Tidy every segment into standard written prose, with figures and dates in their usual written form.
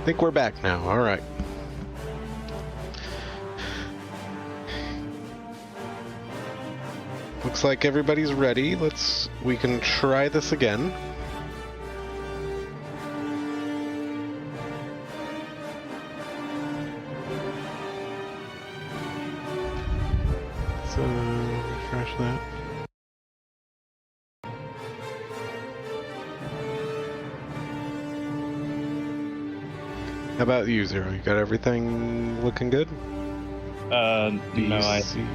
think we're back now. All right. Looks like everybody's ready. We can try this again. So refresh that. How about you, Zero? You got everything looking good? No, No. Screen.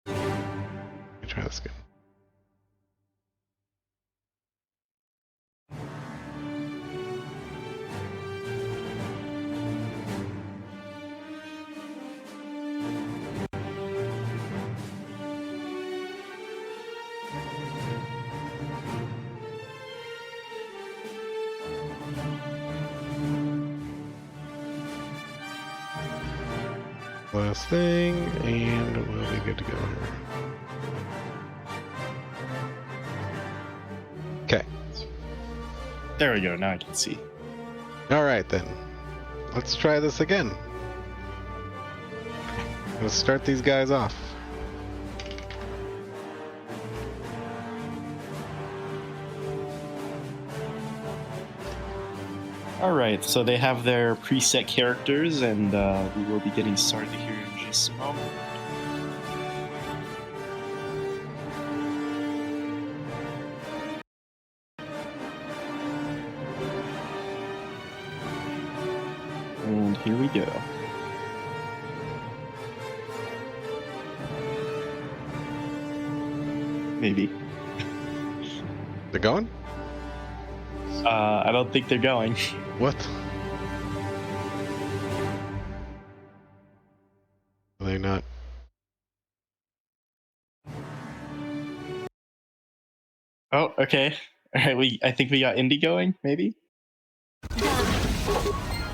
Let me try this again. Last thing, and we'll be good to go here. Okay. There we go. Now I can see. All right then. Let's try this again. Let's start these guys off. Alright, so they have their preset characters, and we will be getting started here in just a moment. And here we go. Maybe. They're going? I don't think they're going. What? Are they not? Oh, okay. Alright, I think we got Indy going, maybe?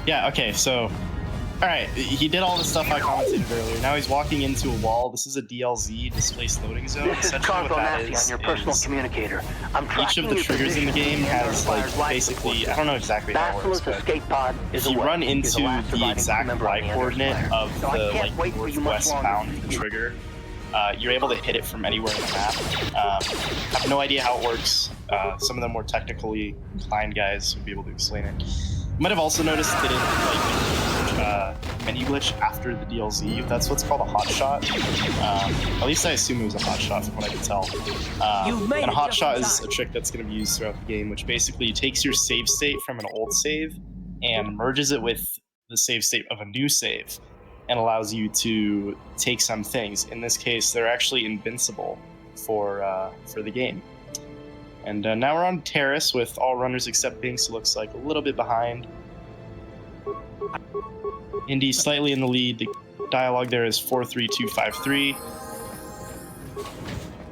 Yeah, okay, so... Alright, he did all the stuff I commented earlier. Now he's walking into a wall. This is a DLZ, Displaced Loading Zone. This is Carl on your personal communicator. Each of the triggers in the game has, like, basically, I don't know exactly how it works, but if you run into the exact Y coordinate of the, like, northwest-bound trigger, you're able to hit it from anywhere in the map. I have no idea how it works. Some of the more technically inclined guys would be able to explain it. You might have also noticed that it menu glitch after the DLZ. That's what's called a hot shot. At least I assume it was a hot shot from what I can tell. And a hot shot is a trick that's going to be used throughout the game, which basically takes your save state from an old save and merges it with the save state of a new save, and allows you to take some things. In this case, they're actually invincible for the game. And now we're on Terrace with all runners except Binks. It looks like a little bit behind. Indy slightly in the lead. The dialogue there is 43253.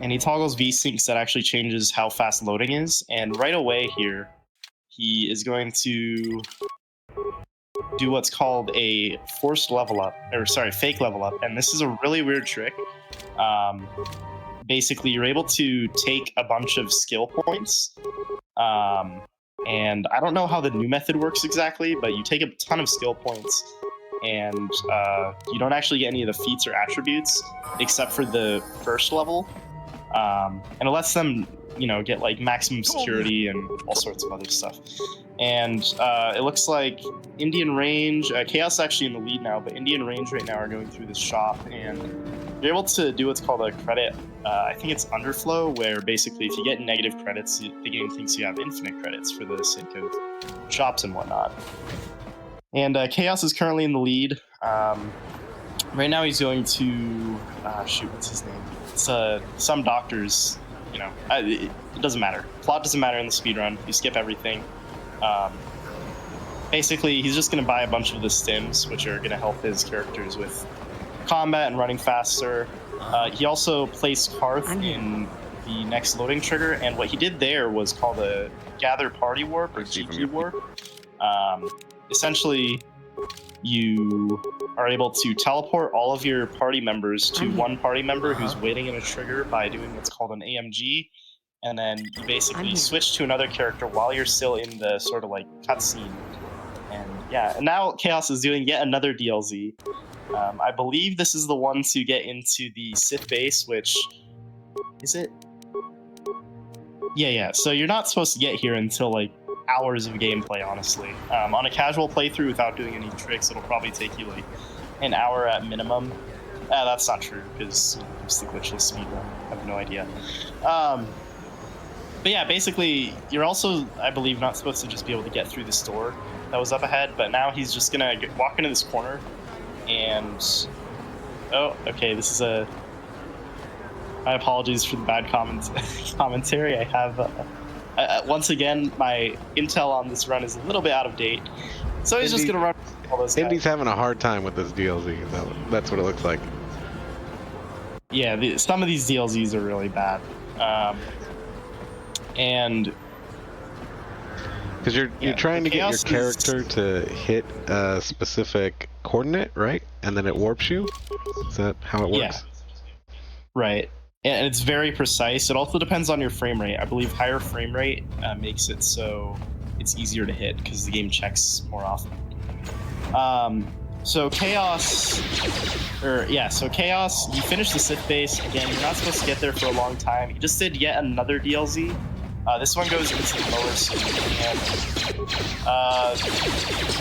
And he toggles V-Syncs that actually changes how fast loading is. And right away here, he is going to do what's called a forced level up, or sorry, fake level up. And this is a really weird trick. Basically, you're able to take a bunch of skill points. And I don't know how the new method works exactly, but you take a ton of skill points, and you don't actually get any of the feats or attributes except for the first level. And it lets them, get like maximum security and all sorts of other stuff. And it looks like Indian Range, Chaos actually in the lead now, but Indian Range right now are going through this shop, and you're able to do what's called a credit, I think it's underflow, where basically if you get negative credits, the game thinks you have infinite credits for the sake of shops and whatnot. And Chaos is currently in the lead. Right now he's going to, what's his name? It's some doctors, it doesn't matter. Plot doesn't matter in the speedrun. You skip everything. Basically, he's just going to buy a bunch of the stims, which are going to help his characters with combat and running faster. He also placed Karth in the next loading trigger, and what he did there was called a Gather Party Warp, or GP Warp. Essentially, you are able to teleport all of your party members to one party member who's waiting in a trigger by doing what's called an AMG, and then you basically switch to another character while you're still in the sort of like cutscene. And yeah, and now Chaos is doing yet another DLZ. I believe this is the one to get into the Sith base, which is it? Yeah. So you're not supposed to get here until like hours of gameplay, honestly. On a casual playthrough without doing any tricks, it'll probably take you like an hour at minimum. That's not true because it's the glitchless speedrun. I have no idea. But yeah, basically, you're also, I believe, not supposed to just be able to get through this door that was up ahead, but now he's just gonna walk into this corner and... Oh, okay, this is a... My apologies for the bad commentary. I have... once again, my intel on this run is a little bit out of date. So he's just gonna run all those guys. Indy's having a hard time with this DLZ. That's what it looks like. Yeah, some of these DLZs are really bad. And because you're trying to get your character to hit a specific coordinate, right? And then it warps you. Is that how it works? Yeah. Right. And it's very precise. It also depends on your frame rate. I believe higher frame rate makes it so it's easier to hit because the game checks more often. So Chaos, you finished the Sith base. Again, you're not supposed to get there for a long time. He just did yet another DLZ. This one goes into the lower city, and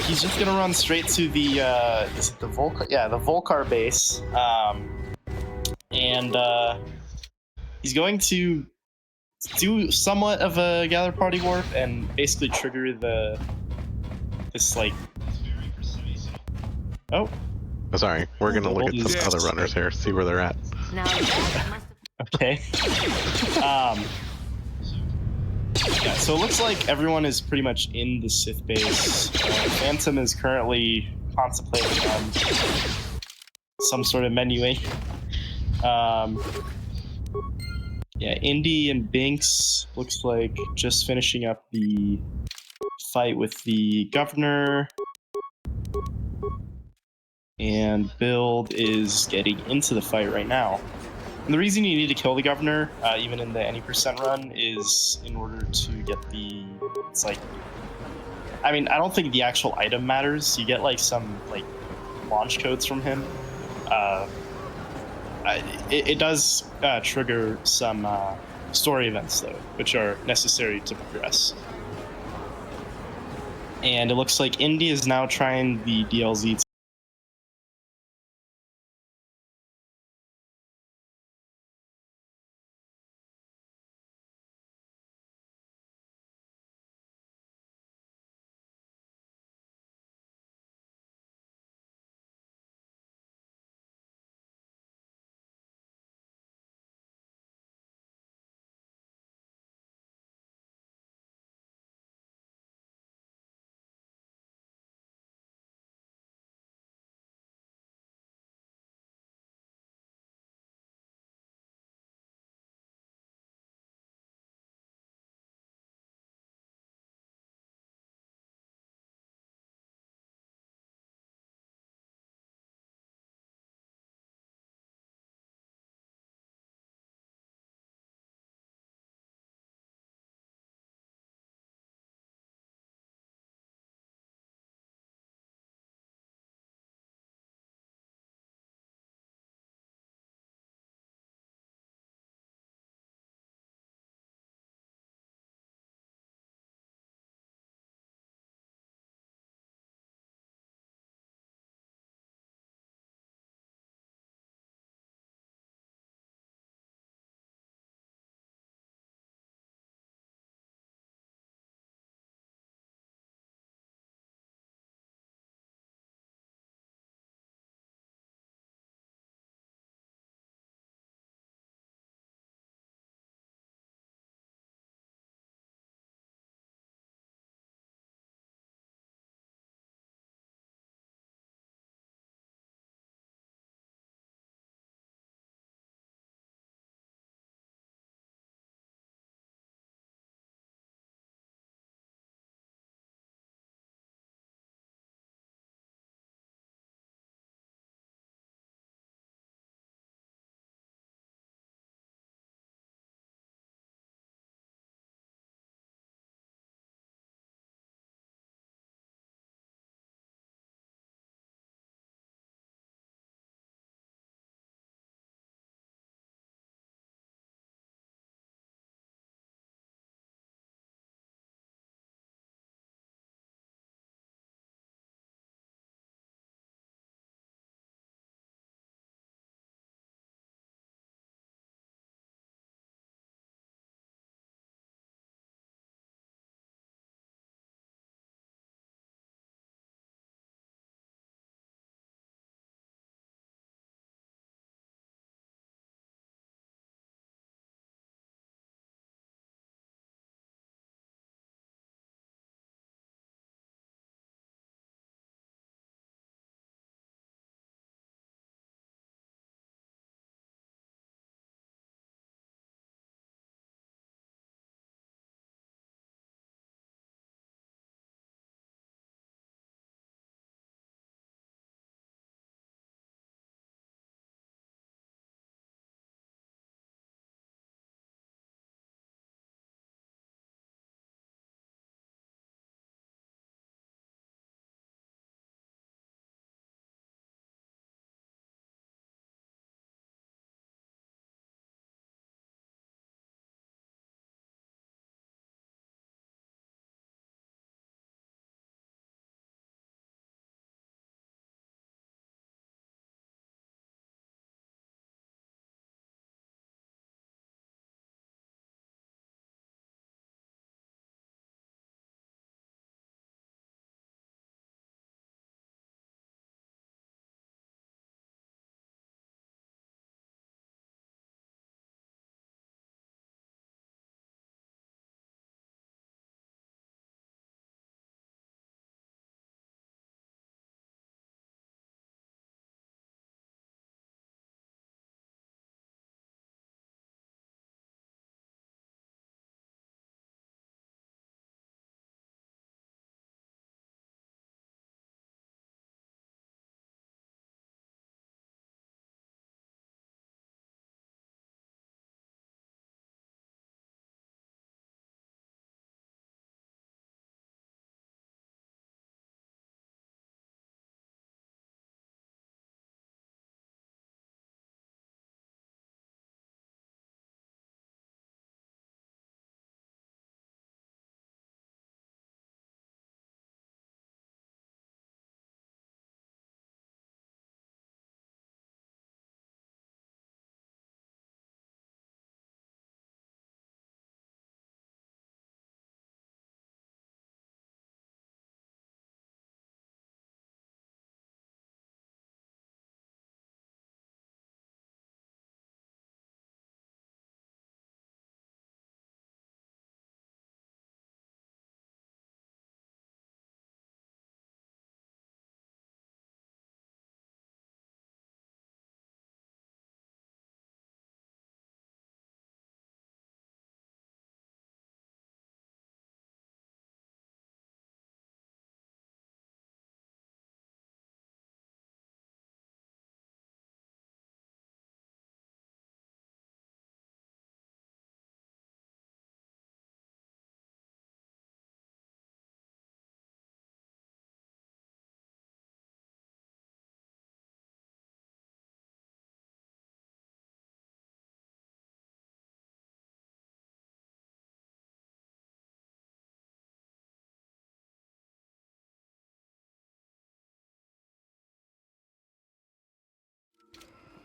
he's just gonna run straight to the is it the Volcar? Yeah, the Volcar base, and he's going to do somewhat of a gather party warp and basically trigger this like. Oh, sorry. We're gonna look at some other runners here, see where they're at. Okay. Yeah, so it looks like everyone is pretty much in the Sith base. Phantom is currently contemplating on some sort of menuing. Yeah, Indy and Binks looks like just finishing up the fight with the governor. And Build is getting into the fight right now. And the reason you need to kill the governor, even in the any percent run, is in order to get the... It's like... I mean, I don't think the actual item matters. You get like some like launch codes from him. It does trigger some story events, though, which are necessary to progress. And it looks like Indy is now trying the DLZ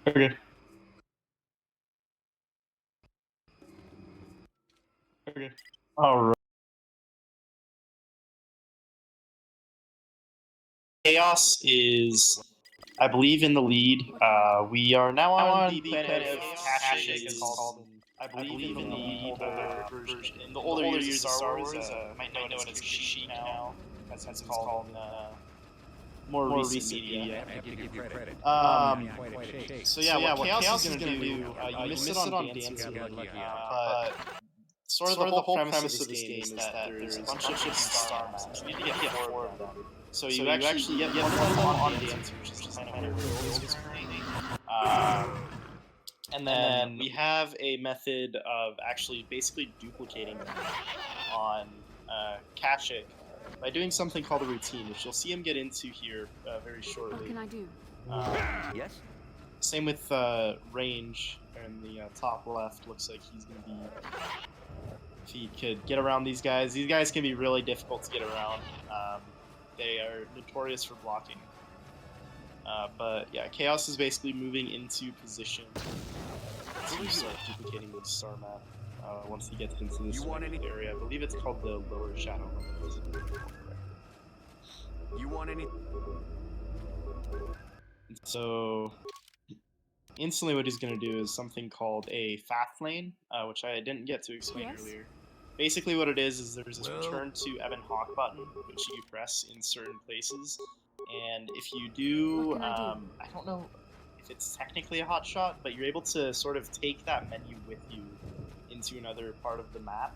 Okay. Okay. All right. Chaos is, I believe, in the lead. We are now on the planet of caches. It's called, I believe, in the older version, in the older years of Star Wars. Might know it as Kashyyyk now. That's what it's called in more recent media. So yeah, what Chaos is gonna do? You missed it on Dance already, but sort of the whole premise of this game is that there's a bunch of star maps. You need to get 4 of them. So you actually get one of them on Dance, which is just kind of where Build is currently. And then we have a method of actually basically duplicating them on Kashyyyk by doing something called a routine, which you'll see him get into here very shortly. What can I do? Yes? Same with range in the top left. Looks like he's going to be... If he could get around these guys can be really difficult to get around. They are notorious for blocking. But yeah, Chaos is basically moving into position to start duplicating the star map once he gets into this area. I believe it's called the lower shadow. You want any? So instantly what he's going to do is something called a fast lane, which I didn't get to explain earlier. Basically what it is there's this return to Evan Hawk button, which you press in certain places, and if you do, I don't know if it's technically a hot shot, but you're able to sort of take that menu with you into another part of the map,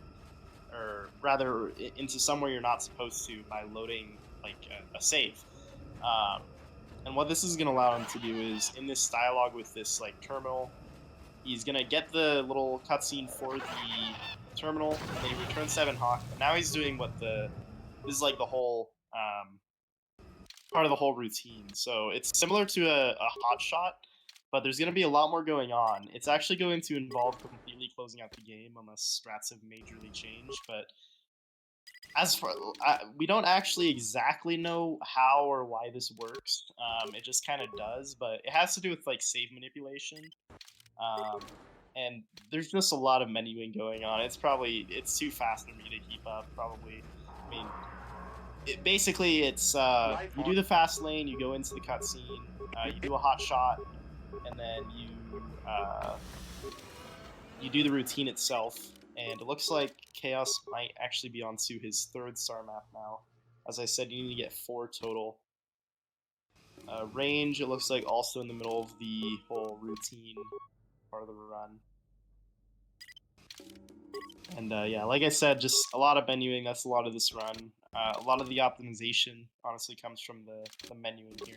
or rather into somewhere you're not supposed to by loading like a save. And what this is going to allow him to do is, in this dialogue with this like terminal, he's going to get the little cutscene for the terminal, and then he returns to Evan Hawk, and now he's doing what this is like the whole part of the whole routine. So it's similar to a hot shot, but there's going to be a lot more going on. It's actually going to involve completely closing out the game unless strats have majorly changed, but as for we don't actually exactly know how or why this works. It just kind of does, but it has to do with like save manipulation. And there's just a lot of menuing going on. It's too fast for me to keep up. Probably, I mean, basically it's you do the fast lane, you go into the cutscene, you do a hot shot, and then you do the routine itself. And it looks like Chaos might actually be onto his 3rd star map now. As I said, you need to get 4 total. Range, it looks like also in the middle of the whole routine part of the run. And yeah, like I said, just a lot of menuing, that's a lot of this run. A lot of the optimization, honestly, comes from the menuing here.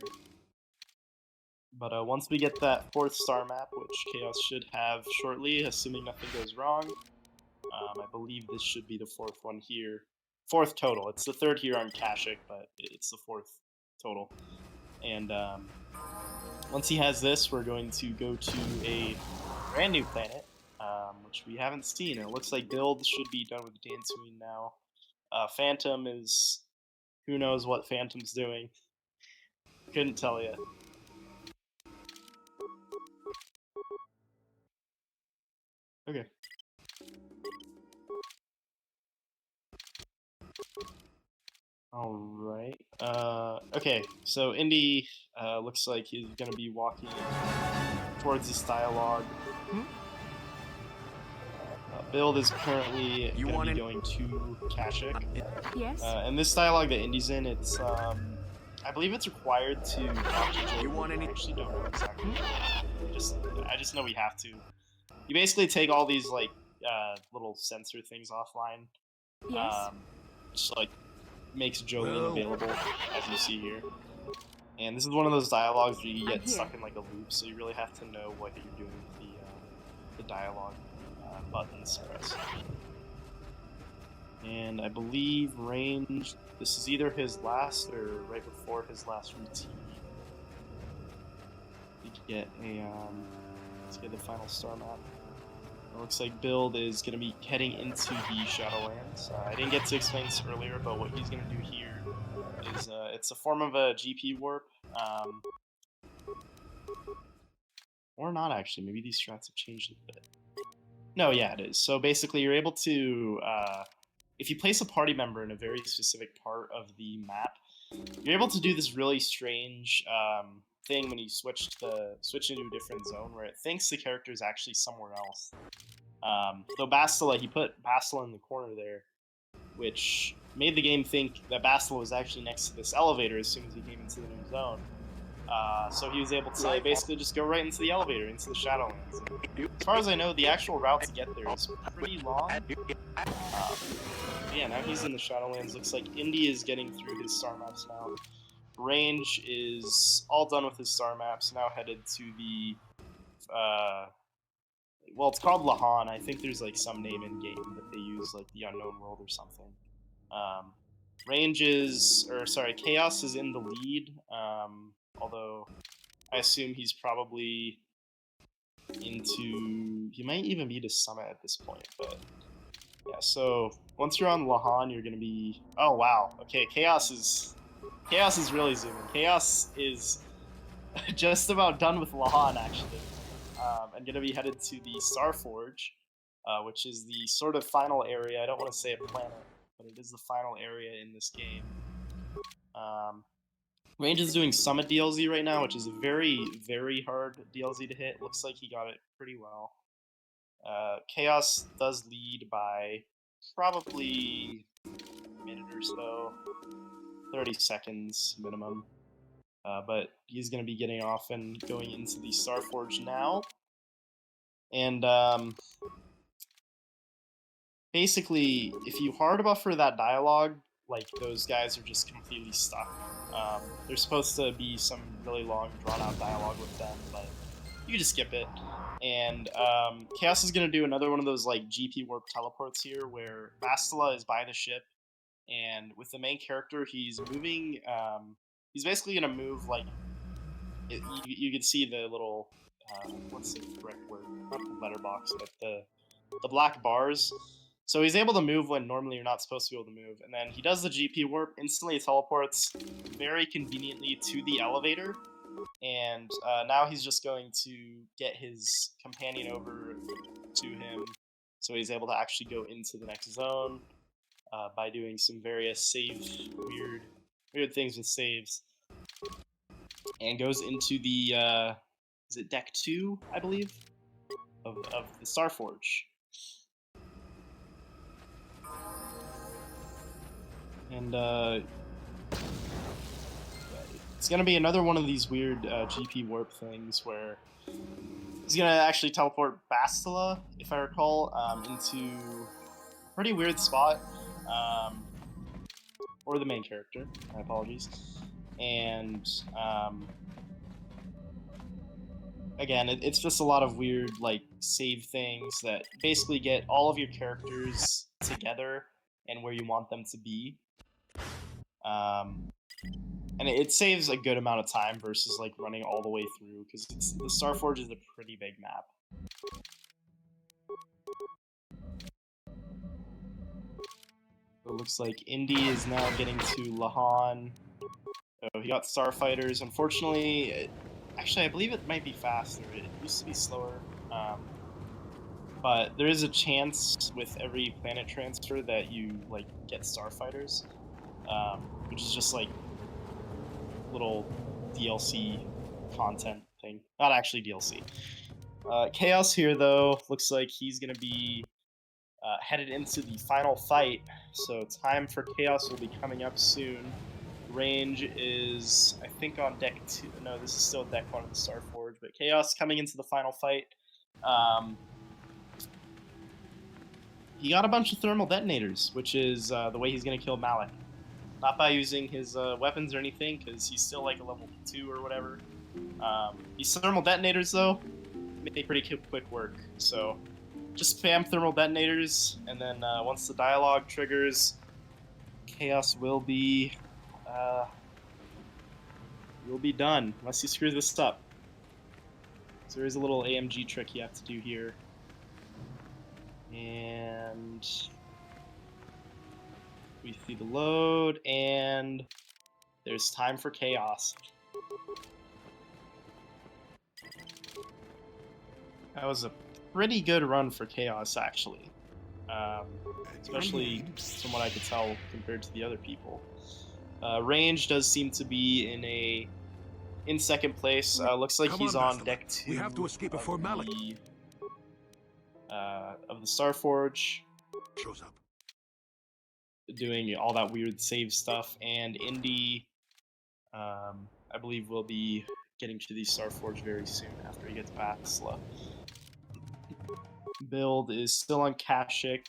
But once we get that 4th star map, which Chaos should have shortly, assuming nothing goes wrong, I believe this should be the 4th one here. 4th total. It's the 3rd here on Kashyyyk, but it's the 4th total. And once he has this, we're going to go to a brand new planet, which we haven't seen. It looks like Build should be done with Dantooine now. Phantom is... who knows what Phantom's doing. Couldn't tell you. Okay. Alright. Okay, so Indy looks like he's gonna be walking towards this dialogue. Build is currently going to be going to Kashyyyk. Yes. And this dialogue that Indy's in, it's I believe it's required to talk to Joe. I actually don't know exactly. I just know we have to. You basically take all these like little sensor things offline. Yes. Just like makes Jolene available, as you see here. And this is one of those dialogues where you get stuck in like a loop, so you really have to know what you're doing with the dialogue buttons pressed. And I believe range, this is either his last or right before his last routine. You get a let's get the final star map. It looks like Build is going to be heading into the Shadowlands. I didn't get to explain this earlier, but what he's going to do here is it's a form of a GP warp. Or not, actually. Maybe these strats have changed a bit. No, yeah, it is. So basically, you're able to, if you place a party member in a very specific part of the map, you're able to do this really strange thing when you switch into a different zone where it thinks the character is actually somewhere else. Though Bastila, he put Bastila in the corner there, which made the game think that Bastila was actually next to this elevator as soon as he came into the new zone. So he was able to basically just go right into the elevator, into the Shadowlands. And as far as I know, the actual route to get there is pretty long. Yeah, now he's in the Shadowlands. Looks like Indy is getting through his star maps now. Range is all done with his star maps, now headed to the, well, it's called Lahan. I think there's like some name in game that they use, like the Unknown World or something. Range is, or sorry, Chaos is in the lead, although I assume he's probably into, he might even be to Summit at this point, but yeah, so once you're on Lahan, you're going to be, oh wow, okay, Chaos is really zooming. Chaos is just about done with Lahan, actually, and going to be headed to the Starforge, which is the sort of final area. I don't want to say a planet, but it is the final area in this game. Range is doing Summit DLZ right now, which is a very, very hard DLZ to hit. Looks like he got it pretty well. Chaos does lead by probably a minute or so, 30 seconds minimum. But he's going to be getting off and going into the Starforge now. And basically, if you hard buffer that dialogue, like, those guys are just completely stuck. There's supposed to be some really long, drawn-out dialogue with them, but you can just skip it. And Chaos is going to do another one of those, like, GP warp teleports here, where Bastila is by the ship, and with the main character, he's moving, he's basically going to move, like, you can see the little, what's the correct word? Not the letterbox, but the black bars. So he's able to move when normally you're not supposed to be able to move. And then he does the GP warp, instantly teleports very conveniently to the elevator. And now he's just going to get his companion over to him, so he's able to actually go into the next zone by doing some various weird things with saves. And goes into the, is it deck 2, I believe, of the Starforge. And it's going to be another one of these weird GP warp things where he's going to actually teleport Bastila, if I recall, into a pretty weird spot. Or the main character, my apologies. And again, it's just a lot of weird, like, save things that basically get all of your characters together and where you want them to be. And it saves a good amount of time versus, like, running all the way through, because the Starforge is a pretty big map. So it looks like Indy is now getting to Lahan. Oh, he got Starfighters. Unfortunately, actually, I believe it might be faster. It used to be slower. But there is a chance with every planet transfer that you, like, get Starfighters, which is just, like, little DLC content thing. Not actually DLC. Chaos here, though, looks like he's going to be headed into the final fight, so time for Chaos will be coming up soon. Range is, I think, on deck 2. No, this is still deck 1 of the Starforge, but Chaos coming into the final fight. He got a bunch of thermal detonators, which is the way he's going to kill Malik. Not by using his weapons or anything, because he's still like a level 2 or whatever. These thermal detonators, though, make pretty quick work. So just spam thermal detonators, and then once the dialogue triggers, Chaos will be done, unless you screw this up. So there is a little AMG trick you have to do here. And we see the load, and there's time for Chaos. That was a pretty good run for Chaos, actually. Especially from what I could tell compared to the other people. Range does seem to be in second place. Looks like he's on deck 2 We have to escape before Malik of the Starforge, shows up. doing all that weird save stuff, and Indy, I believe, will be getting to the Starforge very soon after he gets Basla. Build is still on Kashyyyk,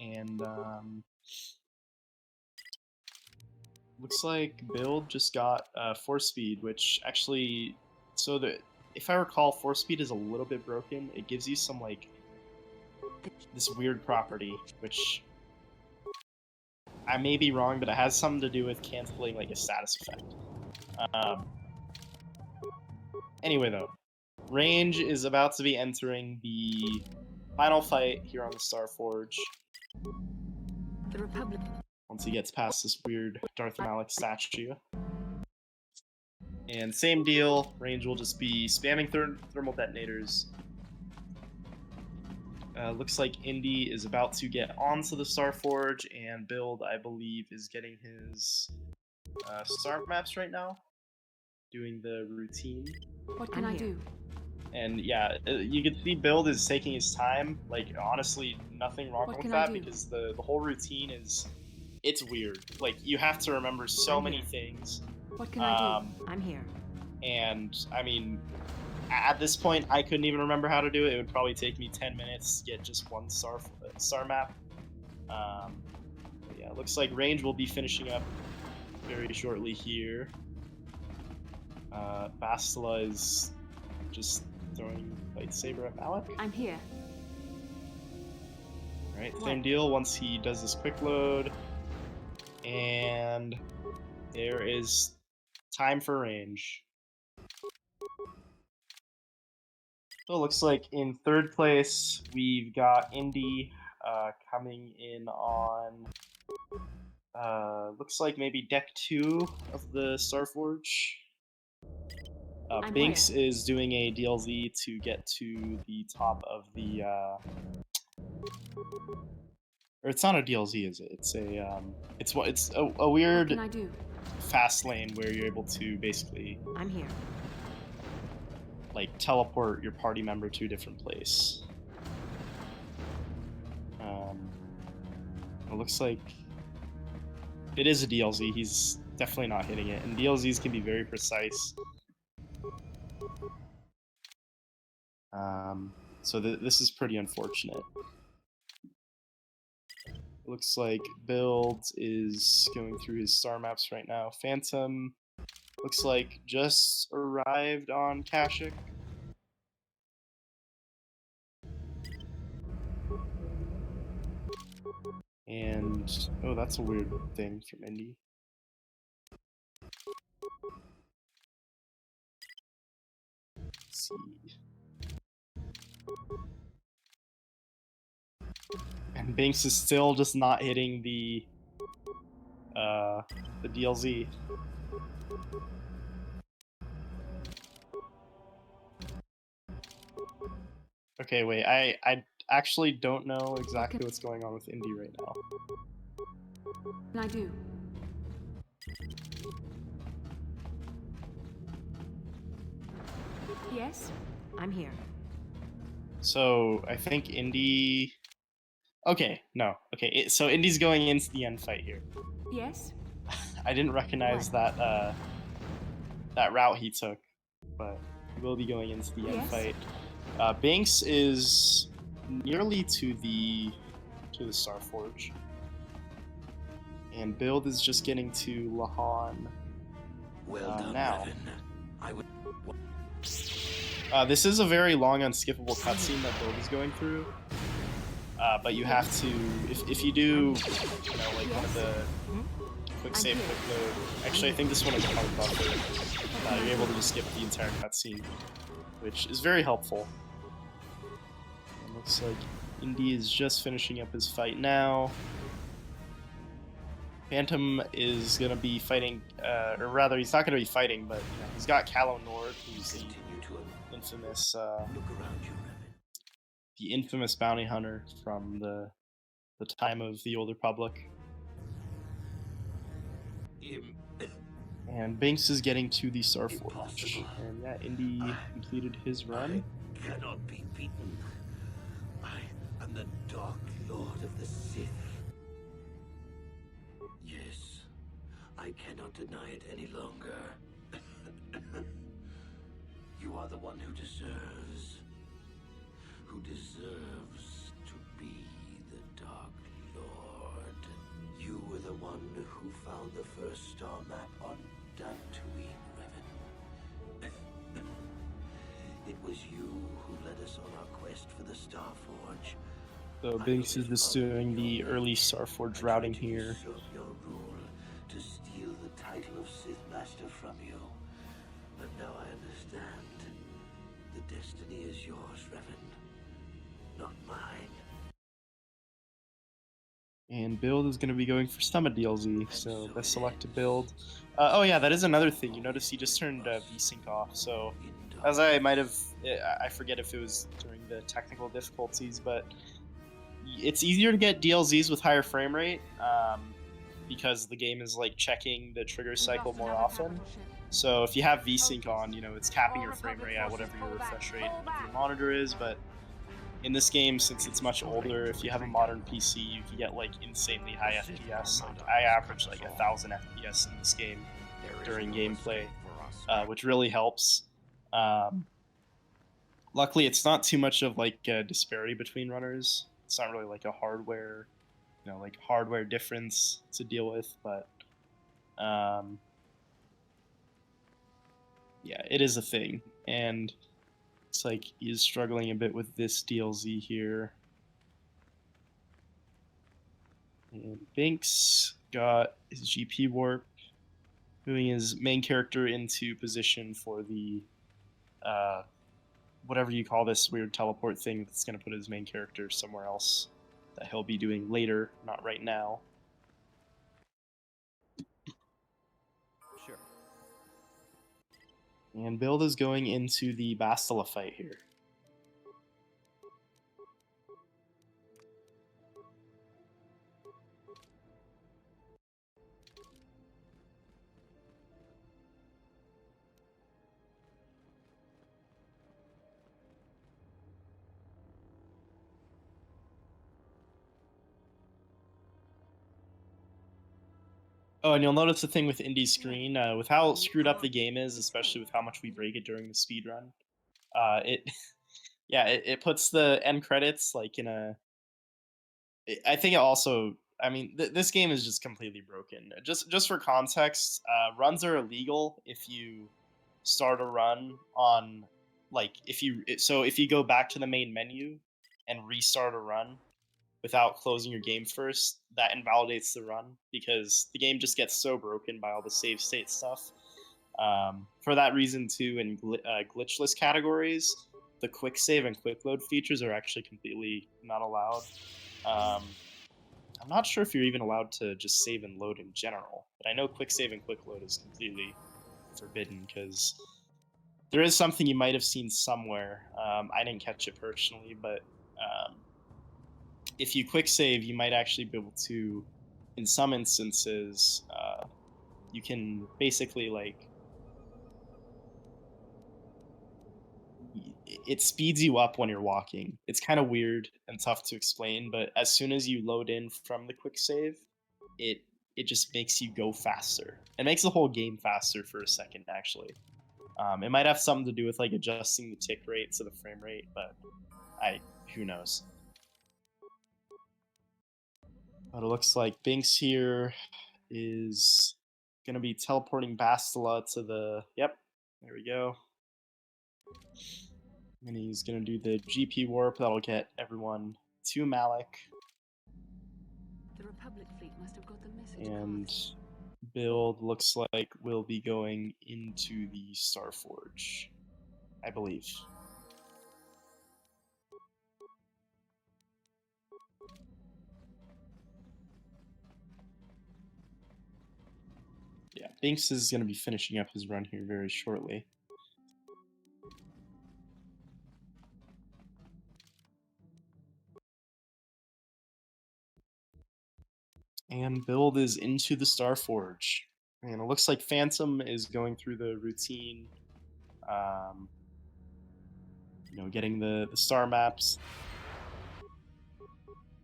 and looks like Build just got Force Speed, which actually, so that if I recall, Force Speed is a little bit broken. It gives you some like this weird property, which I may be wrong, but it has something to do with canceling like a status effect. Anyway, though, Range is about to be entering the final fight here on the Starforge. The Republic. Once he gets past this weird Darth Malik statue. And same deal, Range will just be spamming thermal detonators. Looks like Indy is about to get onto the Starforge, and Build, I believe, is getting his star maps right now, doing the routine. What can I do? And yeah, you can see Build is taking his time. Like, honestly, nothing wrong with that, because the whole routine is, it's weird. Like, you have to remember so many things. What can I do? I'm here. And, I mean, at this point, I couldn't even remember how to do it. It would probably take me 10 minutes to get just one star map. Yeah, it looks like Range will be finishing up very shortly here. Bastila is just throwing lightsaber at Malik. I'm here. Alright, same deal once he does his quick load. And there is time for Range. So it looks like in third place, we've got Indy coming in on, looks like maybe deck 2 of the Starforge. Binks is doing a DLZ to get to the top of the, or it's not a DLZ, is it? It's a, it's a weird What can I do? fast lane where you're able to basically, I'm here. like, teleport your party member to a different place. It looks like it is a DLZ. He's definitely not hitting it, and DLZs can be very precise. So this is pretty unfortunate. It looks like Build is going through his star maps right now. Phantom looks like just arrived on Kashyyyk. And oh, that's a weird thing from Indy. Let's see. And Binks is still just not hitting the DLZ. Okay, wait, I actually don't know exactly what's going on with Indy right now. What can I do? Yes, I'm here. So, I think Indy... Okay, no. Okay, so Indy's going into the end fight here. Yes? I didn't recognize that that route he took, but he will be going into the end fight. Binks is nearly to the Starforge, and Build is just getting to Lahan now. This is a very long, unskippable cutscene that Build is going through, but you have to, if you do, you know, like one of the quick save, quick load. Actually, I think this one is part of buffer. You're able to just skip the entire cutscene, which is very helpful. It looks like Indy is just finishing up his fight now. Phantom is going to be fighting, or rather, he's not going to be fighting, but you know, he's got Calo Nord, who's the infamous the infamous bounty hunter from the time of the Old Republic. And Binks is getting to the Starforge. And yeah, Indy completed his run. I cannot be beaten. I am the Dark Lord of the Sith. Yes, I cannot deny it any longer. You are the one who deserves to be the Dark Lord. You were the one who found the first star map on Dantooine, Revan. It was you who led us on our quest for the Starforge. So Binks is just doing the early Starforge routing here. Usurp your rule to steal the title of Sith Master from you. But now I understand. The destiny is yours, Revan, not mine. And build is going to be going for Summit DLZ, so best select to build. Oh yeah, that is another thing. You notice he just turned VSync off, so as I might have, I forget if it was during the technical difficulties, but it's easier to get DLZs with higher frame rate because the game is like checking the trigger cycle more often. So if you have VSync on, you know, it's capping your frame rate at whatever your refresh rate of your monitor is, but in this game, since it's much older, if you have a modern PC, you can get like insanely high FPS. Like, I average like 1,000 FPS in this game during gameplay, which really helps. Luckily, it's not too much of like a disparity between runners. It's not really like a hardware, like hardware difference to deal with, but yeah, it is a thing, and it's like he's struggling a bit with this DLZ here. And Binks got his GP warp, moving his main character into position for the whatever you call this weird teleport thing that's going to put his main character somewhere else that he'll be doing later, not right now. Sure. And Build is going into the Bastila fight here. Oh, and you'll notice the thing with Indy's screen, with how screwed up the game is, especially with how much we break it during the speed run. It puts the end credits like in a. I think it also. I mean, this game is just completely broken. Just for context, runs are illegal if you start a run on, like, if you go back to the main menu and restart a run without closing your game first, that invalidates the run because the game just gets so broken by all the save state stuff. For that reason, too, in glitchless categories, the quick save and quick load features are actually completely not allowed. I'm not sure if you're even allowed to just save and load in general, but I know quick save and quick load is completely forbidden because there is something you might have seen somewhere. I didn't catch it personally, but if you quick save, you might actually be able to, in some instances, you can basically like, it speeds you up when you're walking. It's kind of weird and tough to explain, but as soon as you load in from the quick save, it just makes you go faster. It makes the whole game faster for a second, actually. It might have something to do with like adjusting the tick rate to the frame rate, but who knows. But it looks like Binks here is going to be teleporting Bastila to the... Yep, there we go. And he's going to do the GP warp. That'll get everyone to Malak. The Republic fleet must have got the message And across. Build looks like we'll be going into the Starforge, I believe. Yeah, Binks is going to be finishing up his run here very shortly. And Build is into the Starforge. And it looks like Phantom is going through the routine, you know, getting the star maps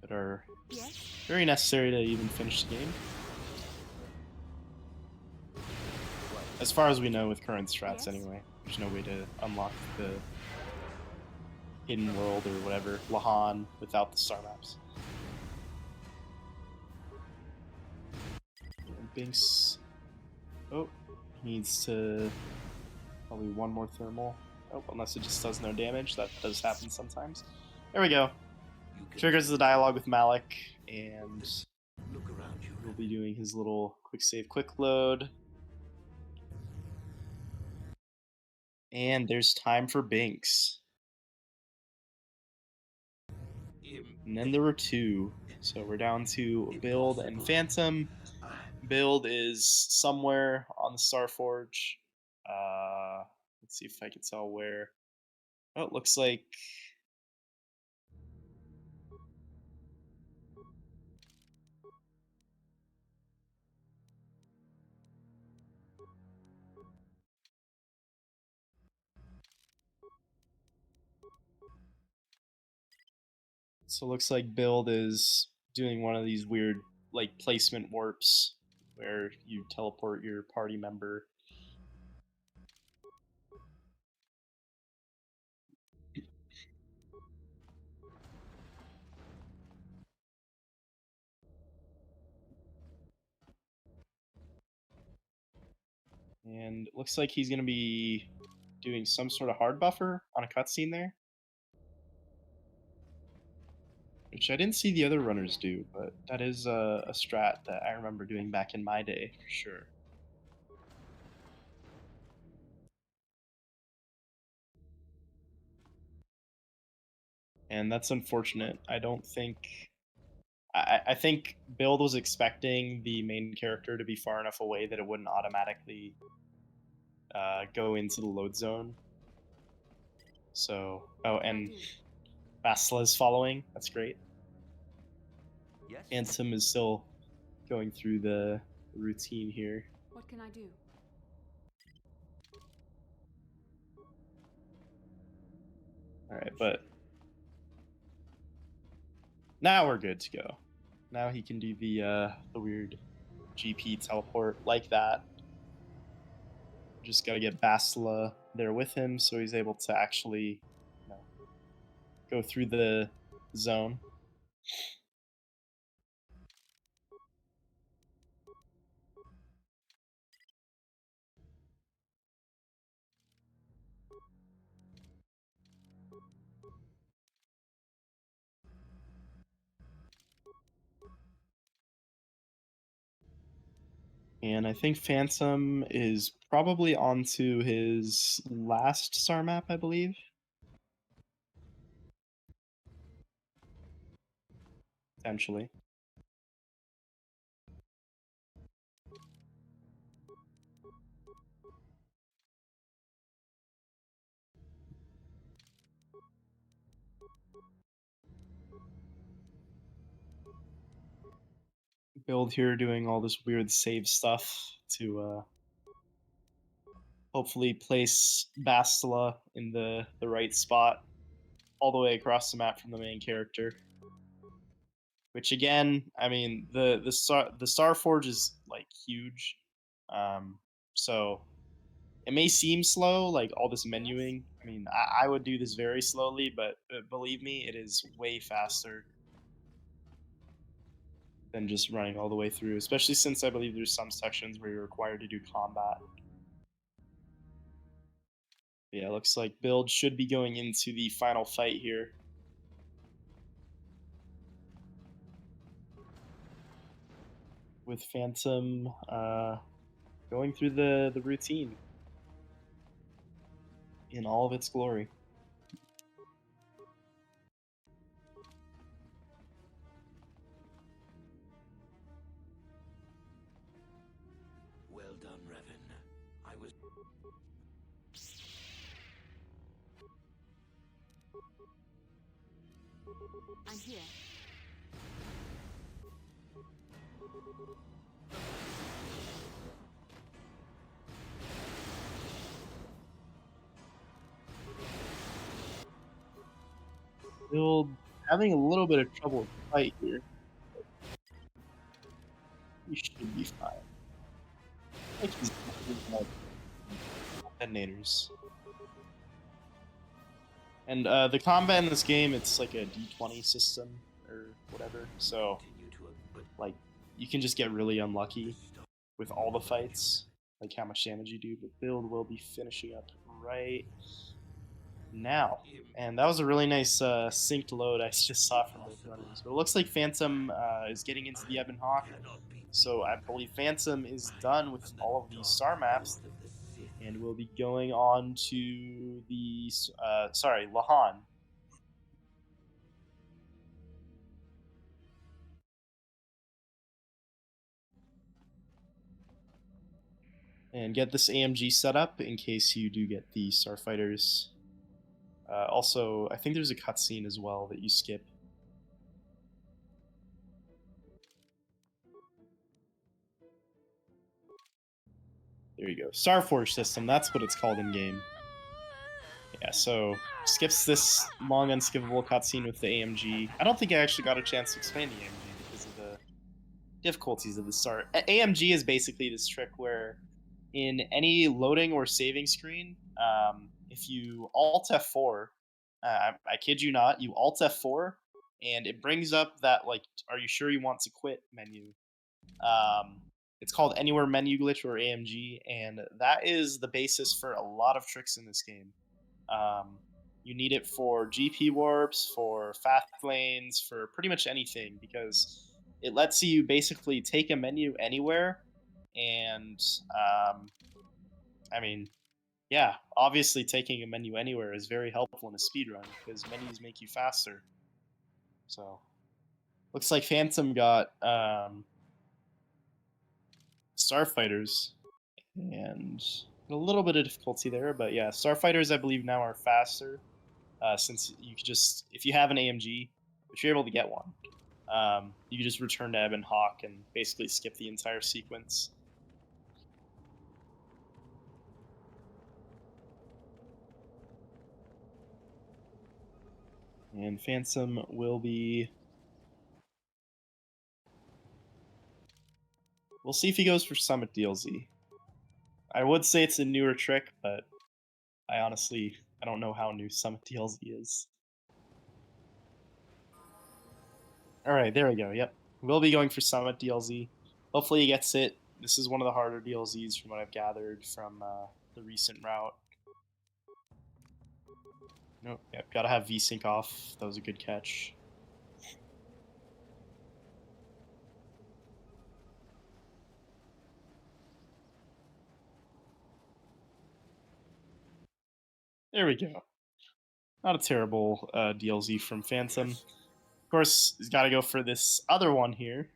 that are very necessary to even finish the game. As far as we know with current strats anyway. There's no way to unlock the hidden world or whatever, Lahan, without the star maps. And Binks... Oh, needs to... Probably one more thermal. Oh, unless it just does no damage. That does happen sometimes. There we go. Triggers the dialogue with Malik, and he'll be doing his little quick save, quick load. And there's time for Binks. And then there were two. So we're down to Build and Phantom. Build is somewhere on the Starforge. Let's see if I can tell where. Oh, it looks like... So it looks like Build is doing one of these weird, like, placement warps where you teleport your party member. And it looks like he's going to be doing some sort of hard buffer on a cutscene there. Which I didn't see the other runners do, but that is a strat that I remember doing back in my day, for sure. And that's unfortunate. I don't think... I think Build was expecting the main character to be far enough away that it wouldn't automatically go into the load zone. So... Oh, and Basila's following. That's great. Yes? Phantom is still going through the routine here. What can I do? Alright, but now we're good to go. Now he can do the weird GP teleport like that. Just gotta get Basila there with him so he's able to actually, you know, go through the zone. And I think Phantom is probably onto his last star map, I believe. Potentially. Build here doing all this weird save stuff to hopefully place Bastila in the right spot all the way across the map from the main character. Which again, I mean, the Starforge is like huge, so it may seem slow, like all this menuing. I mean, I would do this very slowly, but believe me, it is way faster than just running all the way through. Especially since I believe there's some sections where you're required to do combat. Yeah, it looks like Build should be going into the final fight here. With Phantom going through the routine in all of its glory. Well done, Revan. I was... I'm here. Still having a little bit of trouble with the fight here. He should be fine. I think he's detonators. And the combat in this game, it's like a D20 system or whatever. So, like, you can just get really unlucky with all the fights, like how much damage you do. But build will be finishing up right now. And that was a really nice synced load I just saw from both runners. But it looks like Phantom is getting into the Ebon Hawk. So I believe Phantom is done with all of these star maps. And we'll be going on to the, Lahan. And get this AMG set up in case you do get the Starfighters. Also, I think there's a cutscene as well that you skip. There you go. Starforge system, that's what it's called in game. Yeah, so skips this long unskippable cutscene with the AMG. I don't think I actually got a chance to explain the AMG because of the difficulties of the start. AMG is basically this trick where in any loading or saving screen, if you Alt F4, I kid you not, you Alt F4, and it brings up that, like, are you sure you want to quit menu. It's called Anywhere Menu Glitch or AMG, and that is the basis for a lot of tricks in this game. You need it for GP warps, for fast lanes, for pretty much anything, because it lets you basically take a menu anywhere, and I mean, yeah, obviously taking a menu anywhere is very helpful in a speedrun, because menus make you faster. So, looks like Phantom got Starfighters, and a little bit of difficulty there, but yeah, Starfighters I believe now are faster, since you could just, if you have an AMG, if you're able to get one, you can just return to Ebon Hawk and basically skip the entire sequence. And Phantom will be... We'll see if he goes for Summit DLC. I would say it's a newer trick, but I don't know how new Summit DLC is. Alright, there we go, yep. We'll be going for Summit DLC. Hopefully he gets it. This is one of the harder DLCs from what I've gathered from the recent route. Nope, yep, gotta have VSync off. That was a good catch. There we go. Not a terrible DLC from Phantom. Of course, he's got to go for this other one here.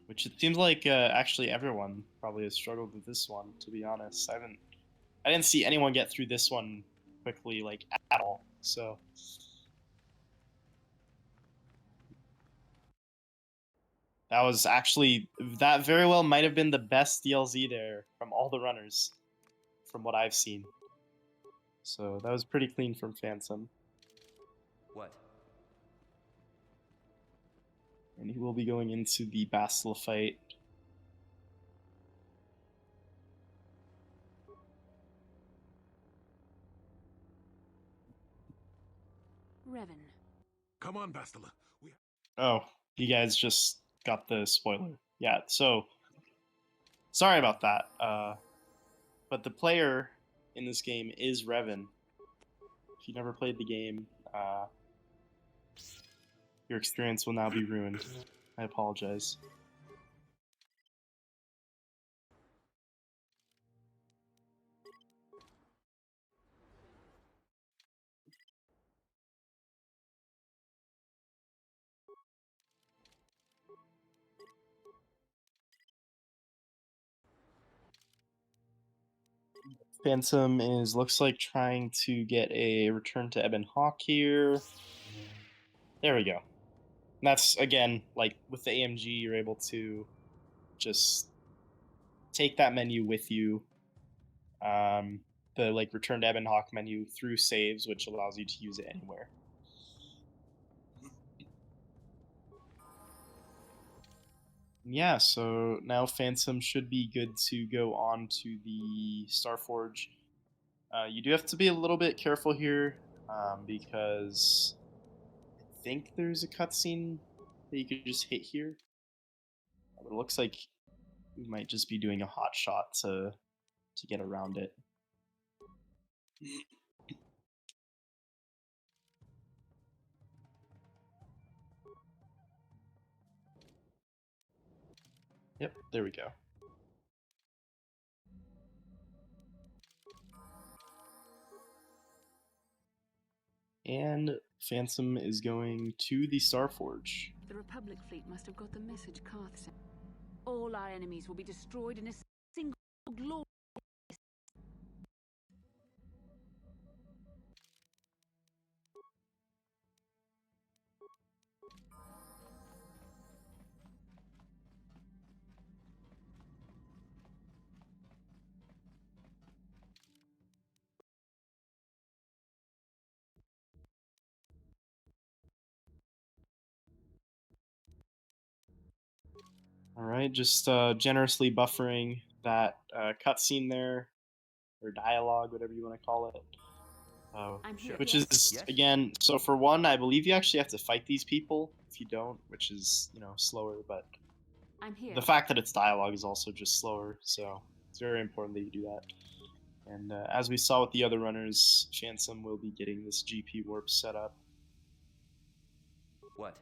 Which it seems like actually everyone probably has struggled with this one, to be honest. I didn't see anyone get through this one quickly, like, at all. So... that was actually... that very well might have been the best DLC there from all the runners, from what I've seen. So that was pretty clean from Phantom. What? And he will be going into the Bastila fight. Revan. Come on, Bastila. Oh, you guys just got the spoiler. Yeah, so... sorry about that. But the player in this game is Revan. If you never played the game, your experience will now be ruined. I apologize. Phantom is, looks like, trying to get a return to Ebon Hawk here. There we go. And that's, again, like with the AMG, you're able to just take that menu with you. The like Return to Ebonhawk menu through saves, which allows you to use it anywhere. Yeah, so now Phantom should be good to go on to the Starforge. You do have to be a little bit careful here, because I think there's a cutscene that you could just hit here. But it looks like we might just be doing a hot shot to get around it. Yep, there we go. And Phantom is going to the Starforge. The Republic fleet must have got the message Karth sent. All our enemies will be destroyed in a single glory. Alright, just generously buffering that cutscene there, or dialogue, whatever you want to call it. I'm here. Which Yes. is, Yes. again, so for one, I believe you actually have to fight these people. If you don't, which is, you know, slower, but I'm here. the fact that it's dialogue is also just slower, so it's very important that you do that. And as we saw with the other runners, Phantom will be getting this GP warp set up. What?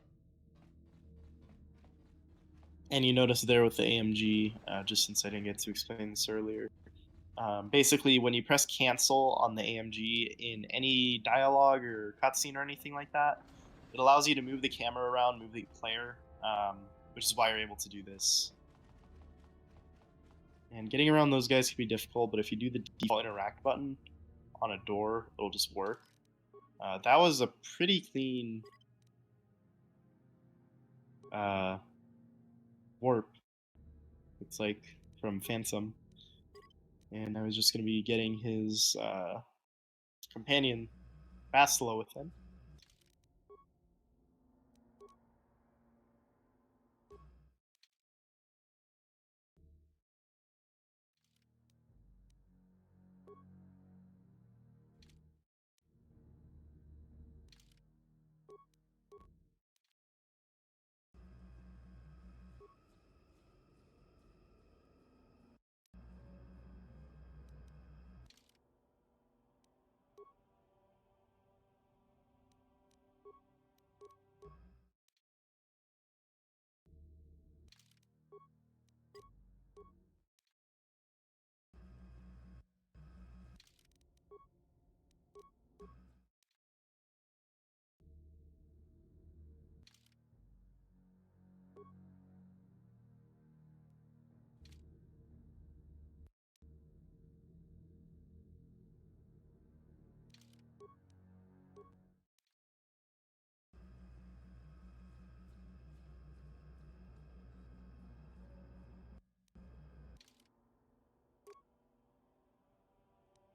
And you notice there with the AMG, just since I didn't get to explain this earlier, basically when you press cancel on the AMG in any dialogue or cutscene or anything like that, it allows you to move the camera around, move the player, which is why you're able to do this. And getting around those guys can be difficult, but if you do the default interact button on a door, it'll just work. That was a pretty clean warp, it's like, from Phantom. And I was just going to be getting his companion, Bastila, with him.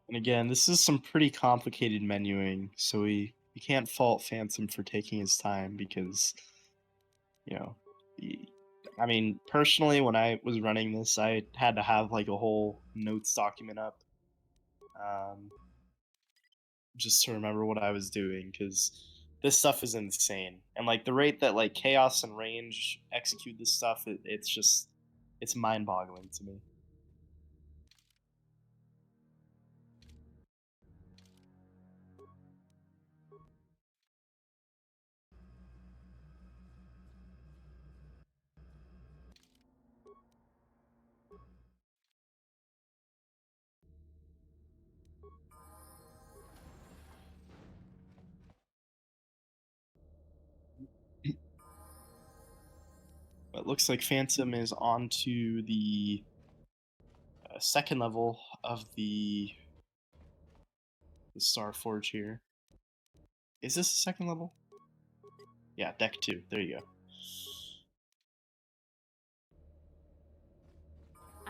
And again, this is some pretty complicated menuing, so we can't fault Phantom for taking his time because, you know, I mean, personally, when I was running this, I had to have like a whole notes document up, just to remember what I was doing, because this stuff is insane. And like the rate that like Chaos and Range execute this stuff, it's just, it's mind-boggling to me. It looks like Phantom is on to the second level of the Starforge here. Is this the second level? Yeah, deck 2. There you go.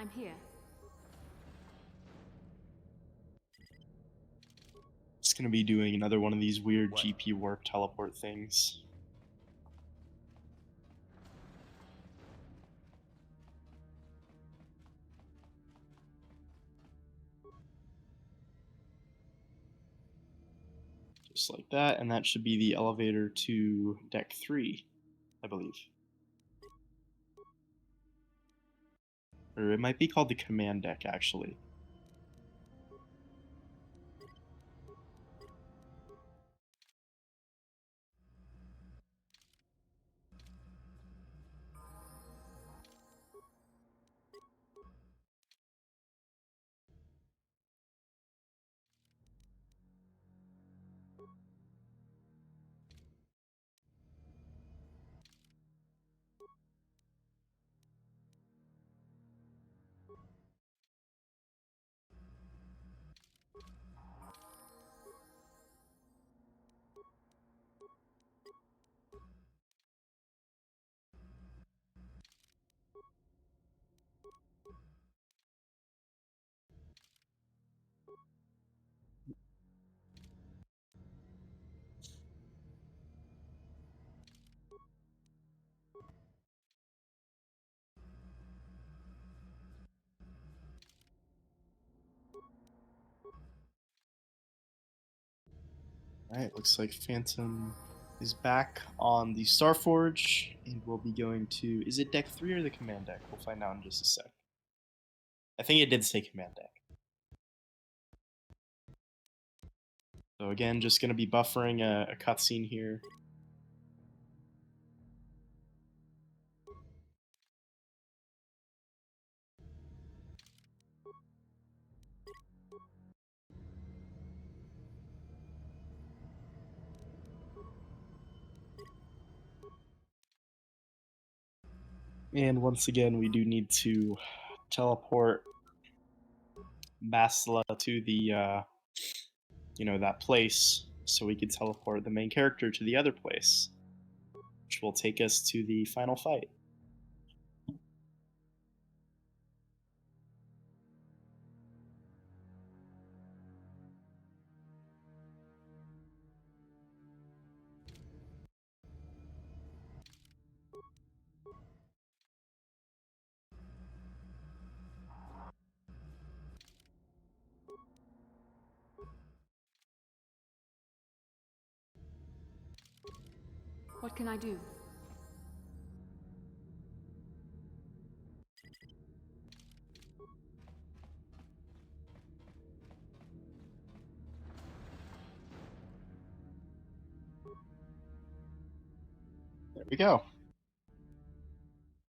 I'm here. It's gonna be doing another one of these weird GP warp teleport things. Just like that, and that should be the elevator to deck 3, I believe. Or it might be called the command deck, actually. Alright, looks like Phantom is back on the Starforge, and we'll be going to... Is it deck 3 or the command deck? We'll find out in just a sec. I think it did say command deck. So again, just going to be buffering a cutscene here. And once again, we do need to teleport Bastila to the, you know, that place, so we could teleport the main character to the other place, which will take us to the final fight. What can I do? There we go.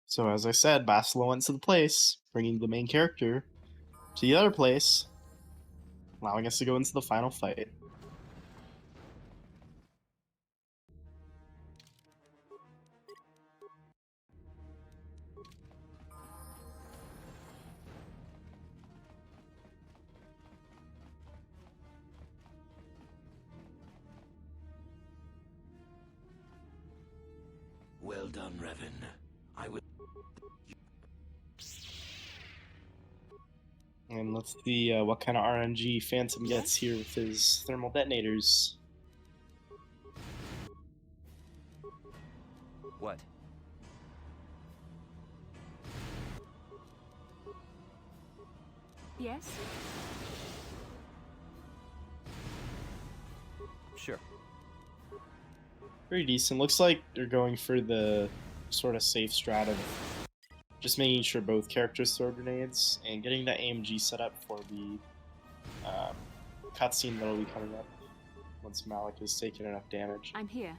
So as I said, Bastila went to the place, bringing the main character to the other place, allowing us to go into the final fight. Well done, Revan. I will. And let's see what kind of RNG Phantom gets here with his thermal detonators. What? Yes? Sure. Pretty decent. Looks like they're going for the sort of safe strat of just making sure both characters throw grenades and getting that AMG set up for the cutscene that'll be coming up once Malik has taken enough damage. I'm here.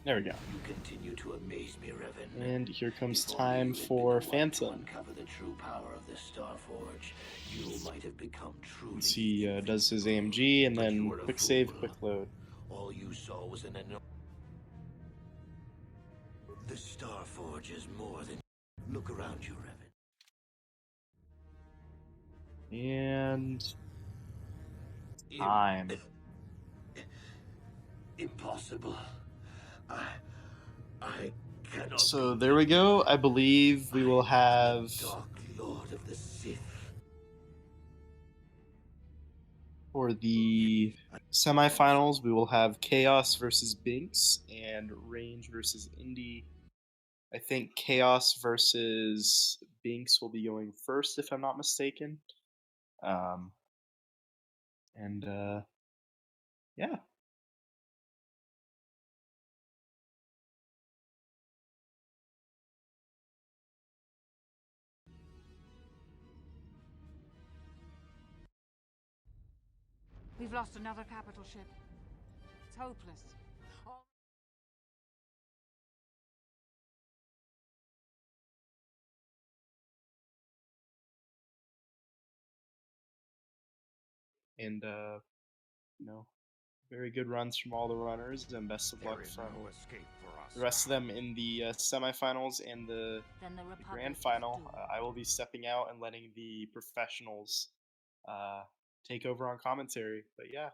There we go. You continue to amaze me, Revan. And here comes If time only you had for been the one to Phantom. uncover the true power of the Starforge, you might have become truly. Once he does his AMG and But you then were a quick save, fool. quick load. All you saw was an enormous. The Starforge is more than. Look around you, Revan. And time. Impossible. I So there we go. I believe we will have Dark Lord of the Sith. for the semifinals. We will have Chaos versus Binks and Range versus Indy. I think Chaos versus Binks will be going first, if I'm not mistaken. Um, and yeah. We've lost another capital ship. It's hopeless. And you know, very good runs from all the runners, and best of luck from the rest of them in the semifinals and the grand final. I will be stepping out and letting the professionals take over on commentary. But yeah,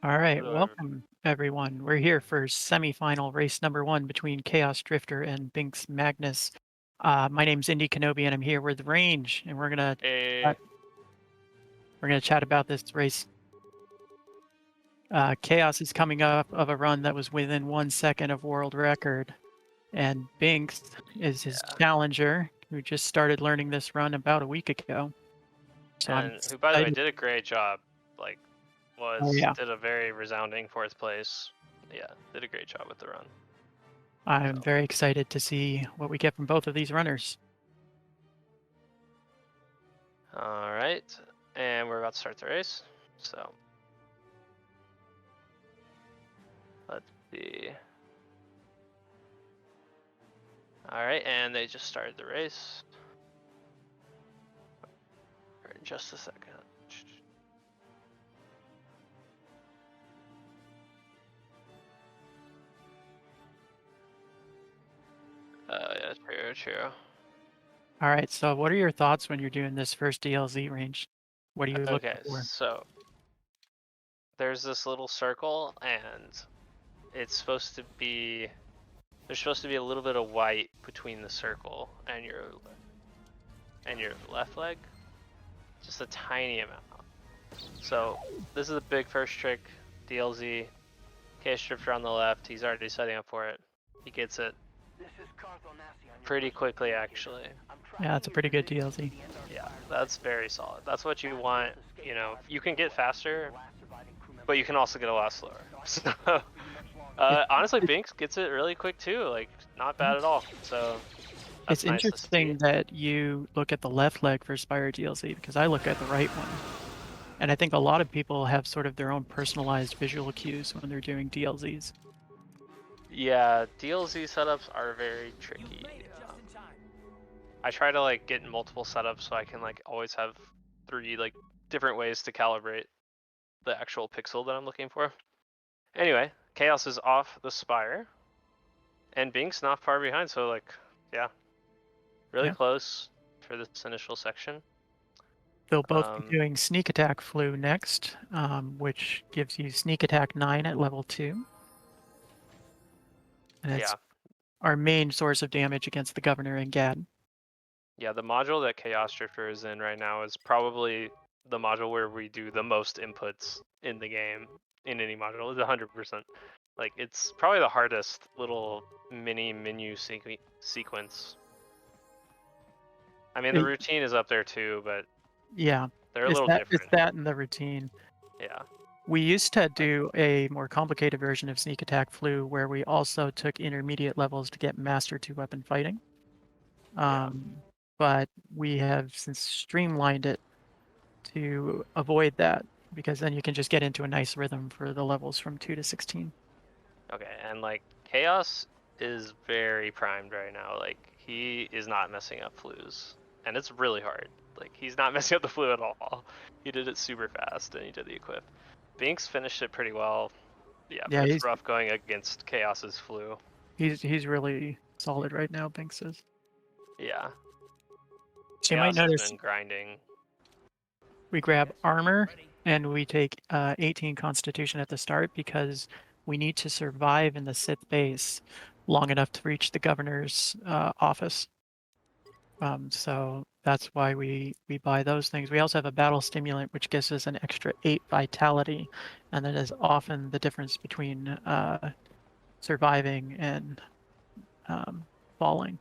All right, Hello, welcome everyone. We're here for semifinal race number 1 between ChaosDrifter and BinksMagnus. My name's IndyKenobi, and I'm here with Range, and we're gonna chat about this race. Chaos is coming up of a run that was within 1 second of world record, and Binks is his challenger, who just started learning this run about a week ago. So and who, by the way, did a great job. Like, did a very resounding 4th place. Yeah, did a great job with the run. I'm very excited to see what we get from both of these runners. All right, and we're about to start the race. So let's see. All right, and they just started the race. In just a second. Yeah, true. All right, so what are your thoughts when you're doing this first DLZ range? What do you look for? Okay, so there's this little circle, and it's supposed to be, there's supposed to be a little bit of white between the circle and your left leg, just a tiny amount. So this is a big first trick, DLZ, KSDrifter on the left. He's already setting up for it. He gets it pretty quickly, actually. Yeah, it's a pretty good DLZ. Yeah, that's very solid. That's what you want. You know, you can get faster, but you can also get a lot slower. So, honestly, Binks gets it really quick too. Like, not bad at all. So it's nice interesting that you look at the left leg for Spire DLZ, because I look at the right one. And I think a lot of people have sort of their own personalized visual cues when they're doing DLZs. Yeah, DLZ setups are very tricky. I try to like get in multiple setups so I can like always have 3 like different ways to calibrate the actual pixel that I'm looking for. Anyway, Chaos is off the Spire, and Binks not far behind, so like, yeah, really close for this initial section. They'll both be doing Sneak Attack Flu next, which gives you Sneak Attack 9 at level 2. And it's our main source of damage against the Governor and Gad. Yeah, the module that ChaosDrifter is in right now is probably the module where we do the most inputs in the game, in any module. It's 100%. Like, it's probably the hardest little mini menu sequence. I mean, the routine is up there too, but yeah, they're a little different. It's that in the routine. Yeah. We used to do a more complicated version of Sneak Attack Flu where we also took intermediate levels to get Master 2-weapon fighting. But we have since streamlined it to avoid that, because then you can just get into a nice rhythm for the levels from 2 to 16. Okay, and like Chaos is very primed right now. Like, he is not messing up flus, and it's really hard. Like, he's not messing up the flu at all. He did it super fast, and he did the equip. Binks finished it pretty well. Yeah, it's rough going against Chaos's flu. He's really solid right now, Binks is. Yeah. So you might notice been grinding. We grab armor and we take 18 Constitution at the start, because we need to survive in the Sith base long enough to reach the Governor's office. So that's why we buy those things. We also have a battle stimulant, which gives us an extra 8 vitality, and that is often the difference between surviving and falling.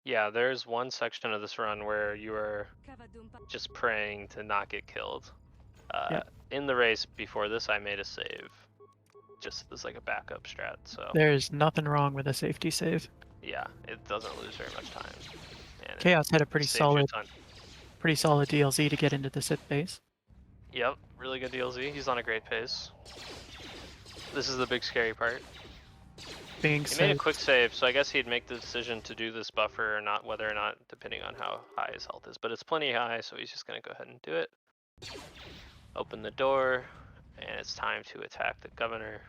Yeah, there's one section of this run where you are just praying to not get killed. In the race before this, I made a save, just as like a backup strat. So there's nothing wrong with a safety save. Yeah, it doesn't lose very much time. And Chaos had a pretty solid DLZ to get into the Sith base. Yep, really good DLZ. He's on a great pace. This is the big scary part. He made a quick save, so I guess he'd make the decision to do this buffer or not, whether or not, depending on how high his health is. But it's plenty high, so he's just gonna go ahead and do it. Open the door, and it's time to attack the Governor.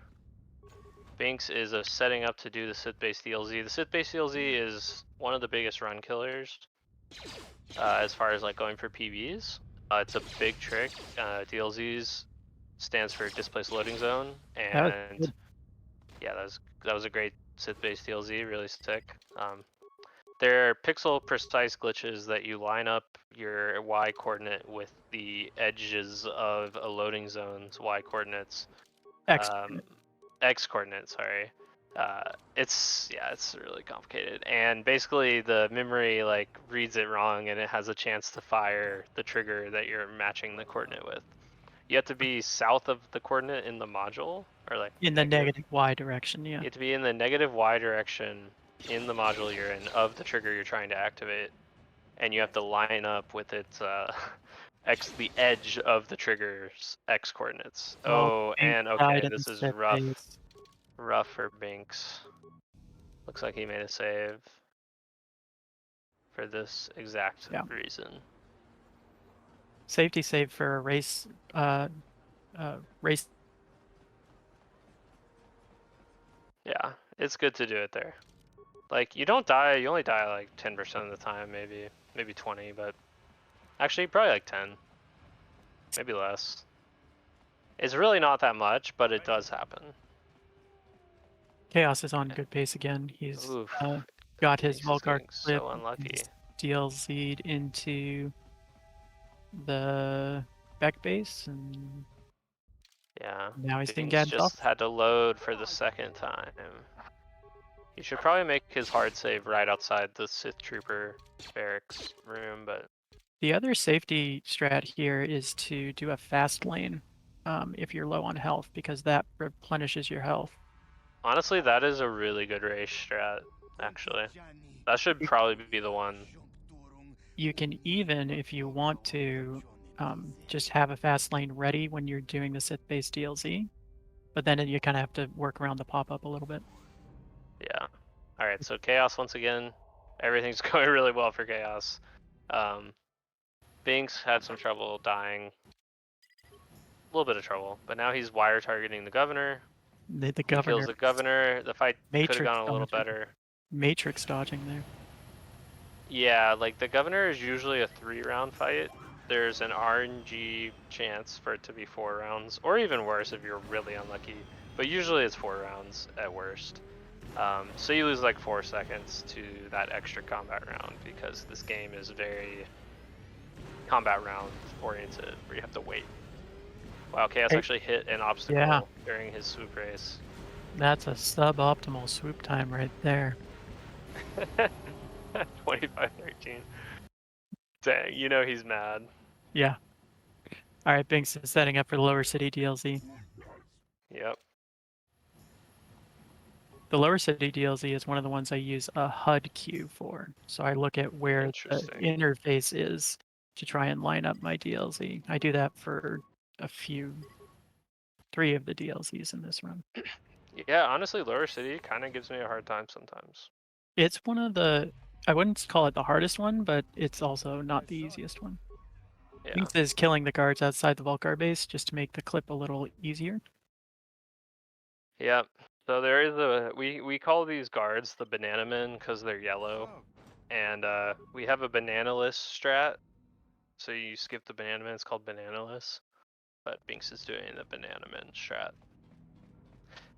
Binks is setting up to do the Sith base DLZ. The Sith base DLZ is one of the biggest run killers as far as like going for PVs. It's a big trick. DLZs stands for Displaced Loading Zone, That was and good. yeah, that was a great Sith-based DLZ, really sick. There are pixel precise glitches that you line up your Y coordinate with the edges of a loading zone's Y coordinates. X. X coordinate, sorry. It's really complicated, and basically the memory like reads it wrong, and it has a chance to fire the trigger that you're matching the coordinate with. You have to be south of the coordinate in the module, or like In the negative Y direction, yeah. You have to be in the negative Y direction in the module you're in of the trigger you're trying to activate, and you have to line up with its the edge of the trigger's X coordinates. Oh, and okay, this is rough for Binks. Looks like he made a save for this exact reason. Safety save for a race. Race. Yeah, it's good to do it there. Like, you don't die, you only die like 10% of the time, maybe 20, but actually probably like 10, maybe less. It's really not that much, but it does happen. Chaos is on good pace again. He's got his Volgar clip. So unlucky. DLZ'd into the back base, and yeah, now he's Binks getting just had to load for the second time. He should probably make his hard save right outside the Sith Trooper barracks room, but the other safety strat here is to do a fast lane if you're low on health, because that replenishes your health. Honestly, that is a really good race strat, actually. That should probably be the one. You can even, if you want to, just have a fast lane ready when you're doing the Sith-based DLZ, but then you kind of have to work around the pop-up a little bit. Yeah. Alright, so Chaos once again. Everything's going really well for Chaos. Binks had some trouble dying. A little bit of trouble, but now he's wire targeting the governor. The governor. He kills the governor. The fight could have gone a little better. Matrix dodging there. Yeah, like the governor is usually a 3-round fight. There's an RNG chance for it to be 4 rounds, or even worse if you're really unlucky. But usually it's 4 rounds at worst. So you lose like 4 seconds to that extra combat round, because this game is very combat round oriented, where you have to wait. Wow, Chaos actually hit an obstacle during his swoop race. That's a suboptimal swoop time right there. 25-13. Dang, you know he's mad. Yeah. Alright, Binks is setting up for the Lower City DLZ. Yep. The Lower City DLZ is one of the ones I use a HUD queue for. So I look at where the interface is to try and line up my DLZ. I do that for 3 of the DLZs in this run. Yeah, honestly, Lower City kind of gives me a hard time sometimes. It's one of the, I wouldn't call it the hardest one, but it's also not the easiest one. Yeah. Binks is killing the guards outside the Volgar base just to make the clip a little easier. Yep. So there is a, we call these guards the banana men because they're yellow. And we have a bananaless strat. So you skip the banana men, it's called bananaless. But Binks is doing the banana men strat.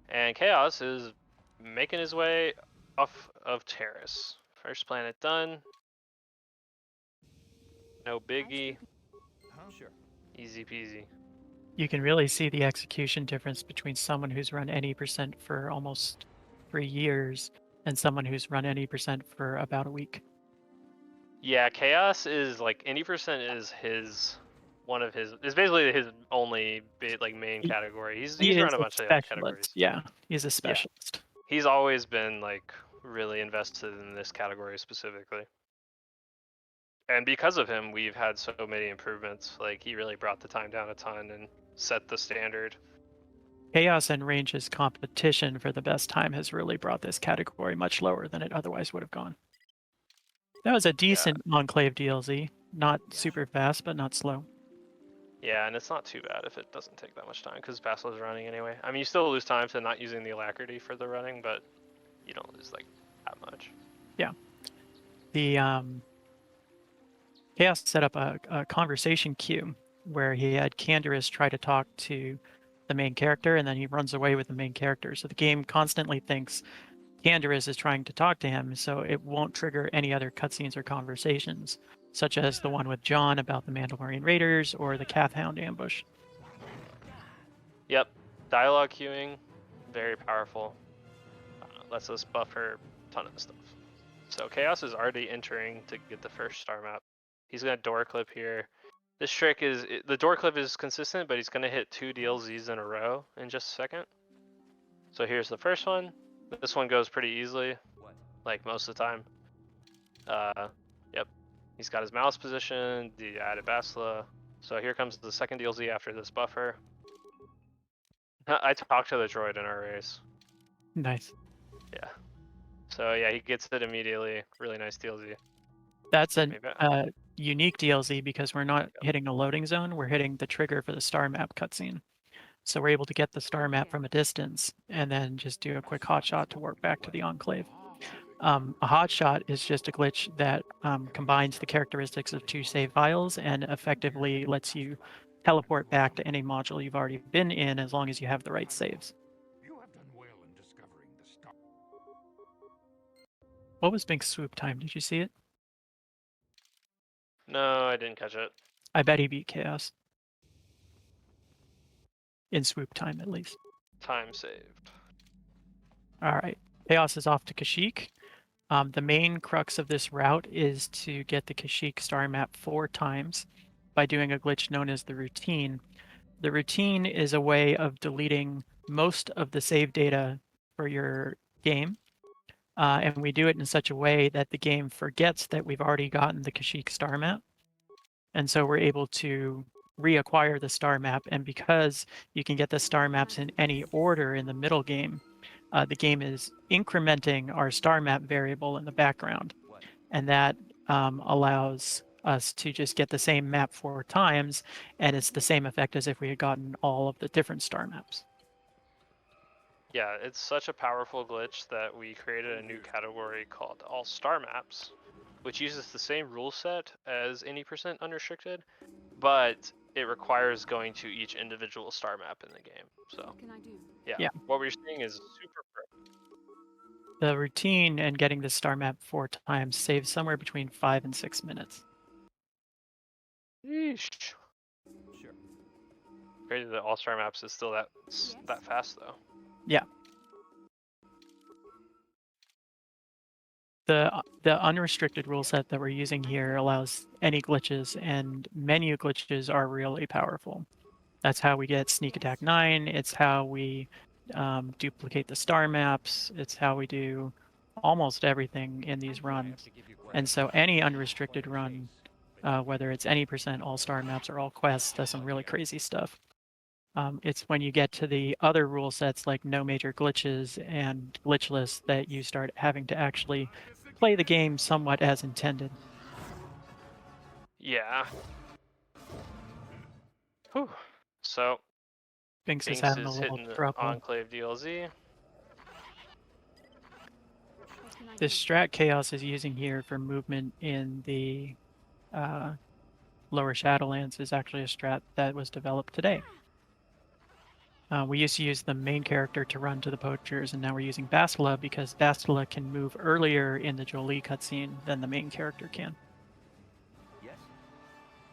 And Chaos is making his way off of Terrace. First planet done. No biggie. Sure. Easy peasy. You can really see the execution difference between someone who's run any % for almost 3 years and someone who's run any % for about a week. Yeah, Chaos is like any % is his is basically his only like main category. He's run a bunch of other categories. Yeah, he's a specialist. Yeah. He's always been like really invested in this category specifically. And because of him, we've had so many improvements. Like he really brought the time down a ton and set the standard. Chaos and Range's competition for the best time has really brought this category much lower than it otherwise would have gone. That was a decent Enclave DLZ. Not super fast, but not slow. Yeah, and it's not too bad if it doesn't take that much time, because Basile's running anyway. I mean, you still lose time to not using the alacrity for the running, but you don't lose like that much. Yeah. The Chaos set up a conversation queue where he had Canderous try to talk to the main character, and then he runs away with the main character. So the game constantly thinks Canderous is trying to talk to him, so it won't trigger any other cutscenes or conversations, such as the one with John about the Mandalorian Raiders or the Kath Hound ambush. Yep, dialogue queuing, very powerful. Lets us buffer a ton of stuff. So Chaos is already entering to get the first star map. He's gonna door clip here. This trick is, the door clip is consistent, but he's gonna hit 2 DLZs in a row in just a second. So here's the first one. This one goes pretty easily, like most of the time. Yep, he's got his mouse positioned, the added Bastila. So here comes the second DLZ after this buffer. I talked to the droid in our race. Nice. Yeah. So yeah, he gets it immediately. Really nice DLZ. That's a unique DLZ because we're not hitting a loading zone, we're hitting the trigger for the star map cutscene. So we're able to get the star map from a distance and then just do a quick hotshot to work back to the enclave. A hotshot is just a glitch that combines the characteristics of 2 save files and effectively lets you teleport back to any module you've already been in as long as you have the right saves. You have done well in discovering the star. What was Bink's swoop time? Did you see it? No, I didn't catch it. I bet he beat Chaos. In swoop time, at least. Time saved. All right. Chaos is off to Kashyyyk. The main crux of this route is to get the Kashyyyk star map 4 times by doing a glitch known as the routine. The routine is a way of deleting most of the save data for your game. And we do it in such a way that the game forgets that we've already gotten the Kashyyyk star map. And so we're able to reacquire the star map. And because you can get the star maps in any order in the middle game, the game is incrementing our star map variable in the background. And that allows us to just get the same map 4 times, and it's the same effect as if we had gotten all of the different star maps. Yeah, it's such a powerful glitch that we created a new category called All Star Maps, which uses the same rule set as any % unrestricted, but it requires going to each individual star map in the game. So, What can I do? yeah, what we're seeing is super pro. The routine and getting the star map 4 times saves somewhere between 5 and 6 minutes. Yeesh. Sure. Crazy that All Star Maps is still that fast though. Yeah. The unrestricted rule set that we're using here allows any glitches, and menu glitches are really powerful. That's how we get Sneak Attack 9. It's how we duplicate the star maps. It's how we do almost everything in these runs. And so any unrestricted run, whether it's any % all star maps or all quests, does some really crazy stuff. It's when you get to the other rule sets like no major glitches and glitchless that you start having to actually play the game somewhat as intended. Yeah. Whew. So Binks is Binks having a is little hitting the trouble. Enclave DLZ. This strat Chaos is using here for movement in the lower Shadowlands is actually a strat that was developed today. We used to use the main character to run to the poachers, and now we're using Bastila because Bastila can move earlier in the Jolie cutscene than the main character can. Yes.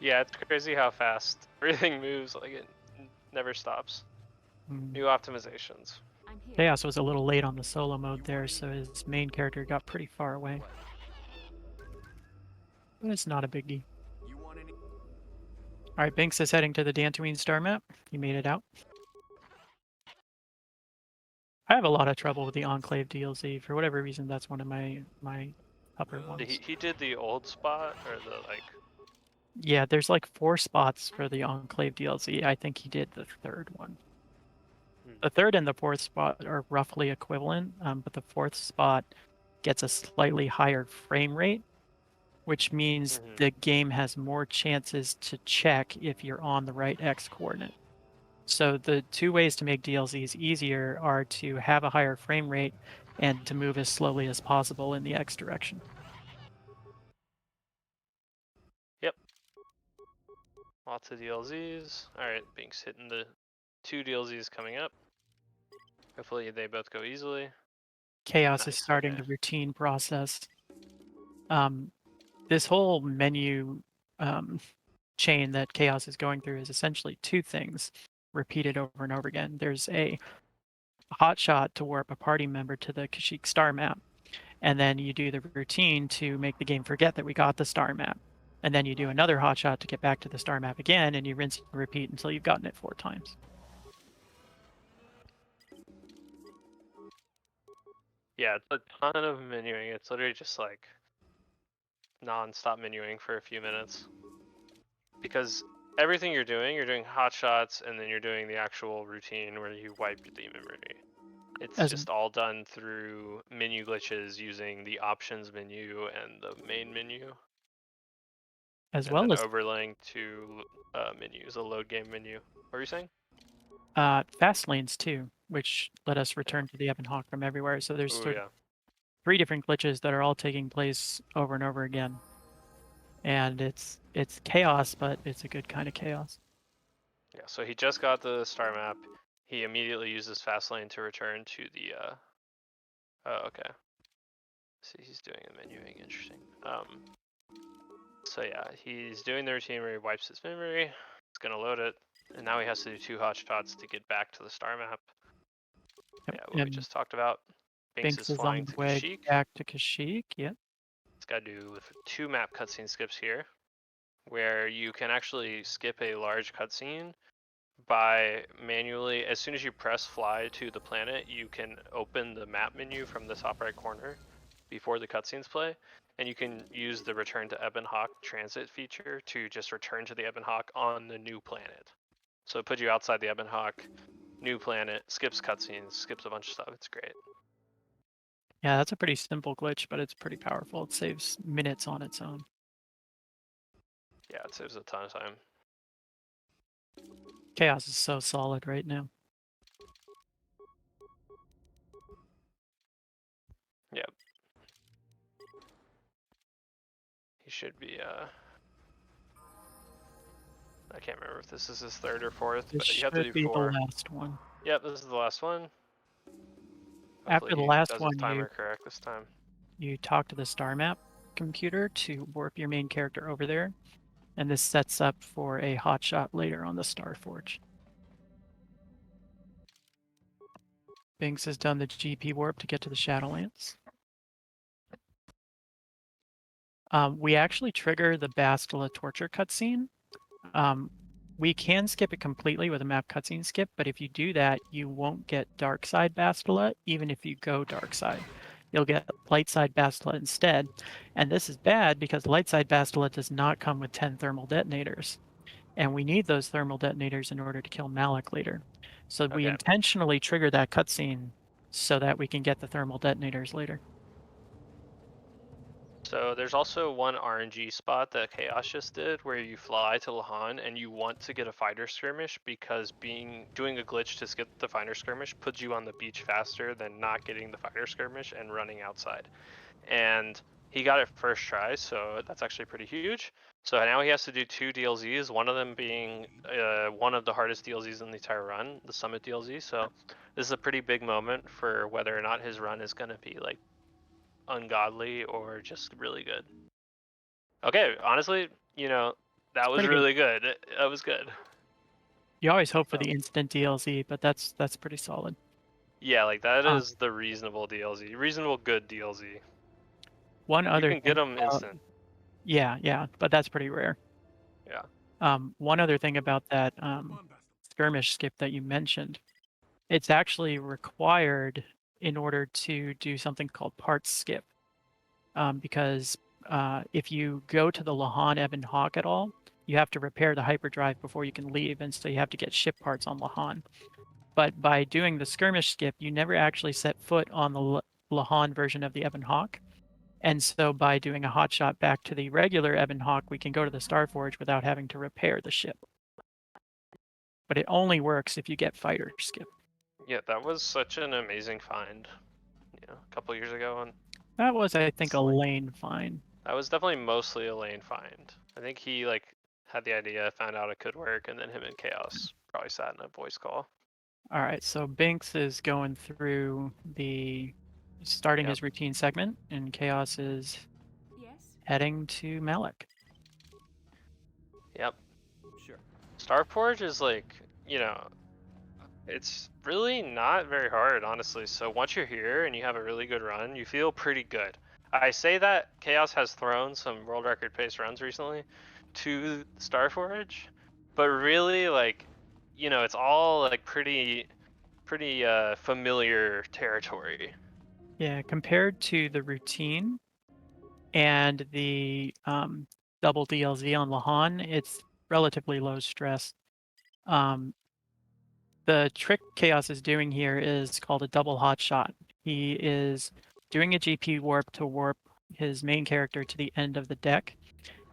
Yeah, it's crazy how fast everything moves. Like it never stops. New optimizations. Chaos was a little late on the solo mode there, so his main character got pretty far away. But it's not a biggie. Alright, Binks is heading to the Dantooine star map. He made it out. I have a lot of trouble with the Enclave DLC. For whatever reason, that's one of my upper ones. He did the old spot, or the like... Yeah, there's like 4 spots for the Enclave DLC. I think he did the 3rd one. The 3rd and the 4th spot are roughly equivalent, but the 4th spot gets a slightly higher frame rate, which means the game has more chances to check if you're on the right X coordinate. So the 2 ways to make DLCs easier are to have a higher frame rate and to move as slowly as possible in the X direction. Yep. Lots of DLZs. Alright, Binks hitting the 2 DLZs coming up. Hopefully they both go easily. Chaos is Nice, starting okay. the routine process. This whole menu chain that Chaos is going through is essentially 2 things repeated over and over again. There's a hotshot to warp a party member to the Kashyyyk star map, and then you do the routine to make the game forget that we got the star map. And then you do another hotshot to get back to the star map again, and you rinse and repeat until you've gotten it 4 times. Yeah, it's a ton of menuing. It's literally just like non-stop menuing for a few minutes. Because everything you're doing hot shots, and then you're doing the actual routine where you wipe the memory. It's just all done through menu glitches using the options menu and the main menu. As and well then as overlaying to menus, a load game menu. What were you saying? fast lanes too, which let us return to the Ebon Hawk from everywhere. So there's Ooh, yeah. 3 different glitches that are all taking place over and over again. And it's chaos, but it's a good kind of chaos. Yeah, so he just got the star map. He immediately uses fast lane to return to the oh, okay. See, he's doing a menuing, interesting. So yeah, he's doing the routine where he wipes his memory. He's gonna load it, and now he has to do 2 hot shots to get back to the star map. Yep. Yeah, what we just talked about. Binks is flying on the to way Kashyyyk. back to Kashyyyk, yep. It's got to do with 2 map cutscene skips here, where you can actually skip a large cutscene by manually, as soon as you press fly to the planet, you can open the map menu from the top right corner before the cutscenes play, and you can use the return to Ebon Hawk transit feature to just return to the Ebon Hawk on the new planet. So it puts you outside the Ebon Hawk, new planet, skips cutscenes, skips a bunch of stuff. It's great. Yeah, that's a pretty simple glitch, but it's pretty powerful. It saves minutes on its own. Yeah, it saves a ton of time. Chaos is so solid right now. Yep. He should be, I can't remember if this is his 3rd or 4th, This but you have to should do be 4. the last one. Yep, this is the last one. After the Hopefully he last does one, his timer correct this time. you talk to the star map computer to warp your main character over there, and this sets up for a hotshot later on the Star Forge. Binks has done the GP warp to get to the Shadowlands. We actually trigger the Bastila torture cutscene. We can skip it completely with a map cutscene skip, but if you do that, you won't get Dark Side Bastila, even if you go Dark Side. You'll get Light Side Bastila instead. And this is bad because Light Side Bastila does not come with 10 thermal detonators. And we need those thermal detonators in order to kill Malik later. So we intentionally trigger that cutscene so that we can get the thermal detonators later. So there's also one RNG spot that Chaos just did where you fly to Lahan and you want to get a fighter skirmish because doing a glitch to skip the fighter skirmish puts you on the beach faster than not getting the fighter skirmish and running outside. And he got it first try, so that's actually pretty huge. So now he has to do 2 DLZs, one of them being one of the hardest DLZs in the entire run, the Summit DLZ. So this is a pretty big moment for whether or not his run is going to be like ungodly or just really good. Okay, honestly, you know, that was really good. That was good. You always hope for the instant DLZ, but that's pretty solid. Yeah, like that is the reasonable DLZ, reasonable good DLZ. One other you can get them instant. Yeah, but that's pretty rare. Yeah. One other thing about that skirmish skip that you mentioned, it's actually required in order to do something called parts skip. Because if you go to the Lahan Ebon Hawk at all, you have to repair the hyperdrive before you can leave, and so you have to get ship parts on Lahan. But by doing the skirmish skip, you never actually set foot on the Lahan version of the Ebon Hawk. And so by doing a hotshot back to the regular Ebon Hawk, we can go to the Starforge without having to repair the ship. But it only works if you get fighter skip. Yeah, that was such an amazing find, a couple years ago. And that was, I think, a lane find. That was definitely mostly a lane find. I think he had the idea, found out it could work, and then him and Chaos probably sat in a voice call. All right, so Binks is going through starting Yep. his routine segment, and Chaos is heading to Malik. Yep. Sure. Starforge is like, you know, it's really not very hard, honestly. So once you're here and you have a really good run, you feel pretty good. I say that Chaos has thrown some world record pace runs recently to Starforge, but really, like, you know, it's all like pretty familiar territory. Yeah, compared to the routine and the double DLZ on Lahan, it's relatively low stress. The trick Chaos is doing here is called a double hot shot. He is doing a GP warp to warp his main character to the end of the deck,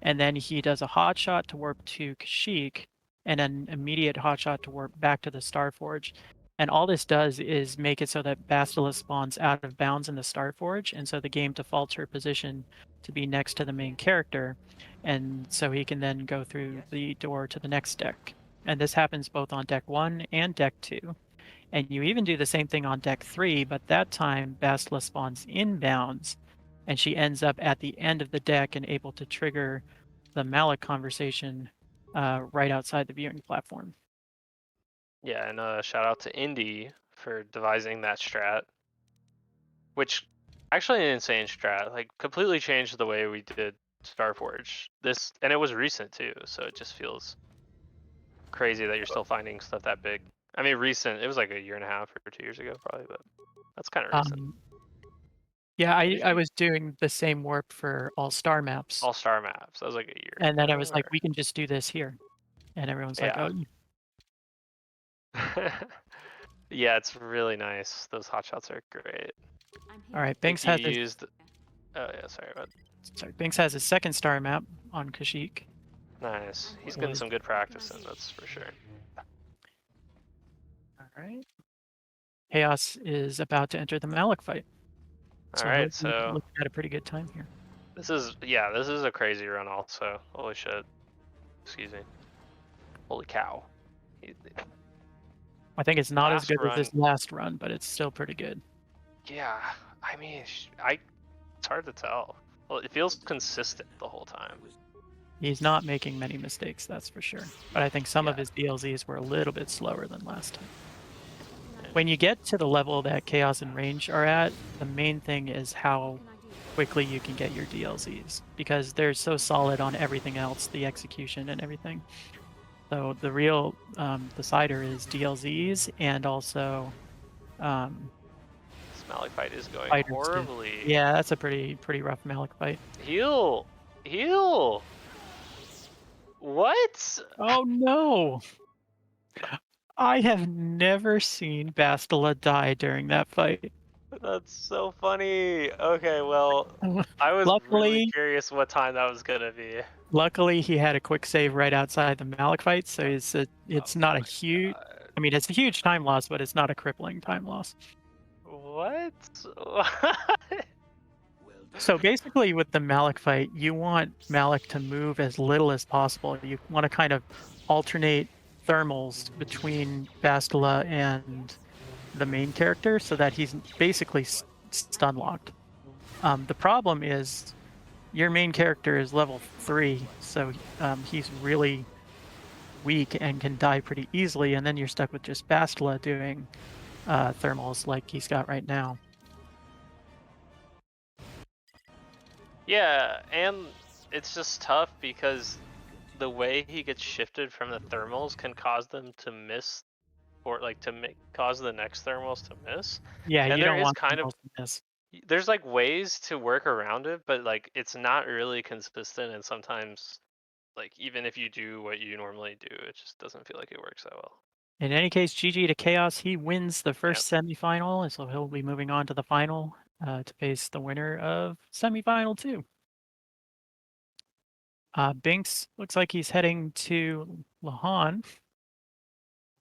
and then he does a hot shot to warp to Kashyyyk, and an immediate hot shot to warp back to the Starforge. And all this does is make it so that Bastila spawns out of bounds in the Starforge, and so the game defaults her position to be next to the main character, and so he can then go through the door to the next deck. And this happens both on deck 1 and deck 2. And you even do the same thing on deck 3, but that time Bastila spawns inbounds, and she ends up at the end of the deck and able to trigger the Malik conversation right outside the viewing platform. Yeah, and shout out to Indy for devising that strat, which actually an insane strat, like completely changed the way we did Starforge. This, and it was recent too, so it just feels crazy that you're still finding stuff that big. I mean, recent, it was like a year and a half or 2 years ago probably, but that's kind of recent. Yeah, I was doing the same warp for all star maps. All star maps, that was like a year And then ago, I was like, or... we can just do this here. And everyone's like, Yeah. oh. Yeah, it's really nice. Those hotshots are great. All right, Binks has has used. Oh yeah, sorry about. Sorry, Binks has his second star map on Kashyyyk. Nice. He's getting some good practice in, that's for sure. All right. Chaos is about to enter the Malik fight. All right, so looking at a pretty good time here. This is a crazy run also. Holy shit. Excuse me. Holy cow. I think it's not as good run, as this last run, but it's still pretty good. Yeah, I mean, it's hard to tell. Well, it feels consistent the whole time. He's not making many mistakes, that's for sure. But I think some of his DLZs were a little bit slower than last time. When you get to the level that Chaos and Range are at, the main thing is how quickly you can get your DLZs, because they're so solid on everything else, the execution and everything. So the real decider is DLZs, and also this Malik fight is going horribly. Yeah, that's a pretty rough Malik fight. Heal! What? Oh no! I have never seen Bastila die during that fight. That's so funny. Okay, well, I was really curious what time that was gonna be. Luckily, he had a quick save right outside the Malik fight, so it's not a huge. God. I mean, it's a huge time loss, but it's not a crippling time loss. What? So basically, with the Malik fight, you want Malik to move as little as possible. You want to kind of alternate thermals between Bastila and the main character so that he's basically stun locked. The problem is your main character is level 3, so he's really weak and can die pretty easily, and then you're stuck with just Bastila doing thermals like he's got right now. Yeah, and it's just tough because the way he gets shifted from the thermals can cause them to miss, or like to cause the next thermals to miss. Yeah, and you don't want kind of to miss. There's like ways to work around it, but like it's not really consistent, and sometimes like even if you do what you normally do, it just doesn't feel like it works that well. In any case, GG to Chaos. He wins the first semifinal, and so he'll be moving on to the final to face the winner of semifinal 2. Binks looks like he's heading to Lahan.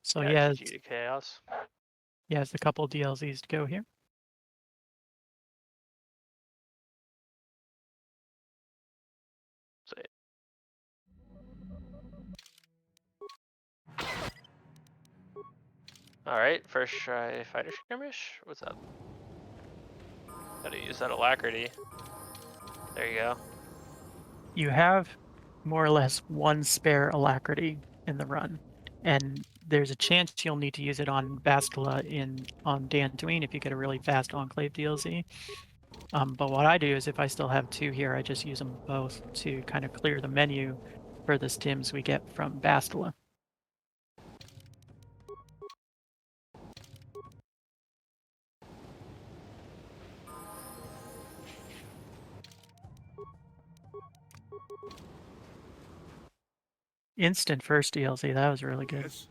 So he has GG to Chaos. He has a couple DLZs to go here. Alright, first try fighter skirmish? What's up? Gotta use that alacrity. There you go. You have more or less one spare alacrity in the run, and there's a chance you'll need to use it on Bastila on Dantooine if you get a really fast Enclave DLC. But what I do is if I still have two here, I just use them both to kind of clear the menu for the stims we get from Bastila. Instant first DLC, that was really good. Yes.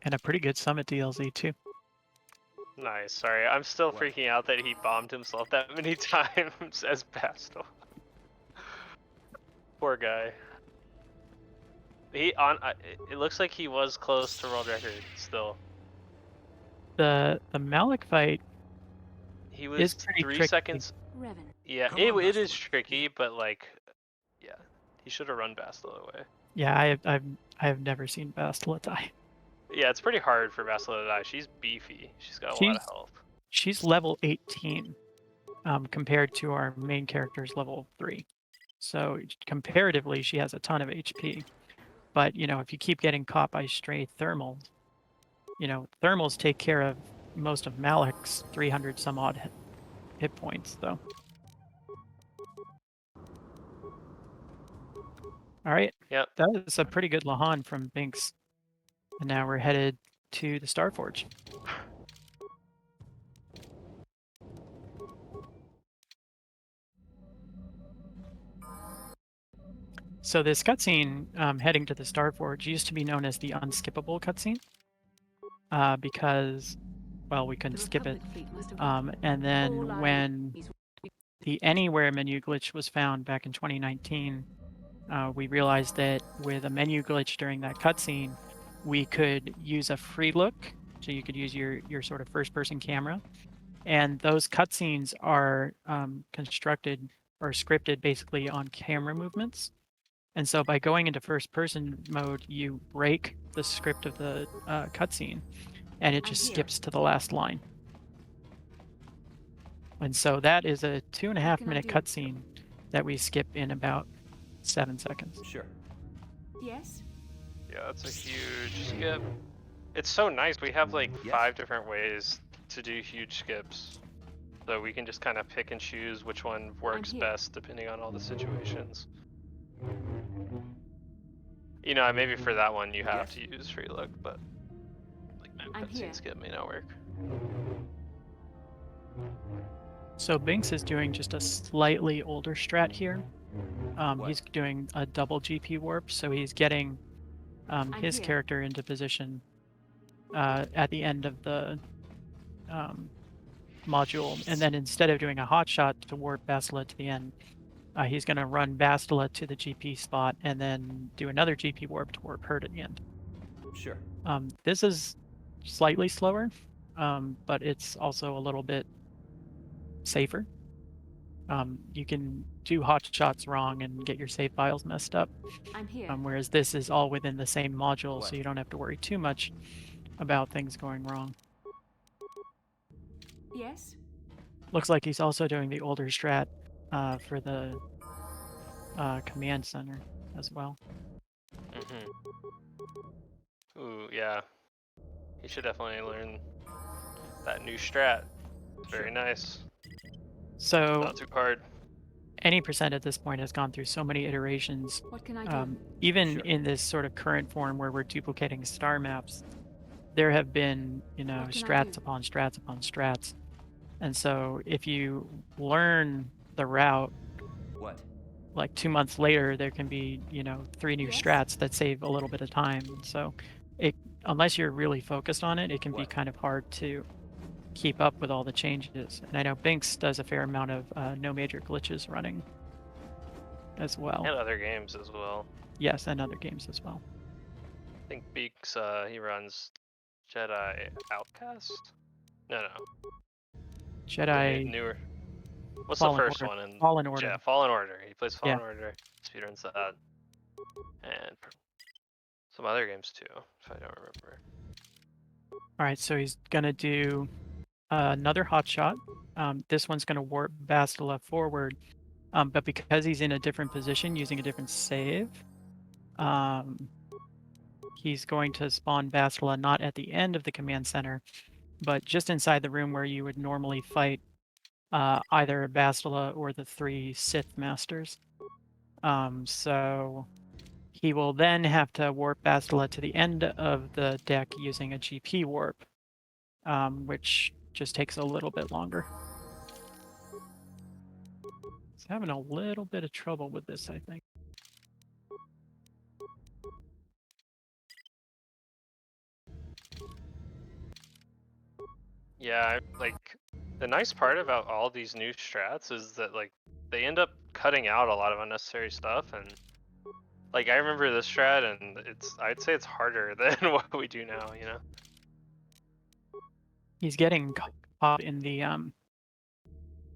And a pretty good Summit DLC too. Nice, sorry. I'm still What? freaking out that he bombed himself that many times as Bastel. Poor guy. It looks like he was close to world record still. The Malik fight He is was pretty 3 tricky. seconds. Revan. Yeah, Come it on, is Bastila. tricky, but like, yeah, he should have run Bastel away. Yeah, I have never seen Bastila die. Yeah, it's pretty hard for Bastel to die. She's beefy. She's got a lot of health. She's level 18 compared to our main character's level 3. So comparatively, she has a ton of HP. But, you know, if you keep getting caught by stray thermals, you know, thermals take care of most of Malik's 300 some odd hit points, though. All right. Yep. That was a pretty good Lahan from Binks. And now we're headed to the Starforge. So this cutscene heading to the Starforge used to be known as the unskippable cutscene because, well, we couldn't skip it. And then when the Anywhere menu glitch was found back in 2019, we realized that with a menu glitch during that cutscene, we could use a free look, so you could use your sort of first-person camera, and those cutscenes are constructed or scripted basically on camera movements. And so by going into first-person mode, you break the script of the cutscene, and it just skips to the last line. And so that is a 2.5-minute cutscene that we skip in about 7 seconds. Sure. Yes? Yeah, that's a huge skip. It's so nice. We have like 5 different ways to do huge skips. So we can just kind of pick and choose which one works best depending on all the situations. You know, maybe for that one you have to use free look, but like that cutscene skip may not work. So Binks is doing just a slightly older strat here. He's doing a double GP warp, so he's getting his character into position at the end of the module, and then instead of doing a hot shot to warp Bastila to the end, he's going to run Bastila to the GP spot and then do another GP warp to warp her to the end. Sure. This is slightly slower, but it's also a little bit safer. You can do hot shots wrong and get your save files messed up. I'm here. Whereas this is all within the same module, so you don't have to worry too much about things going wrong. Yes? Looks like he's also doing the older strat for the command center as well. Ooh, yeah. He should definitely learn that new strat. It's very nice. So Not too hard. Any percent at this point has gone through so many iterations. What can I do? Even in this sort of current form where we're duplicating star maps, there have been, you know, strats upon strats upon strats. And so if you learn the route, like 2 months later, there can be, you know, 3 new strats that save a little bit of time. So unless you're really focused on it, it can be kind of hard to keep up with all the changes. And I know Binks does a fair amount of no major glitches running as well. And other games as well. Yes, and other games as well. I think Binks, he runs Jedi Outcast? No. Jedi... Newer. What's Fallen the first Order. one? Fallen Order. Yeah, Fallen Order. He plays Fallen Yeah. Order. Speedruns that. And some other games too, if I don't remember. All right, so he's gonna do another hot shot. This one's gonna warp Bastila forward, but because he's in a different position using a different save, he's going to spawn Bastila not at the end of the command center, but just inside the room where you would normally fight either Bastila or the 3 Sith Masters. So he will then have to warp Bastila to the end of the deck using a GP warp, which just takes a little bit longer. He's having a little bit of trouble with this, I think. Yeah, like the nice part about all these new strats is that like they end up cutting out a lot of unnecessary stuff, and like I remember this strat and I'd say it's harder than what we do now, you know? He's getting caught in the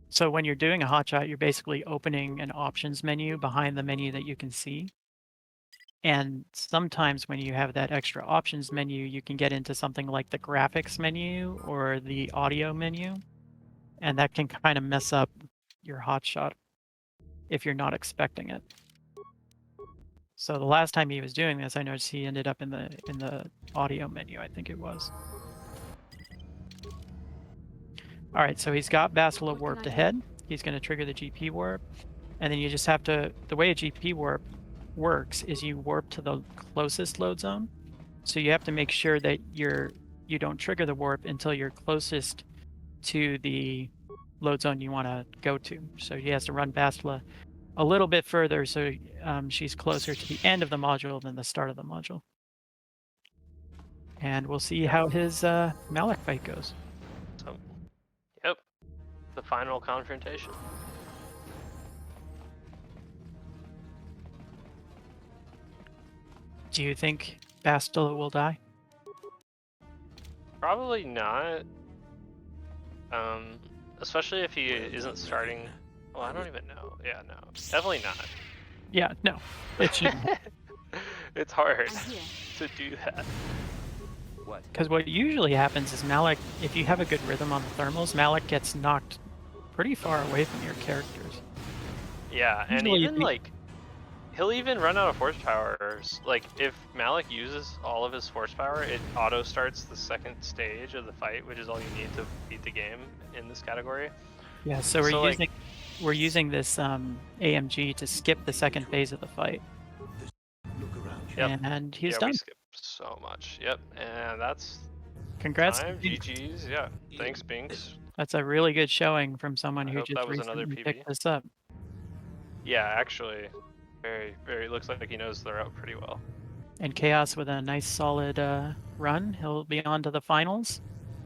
so when you're doing a hotshot, you're basically opening an options menu behind the menu that you can see. And sometimes when you have that extra options menu, you can get into something like the graphics menu or the audio menu. And that can kind of mess up your hotshot if you're not expecting it. So the last time he was doing this, I noticed he ended up in the audio menu, I think it was. All right, so he's got Bastila warped ahead. He's going to trigger the GP warp. And then you just have to, the way a GP warp works is you warp to the closest load zone. So you have to make sure that you don't trigger the warp until you're closest to the load zone you want to go to. So he has to run Bastila a little bit further so she's closer to the end of the module than the start of the module. And we'll see how his Malak fight goes. So, yep, the final confrontation. Do you think Bastila will die? Probably not. Especially if he isn't starting. Well, I don't even know. Yeah, no, definitely not. Yeah, no, it shouldn't. It's hard to do that. Because what usually happens is Malak, if you have a good rhythm on the thermals, Malak gets knocked pretty far away from your characters. Yeah, and Usually even like, he'll even run out of force power. Like, if Malak uses all of his force power, it auto starts the second stage of the fight, which is all you need to beat the game in this category. Yeah, so we're using this AMG to skip the second phase of the fight. Yep. And he's yeah, done. We skipped so much. Yep, and that's congrats. Time. GG's. Yeah, thanks, Binks. That's a really good showing from someone who hope just that was another recently PB. picked this up. Yeah, actually, very looks like he knows the route pretty well. And Chaos with a nice solid run. He'll be on to the finals,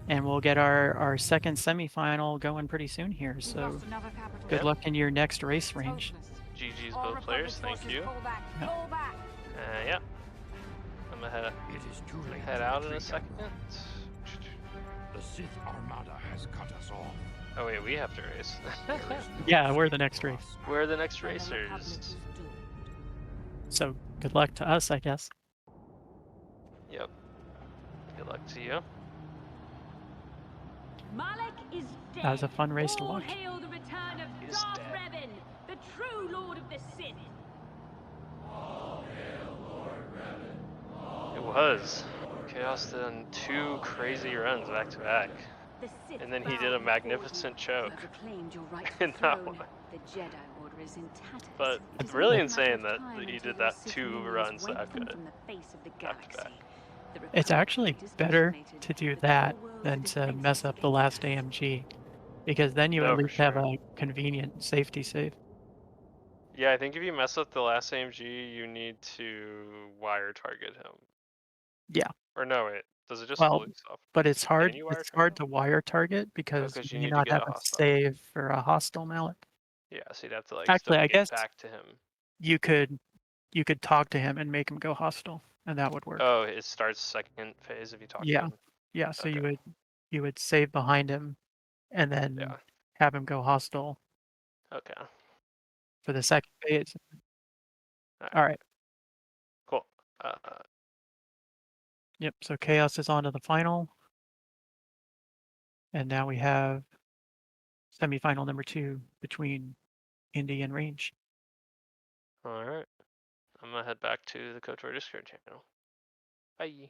and we'll get our second semifinal going pretty soon here. So good luck in your next race range. GG's both players. Thank you. Yeah. I'm gonna head out in a second. The Sith Armada has cut us off. Oh wait, we have to race. Yeah, we're the next race. We're the next racers. So good luck to us, I guess. Yep. Good luck to you. Malak is dead. That was a fun race to watch. All hail the return of He's Darth dead. Revan, the true Lord of the Sith. It was. Chaos done 2 crazy runs back to back. The Sith And then he bowed did a before magnificent you. choke. You have reclaimed your right in to that throne. one. The Jedi Order is in tatters. But It is really only a matter insane of that time he until did your that Sith 2 minions runs wipe that them good. from the face of the Back to galaxy. back. The It's Republic actually is better decimated, to do the that two worlds than are to defenseless mess up the against last us. AMG, because then you No, at for least have sure. a convenient safety save. Yeah, I think if you mess up the last AMG, you need to wire target him. Yeah. Or no, wait. Does it just Well, fully off? but it's hard. you wire It's target hard him? to wire target because 'cause you you may need to not get have a a hostile. save for a hostile Malak. Yeah, so you'd have to like Actually, still I get guess back to him. you could talk to him and make him go hostile, and that would work. Oh, it starts second phase if you talk to Yeah. him. Yeah. So Okay. you would save behind him, and then Yeah. have him go hostile, Okay. For the second phase. All right. All right. Cool. Yep. So Chaos is on to the final. And now we have semifinal number 2 between Indy and Range. All right. I'm gonna head back to the KotOR Discord channel. Bye.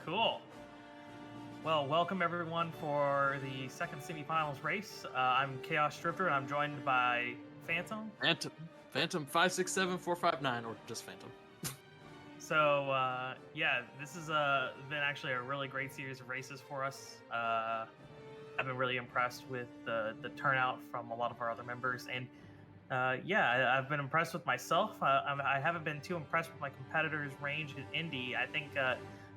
Cool. Well, welcome everyone for the second semifinals race. I'm ChaosDrifter, and I'm joined by Phantom. Phantom 567459, or just Phantom. So yeah, this has been actually a really great series of races for us. I've been really impressed with the turnout from a lot of our other members, and yeah, I've been impressed with myself. I haven't been too impressed with my competitors' range in Indy. I think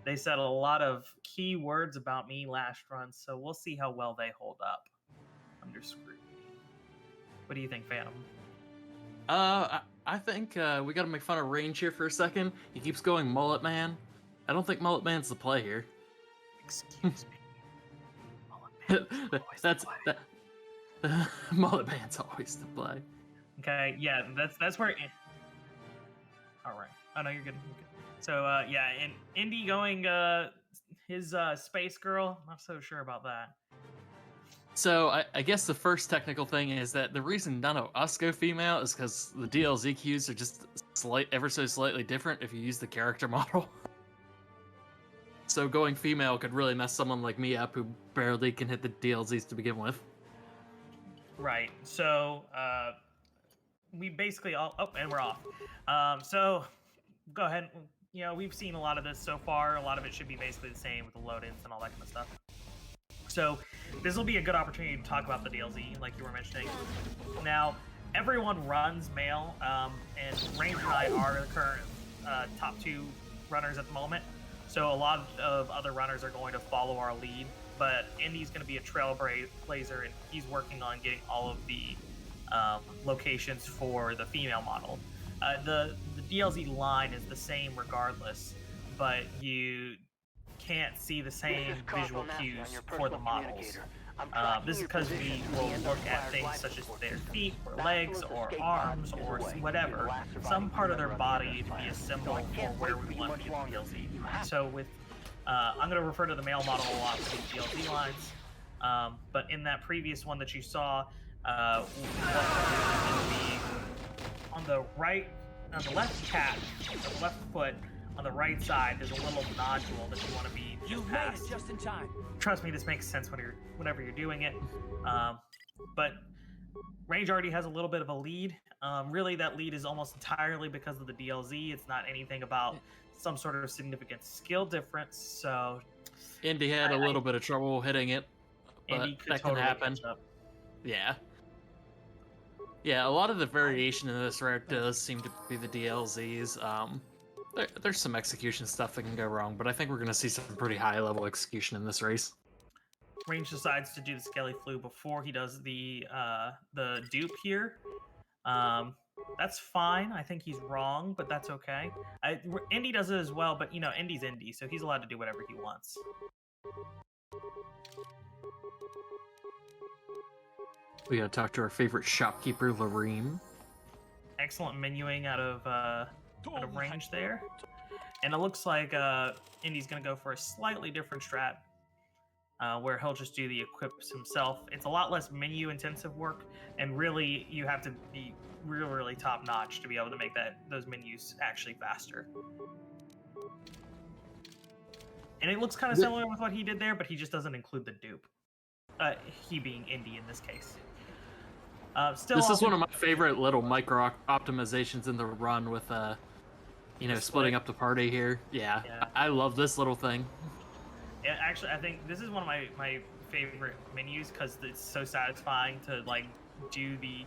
they said a lot of key words about me last run, so we'll see how well they hold up under scrutiny. What do you think, Phantom? I think we gotta make fun of Range here for a second. He keeps going Mullet Man. I don't think Mullet Man's the play here. Excuse me. Mullet Man That's Mullet Man's always the play. Okay, yeah, that's where. All right. Oh no, you're good. You're good. So yeah, and Indy going his Space Girl. Not so sure about that. So I guess the first technical thing is that the reason none of us go female is because the DLZ queues are just ever so slightly different if you use the character model. So going female could really mess someone like me up who barely can hit the DLZs to begin with. Right. So we basically all. Oh, and we're off. So go ahead. You know, we've seen a lot of this so far. A lot of it should be basically the same with the load-ins and all that kind of stuff. So this will be a good opportunity to talk about the DLZ, like you were mentioning. Now, everyone runs male, and Range and I are the current top two runners at the moment. So a lot of other runners are going to follow our lead, but Indy's going to be a trailblazer, and he's working on getting all of the locations for the female model. The DLZ line is the same regardless, but you can't see the same visual cues for the models. This is because we will look at things such as their feet or legs or arms or whatever, some part of their body to be a symbol for where we want to be in the DLZ. So with, I'm going to refer to the male model a lot for these DLZ lines, but in that previous one that you saw, on the left calf, the left foot, on the right side, there's a little nodule that you want to be just past. Just in time. Trust me, this makes sense whenever you're doing it. But Range already has a little bit of a lead. Really, that lead is almost entirely because of the DLZ. It's not anything about some sort of significant skill difference. So Indy had a little bit of trouble hitting it, but that can happen. Yeah. Yeah, a lot of the variation in this route does seem to be the DLZs. There's some execution stuff that can go wrong, but I think we're going to see some pretty high-level execution in this race. Range decides to do the Skelly Flu before he does the dupe here. That's fine. I think he's wrong, but that's okay. Indy does it as well, but you know, Indy's Indy, so he's allowed to do whatever he wants. We gotta talk to our favorite shopkeeper, Lareem. Excellent menuing out of Range there. And it looks like Indy's going to go for a slightly different strat, where he'll just do the equips himself. It's a lot less menu-intensive work, and really, you have to be really top-notch to be able to make those menus actually faster. And it looks kind of similar with what he did there, but he just doesn't include the dupe. He being Indy in this case. This is one of my favorite little micro optimizations in the run with splitting up the party here. Yeah. I love this little thing. Yeah, actually, I think this is one of my favorite menus because it's so satisfying to like do the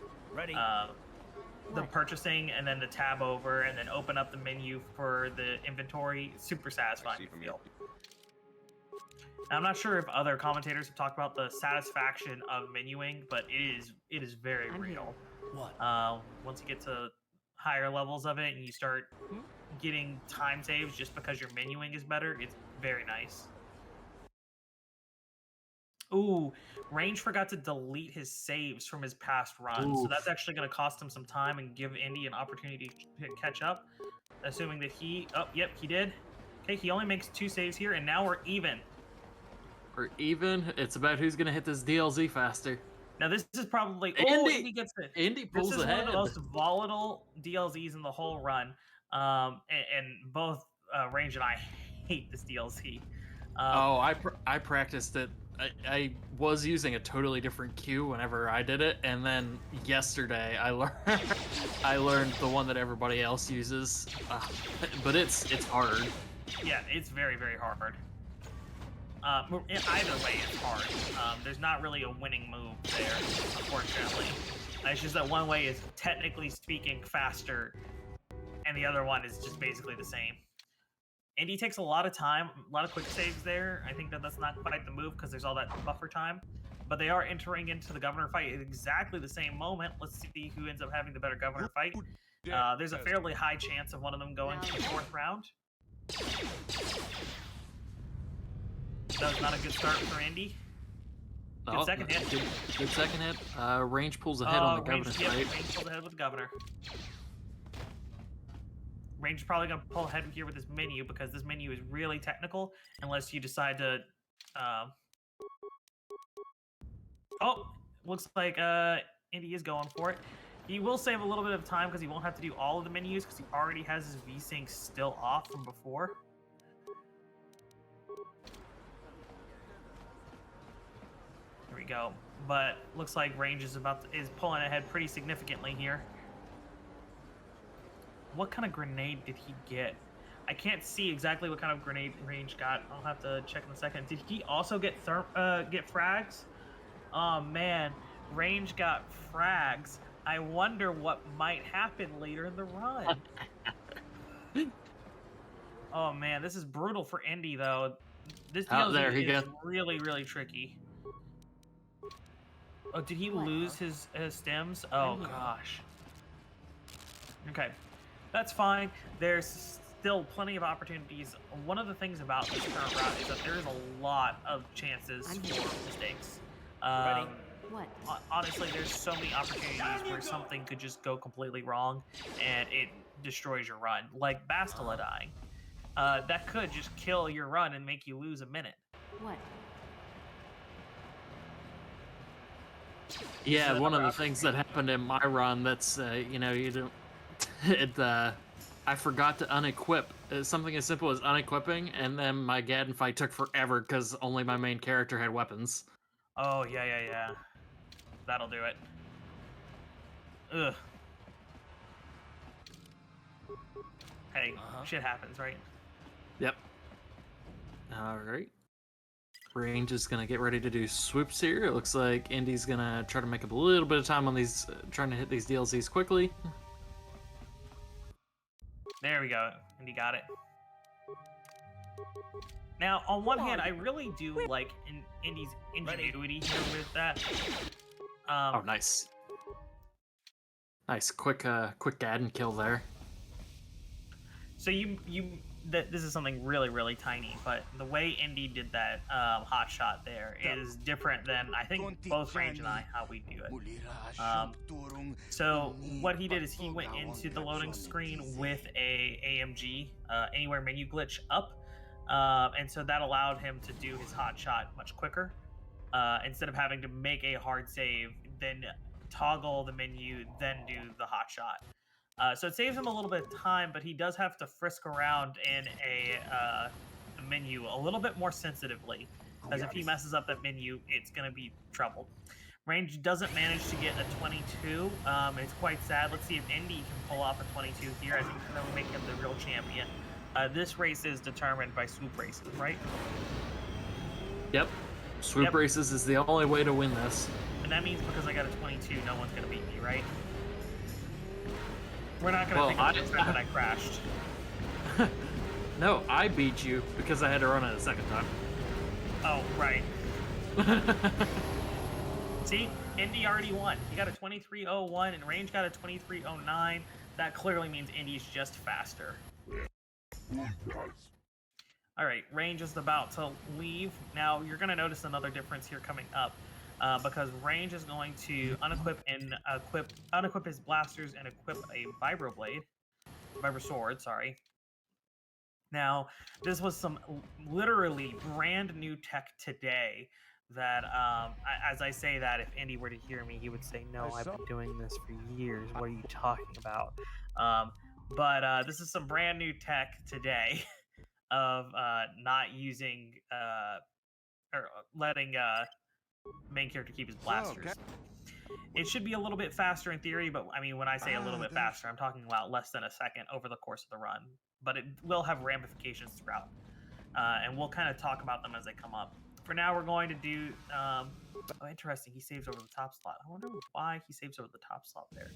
purchasing and then the tab over and then open up the menu for the inventory. Super satisfying to feel. Now, I'm not sure if other commentators have talked about the satisfaction of menuing, but it is very real. Once you get to higher levels of it and you start getting time saves just because your menuing is better, it's very nice. Ooh, Range forgot to delete his saves from his past run, so that's actually going to cost him some time and give Indy an opportunity to catch up. Assuming that he did. Okay, he only makes 2 saves here, and now we're even. We're even. It's about who's going to hit this DLZ faster. Now this is probably Indy gets it. Indy pulls ahead. This is one of the most volatile DLZs in the whole run, and both Range and I hate this DLC. I practiced it. I was using a totally different cue whenever I did it, and then yesterday I learned the one that everybody else uses. But it's hard. Yeah, it's very, very hard. Either way, it's hard. There's not really a winning move there, unfortunately. It's just that one way is technically speaking faster, and the other one is just basically the same. Indy takes a lot of time, a lot of quick saves there. I think that's not quite the move because there's all that buffer time. But they are entering into the governor fight at exactly the same moment. Let's see who ends up having the better governor fight. There's a fairly high chance of one of them going to the 4th round. That was not a good start for Indy. Good second hit. Good second hit. Range pulls ahead on the governor's fight. Range pulls ahead with the governor. Range is probably going to pull ahead here with this menu because this menu is really technical unless you decide to... Oh, looks like Indy is going for it. He will save a little bit of time because he won't have to do all of the menus because he already has his VSync still off from before. Here we go. But looks like Range is pulling ahead pretty significantly here. What kind of grenade did he get? I can't see exactly what kind of grenade Range got. I'll have to check in a second. Did he also get frags? Oh man, Range got frags. I wonder what might happen later in the run. Oh man, this is brutal for Indy though. This DLC is really, really tricky. Oh, did he lose his stems? Oh gosh. Okay. That's fine. There's still plenty of opportunities. One of the things about this current route is that there is a lot of chances for mistakes. Honestly, there's so many opportunities where something could just go completely wrong and it destroys your run. Like Bastila dying. That could just kill your run and make you lose a minute. Yeah, one of the things that happened in my run that's, you know, you don't... I forgot to unequip something as simple as unequipping, and then my Gaddon fight took forever because only my main character had weapons. Oh, yeah. That'll do it. Ugh. Hey, shit happens, right? Yep. Alright. Range is going to get ready to do swoops here. It looks like Indy's going to try to make up a little bit of time on these, trying to hit these DLCs quickly. There we go. Indy got it. Now, on one hand, I really do like Indy's ingenuity here with that. Oh, nice. Nice, quick Gaddon kill there. So this is something really, really tiny, but the way Indy did that hot shot there is different than I think both Range and I how we do it. So what he did is he went into the loading screen with a AMG anywhere menu glitch up, and so that allowed him to do his hot shot much quicker instead of having to make a hard save, then toggle the menu, then do the hot shot. So it saves him a little bit of time, but he does have to frisk around in a menu a little bit more sensitively, because if he messes up that menu, it's going to be trouble. Range doesn't manage to get a 22. It's quite sad. Let's see if Indy can pull off a 22 here. I think that will make him the real champion. This race is determined by swoop races, right? Yep. Swoop races is the only way to win this. And that means because I got a 22, no one's going to beat me, right? We're not going to think of the time that I crashed. No, I beat you because I had to run it a second time. Oh, right. See? Indy already won. He got a 23.01 and Range got a 23.09. That clearly means Indy's just faster. Alright, Range is about to leave. Now, you're going to notice another difference here coming up. Because Range is going to unequip his blasters and equip a vibro sword, sorry. Now, this was some literally brand new tech today that, as I say that, if Indy were to hear me, he would say, no, I've been doing this for years. What are you talking about? But this is some brand new tech today of not using or letting main character keep his blasters. It should be a little bit faster in theory, but I mean, when I say a little bit faster, I'm talking about less than a second over the course of the run. But it will have ramifications throughout, and we'll kind of talk about them as they come up. For now, we're going to do. Oh, interesting. He saves over the top slot. I wonder why he saves over the top slot there.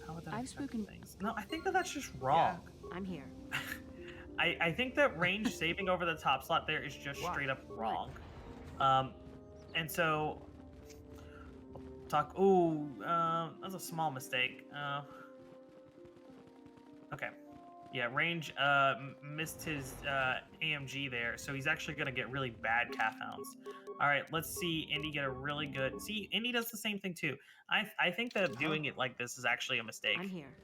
How would that affect things? No, I think that that's just wrong. Yeah, I'm here. I think that range saving over the top slot there is just straight up wrong. And so talk. Ooh, that's a small mistake. Okay. Yeah, range missed his AMG there, so he's actually going to get really bad calf hounds. All right, let's see Indy get a really good... See, Indy does the same thing too. I think that doing it like this is actually a mistake. I'm here.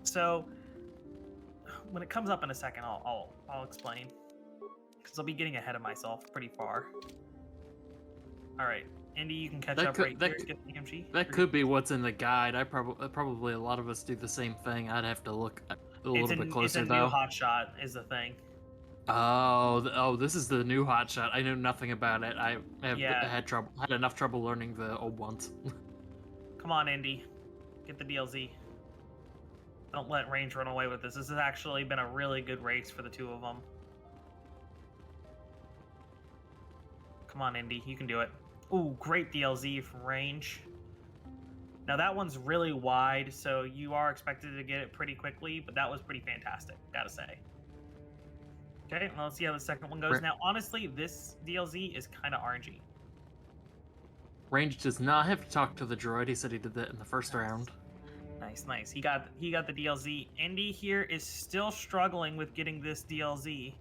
So when it comes up in a second, I'll explain, because I'll be getting ahead of myself pretty far. All right, Indy, you can catch up right here. Get the AMG. That could be what's in the guide. Probably a lot of us do the same thing. I'd have to look a little bit closer though. It's a new hotshot is the thing. Oh, this is the new hotshot. I knew nothing about it. I had enough trouble learning the old ones. Come on, Indy, get the DLZ. Don't let range run away with this. This has actually been a really good race for the two of them. Come on, Indy, you can do it. Ooh, great DLZ from range. Now that one's really wide, so you are expected to get it pretty quickly, but that was pretty fantastic, gotta say. Okay, well, let's see how the second one goes. Now, honestly, this DLZ is kind of RNG. Range does not have to talk to the droid. He said he did that in the first round. Nice, nice. He got the DLZ. Indy here is still struggling with getting this DLZ.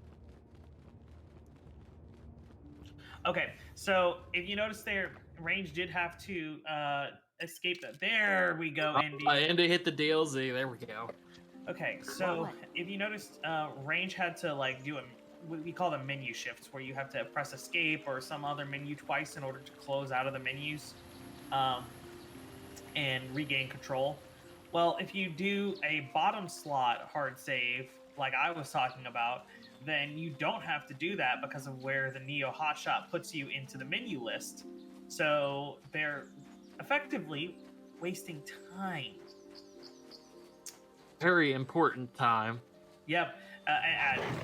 Okay, so if you notice there, range did have to escape that. There we go, Indy. Indy hit the DLZ. There we go. Okay, so if you noticed, range had to like do what we call the menu shifts, where you have to press escape or some other menu twice in order to close out of the menus and regain control. Well, if you do a bottom slot hard save, like I was talking about, then you don't have to do that because of where the Neo Hotshot puts you into the menu list. So they're effectively wasting time. Very important time. Yep.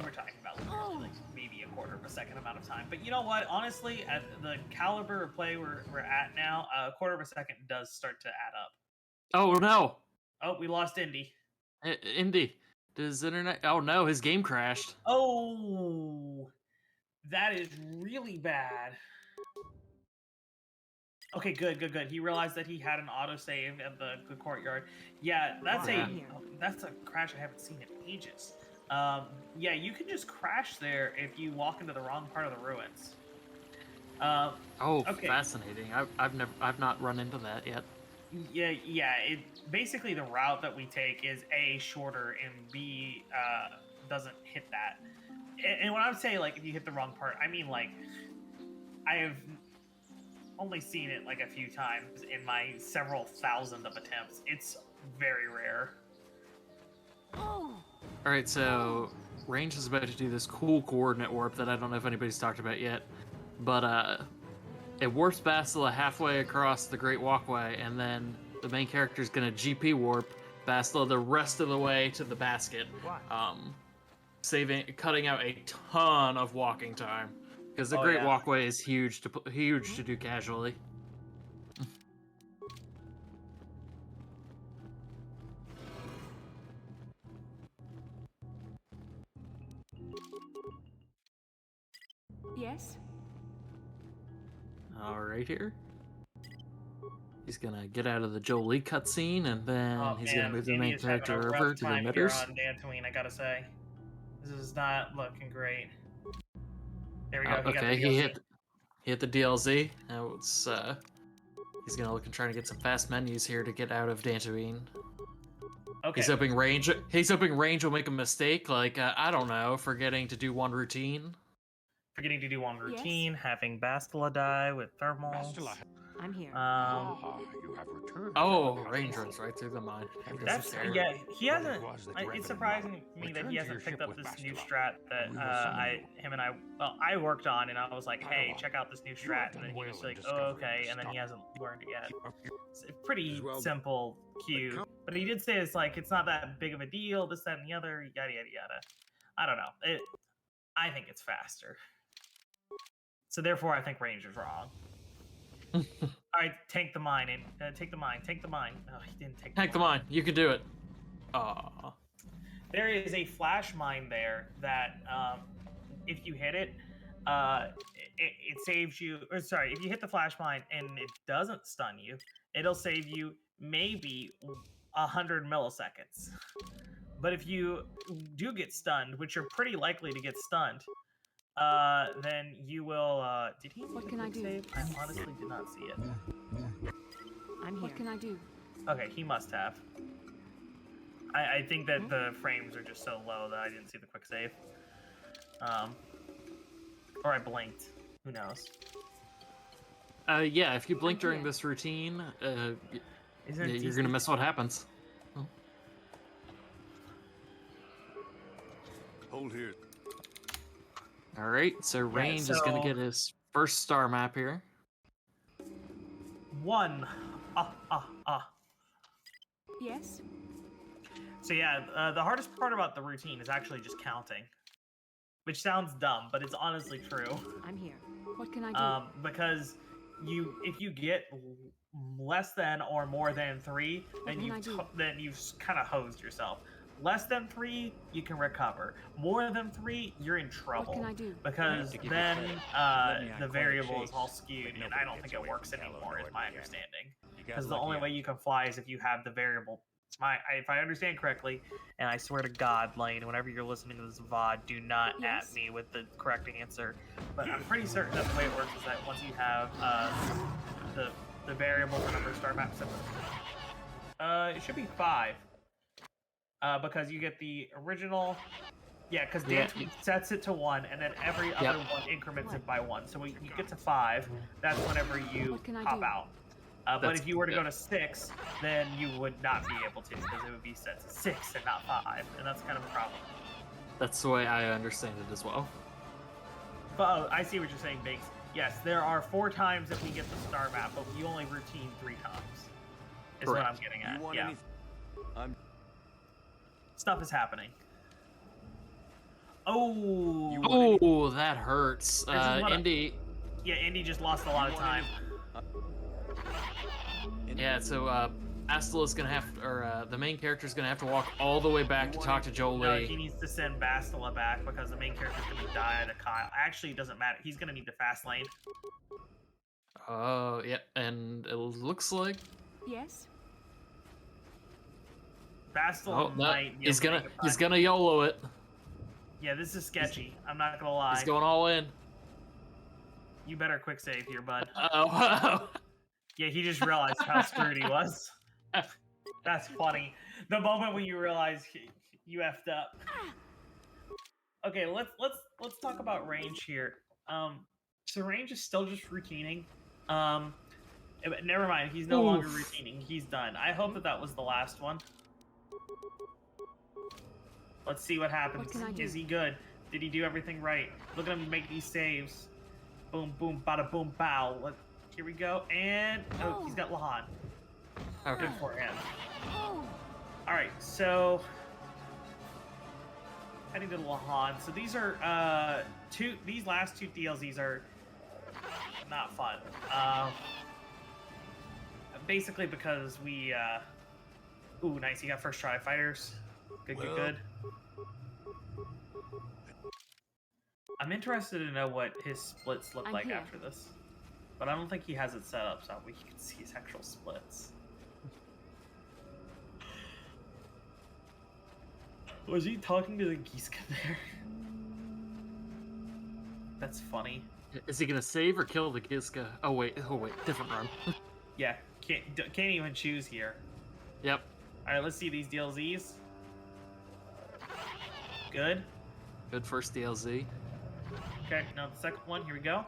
We're talking about like maybe a quarter of a second amount of time. But you know what? Honestly, at the caliber of play we're at now, a quarter of a second does start to add up. Oh, no. Oh, we lost Indy. Indy, does internet... Oh, no, his game crashed. Oh, that is really bad. Okay, good. He realized that he had an autosave at the courtyard. Yeah, that's a crash I haven't seen in ages. Yeah, you can just crash there if you walk into the wrong part of the ruins. Okay. Fascinating. I've not run into that yet. Yeah. It basically the route that we take is A, shorter, and B, doesn't hit that. And when I say like if you hit the wrong part, I mean like I have only seen it like a few times in my several thousand of attempts. It's very rare. Alright, so range is about to do this cool coordinate warp that I don't know if anybody's talked about yet. But it warps Bastila halfway across the Great Walkway, and then the main character is going to GP warp Bastila the rest of the way to the basket, cutting out a ton of walking time. Because the Great Walkway is huge to do casually. Yes? Alright here. He's gonna get out of the Jolie cutscene, and then he's gonna move the main character over to the emitters. On Dantooine, I gotta say. This is not looking great. There we go. Okay, he hit the DLZ. Now it's he's gonna look and try to get some fast menus here to get out of Dantooine. Okay. He's hoping range will make a mistake, like I don't know, forgetting to do one routine. Having Bastila die with thermals. I'm here. You have returned. Oh, range runs right through the mine. That's yeah. He hasn't. It's surprising me that he hasn't picked up this new strat that I worked on, and I was like, hey, check out this new strat, and then he was like, oh, okay, and then he hasn't learned it yet. It's a pretty simple cue, but he did say it's like it's not that big of a deal. This, that, and the other. Yada yada yada. I don't know. I think it's faster. So therefore, I think range is wrong. All right, tank the mine and take the mine. Take the mine. Oh, he didn't take. Tank the mine. You can do it. Aw. There is a flash mine there that if you hit it, it saves you. Or sorry, if you hit the flash mine and it doesn't stun you, it'll save you maybe 100 milliseconds. But if you do get stunned, which you're pretty likely to get stunned, then you will. Did he? What can I do? Save? I honestly did not see it. I'm here. What can I do? Okay, he must have. I think that the frames are just so low that I didn't see the quick save. Or I blinked. Who knows? Yeah, if you blink during this routine, you're gonna miss what happens. Hold here. All right, so Range is gonna get his first star map here. One. Yes. So yeah, the hardest part about the routine is actually just counting, which sounds dumb, but it's honestly true. I'm here. What can I do? Because if you get less than or more than 3, then you've kind of hosed yourself. Less than 3, you can recover. More than 3, you're in trouble. What can I do? Because then the variable is all skewed, and I don't think it works anymore, is my understanding. Because the only way you can fly is if you have the variable. If I understand correctly, and I swear to God, Lane, whenever you're listening to this VOD, do not at me with the correct answer. But I'm pretty certain that the way it works is that once you have the variable for number of star maps, it should be 5. Because you get the original, because Dance sets it to 1, and then every other one increments it by 1. So when you get to 5, that's whenever you pop out. But if you were to go to 6, then you would not be able to, because it would be set to 6 and not 5, and that's kind of a problem. That's the way I understand it as well. But I see what you're saying, Binks. Yes, there are 4 times that we get the star map, but you only routine 3 times. Is what I'm getting at. Yeah. Stuff is happening. Oh, that hurts. Indy. Indy just lost a lot of time. Yeah, so Bastila is gonna have, the main character is gonna have to walk all the way back to talk to Jolie. No, he needs to send Bastila back because the main character is gonna die to Kyle. Actually, it doesn't matter. He's gonna need the fast lane. Oh, yeah, and it looks like. Yes. Bastila might. He's gonna YOLO it. Yeah, this is sketchy. I'm not gonna lie. He's going all in. You better quick save here, bud. Oh. Yeah, he just realized how screwed he was. That's funny. The moment when you realize you effed up. Okay, let's talk about range here. So range is still just routining. Never mind, he's no longer routining. He's done. I hope that was the last one. Let's see what happens. Is he good? Did he do everything right? Look at him make these saves. Boom, boom, bada, boom, bow. Here we go, and he's got Lahan. Okay. Good for him. All right, so heading to Lahan. So these are these last 2 DLCs are not fun. Basically because we ooh, nice. You got first try fighters. Good. I'm interested to know what his splits look like after this. But I don't think he has it set up so we can see his actual splits. Was he talking to the Giska there? That's funny. Is he gonna save or kill the Giska? Oh wait, different run. Yeah, can't even choose here. Yep. All right, let's see these DLZs. Good. Good first DLZ. Okay, now the second one. Here we go.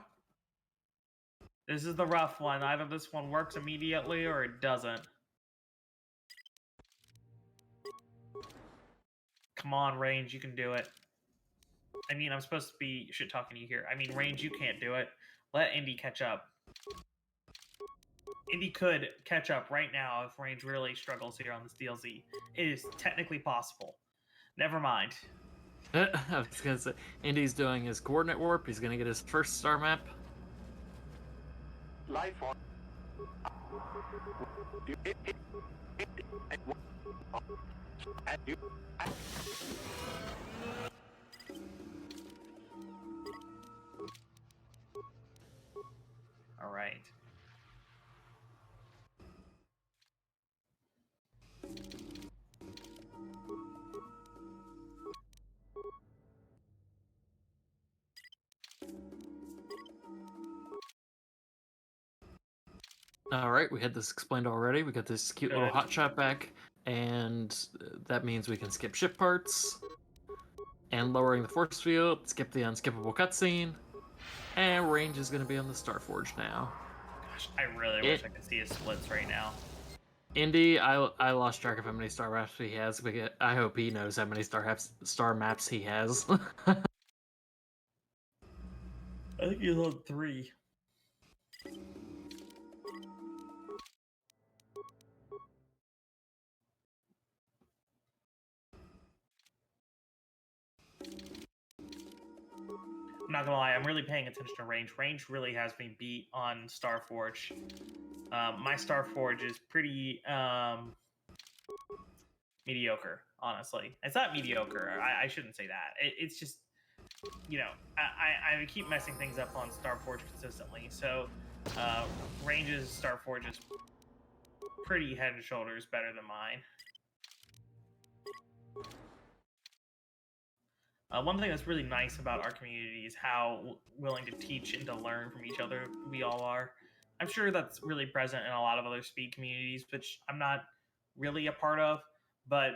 This is the rough one. Either this one works immediately or it doesn't. Come on, Range, you can do it. I mean, I'm supposed to be shit-talking to you here. I mean, Range, you can't do it. Let Indy catch up. Indy could catch up right now if Range really struggles here on this DLZ. It is technically possible. Never mind. I was gonna say, Indy's doing his coordinate warp. He's gonna get his first star map. Life on. All right. All right, we had this explained already. We got this cute little hotshot back, and that means we can skip ship parts, and lowering the force field, skip the unskippable cutscene, and Range is going to be on the Starforge now. Gosh, I really wish I could see his splits right now. Indy, I lost track of how many star maps he has. I hope he knows how many star maps he has. I think he's on 3. I'm not gonna lie, I'm really paying attention to Range. Range really has me beat on Starforge. My Starforge is pretty mediocre, honestly. It's not mediocre. I shouldn't say that. It's just, you know, I keep messing things up on Starforge consistently. So Range's Starforge is pretty head and shoulders better than mine. One thing that's really nice about our community is how willing to teach and to learn from each other we all are. I'm sure that's really present in a lot of other speed communities, which I'm not really a part of, but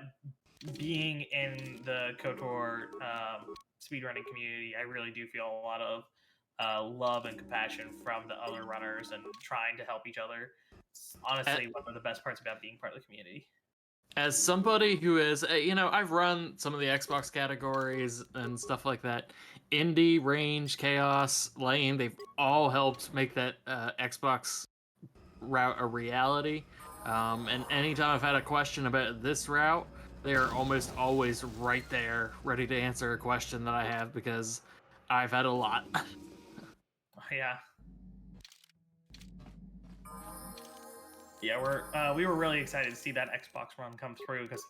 being in the KotOR speedrunning community, I really do feel a lot of love and compassion from the other runners and trying to help each other. It's honestly one of the best parts about being part of the community. As somebody who is, you know, I've run some of the Xbox categories and stuff like that. Indy, Range, Chaos, Lane, they've all helped make that Xbox route a reality. And anytime I've had a question about this route, they're almost always right there, ready to answer a question that I have because I've had a lot. Yeah. Yeah, we were really excited to see that Xbox run come through because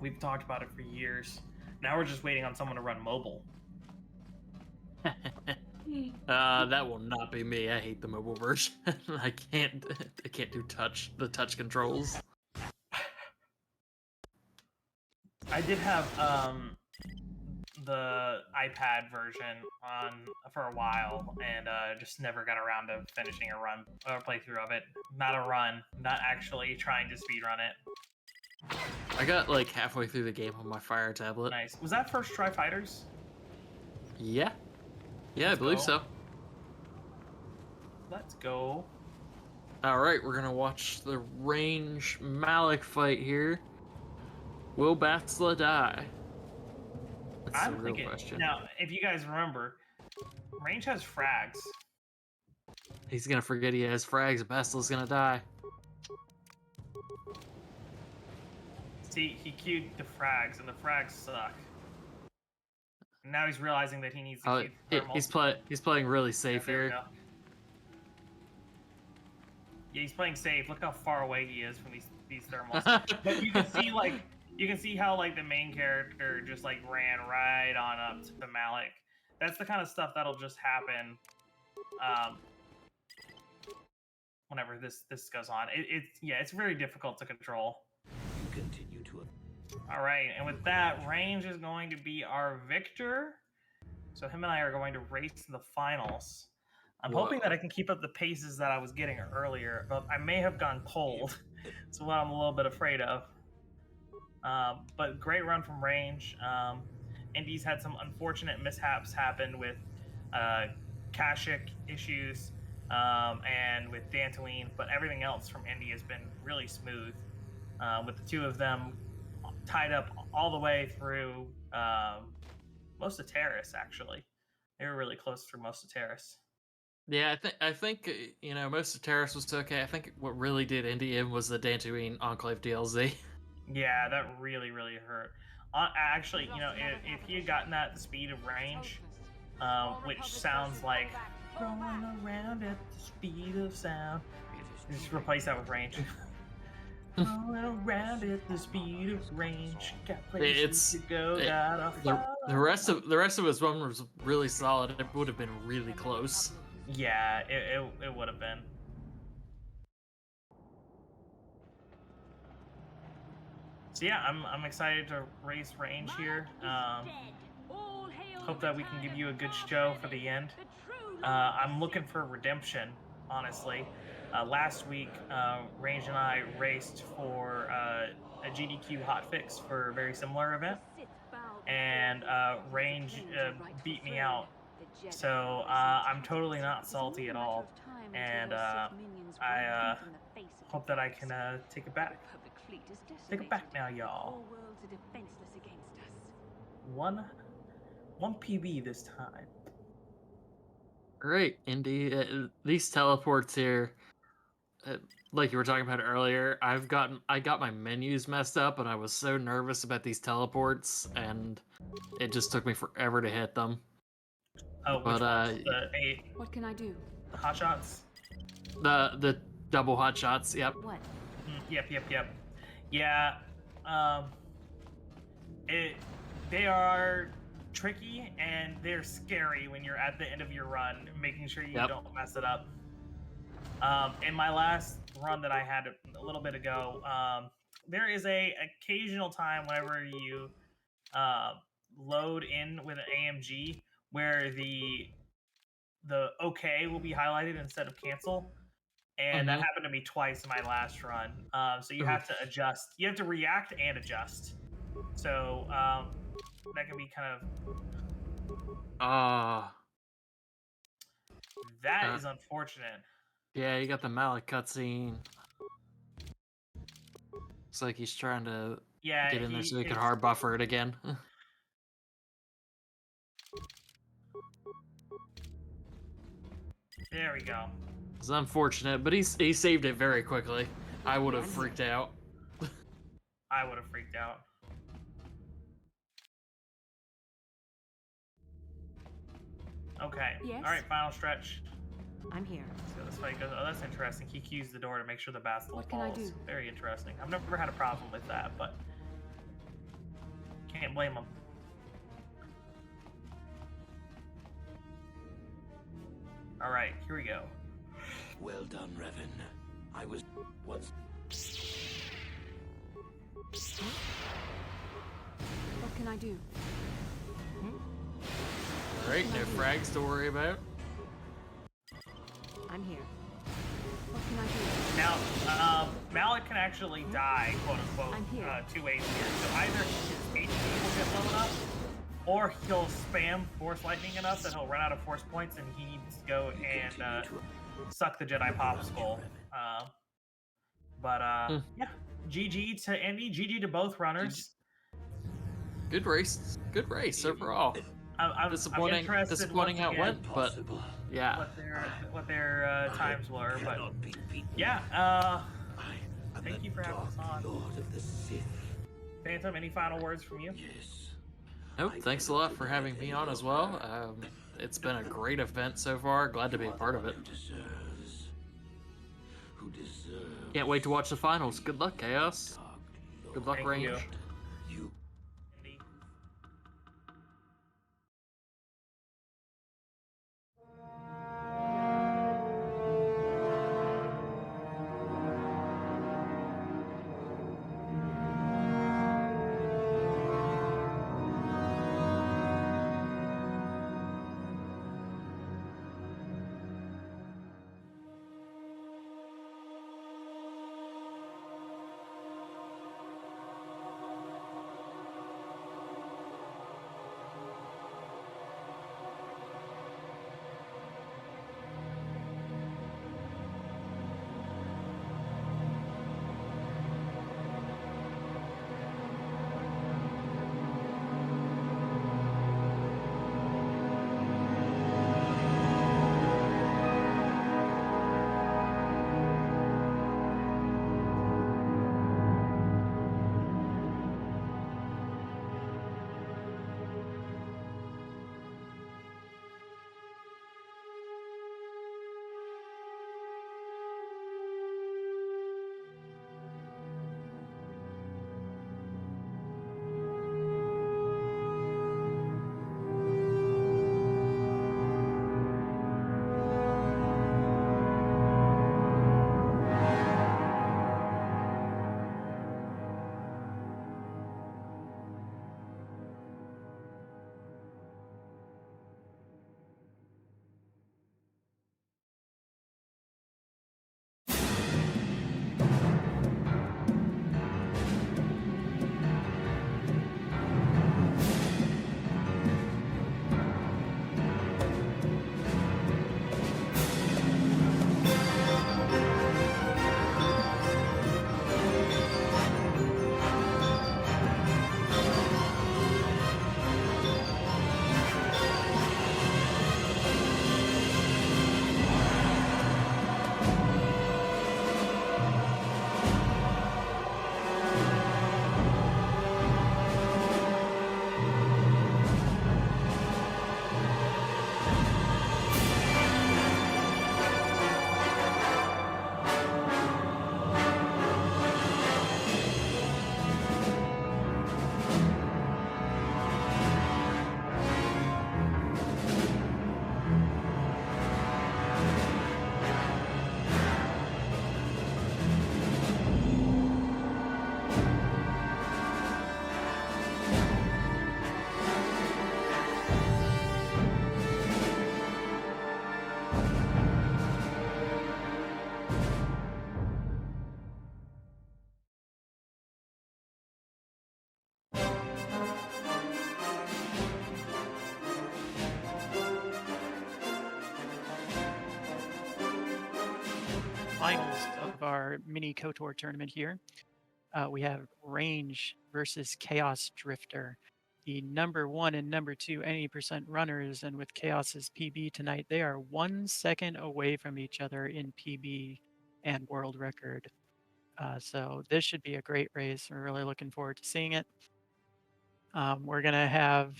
we've talked about it for years. Now we're just waiting on someone to run mobile. That will not be me. I hate the mobile version. I can't do the touch controls. I did have the iPad version on for a while and just never got around to finishing a run or playthrough of it. Not a run, not actually trying to speedrun it. I got like halfway through the game on my Fire tablet. Nice. Was that first try Fighters? Yeah. Yeah, I believe so. Let's go. All right, we're gonna watch the Range Malik fight here. Will Bastila die? That's the real question. Now, if you guys remember, Range has frags. He's gonna forget he has frags. Bastila's gonna die. See, he queued the frags, and the frags suck. And now he's realizing that he needs to queue thermals. He's playing really safe here. Yeah, he's playing safe. Look how far away he is from these thermals. But you can see how like the main character just like ran right on up to Malik. That's the kind of stuff that'll just happen whenever this goes on. It's very difficult to control. You continue to. All right, and with that, Range is going to be our victor. So him and I are going to race to the finals. I'm hoping that I can keep up the paces that I was getting earlier, but I may have gone cold. That's what I'm a little bit afraid of. But great run from Range. Indy's had some unfortunate mishaps happen with Kashik issues. and with Dantooine, but everything else from Indy has been really smooth, with the two of them tied up all the way through most of Terrace, actually. They were really close through most of Terrace. Yeah, I think you know, most of Terrace was okay. I think what really did Indy in was the Dantooine Enclave DLZ. Yeah, that really, really hurt. Actually, you know, if he had gotten that at the speed of range, which sounds like rolling around at the speed of sound, just replace that with range. Rolling around at the speed of range, got places to go, the rest of his one was really solid. It would have been really close. Yeah, it would have been. So yeah, I'm excited to race range here. Hope that we can give you a good show for the end. I'm looking for redemption, honestly. Last week, Range and I raced for a GDQ hotfix for a very similar event, and Range beat me out. So I'm totally not salty at all, and I hope that I can take it back. Take it back now, y'all. One PB this time. Great, Indy. These teleports here, like you were talking about earlier, I got my menus messed up, and I was so nervous about these teleports, and it just took me forever to hit them. Oh, which ones? What can I do? The hot shots? The double hot shots. Yep. What? Yep. Yeah. They are tricky and they're scary when you're at the end of your run, making sure you don't mess it up. In my last run that I had a little bit ago, there is a occasional time whenever you load in with an AMG where the OK will be highlighted instead of cancel. And that happened to me twice in my last run. So you have to adjust. You have to react and adjust. So that can be kind of... That is unfortunate. Yeah, you got the Malik cutscene. Looks like he's trying to get in there so he can hard buffer it again. There we go. It's unfortunate, but he saved it very quickly. I would have freaked out. I would have freaked out. Okay. Yes? All right, final stretch. I'm here. Let's see how this fight goes. Oh, that's interesting. He cues the door to make sure the Bastille What can I falls. do? Very interesting. I've never had a problem with that, but can't blame him. All right, here we go. Well done, Revan. I was once. What can I do? Alright, no frags to worry about. I'm here. What can I do? Now, Malik can actually die, quote unquote, two ways here. So either his HP will get blown up, or he'll spam Force Lightning enough that he'll run out of Force points and he needs to go and suck the Jedi Popsicle. Yeah, GG to Indy, GG to both runners. Good race overall. I'm disappointing how it went, but yeah. What their times were, but yeah. Thank you for having us on. Lord of the Sith. Phantom, any final words from you? Yes. Nope. Thanks a lot for having me on as well. It's been a great event so far. Glad to be a part of it. Can't wait to watch the finals. Good luck, Chaos. Good luck, Range. finals of our mini KotOR tournament here. We have Range versus ChaosDrifter, the number 1 and number 2 any% runners, and with Chaos's PB tonight, they are 1 second away from each other in PB and world record. So this should be a great race. We're really looking forward to seeing it. We're gonna have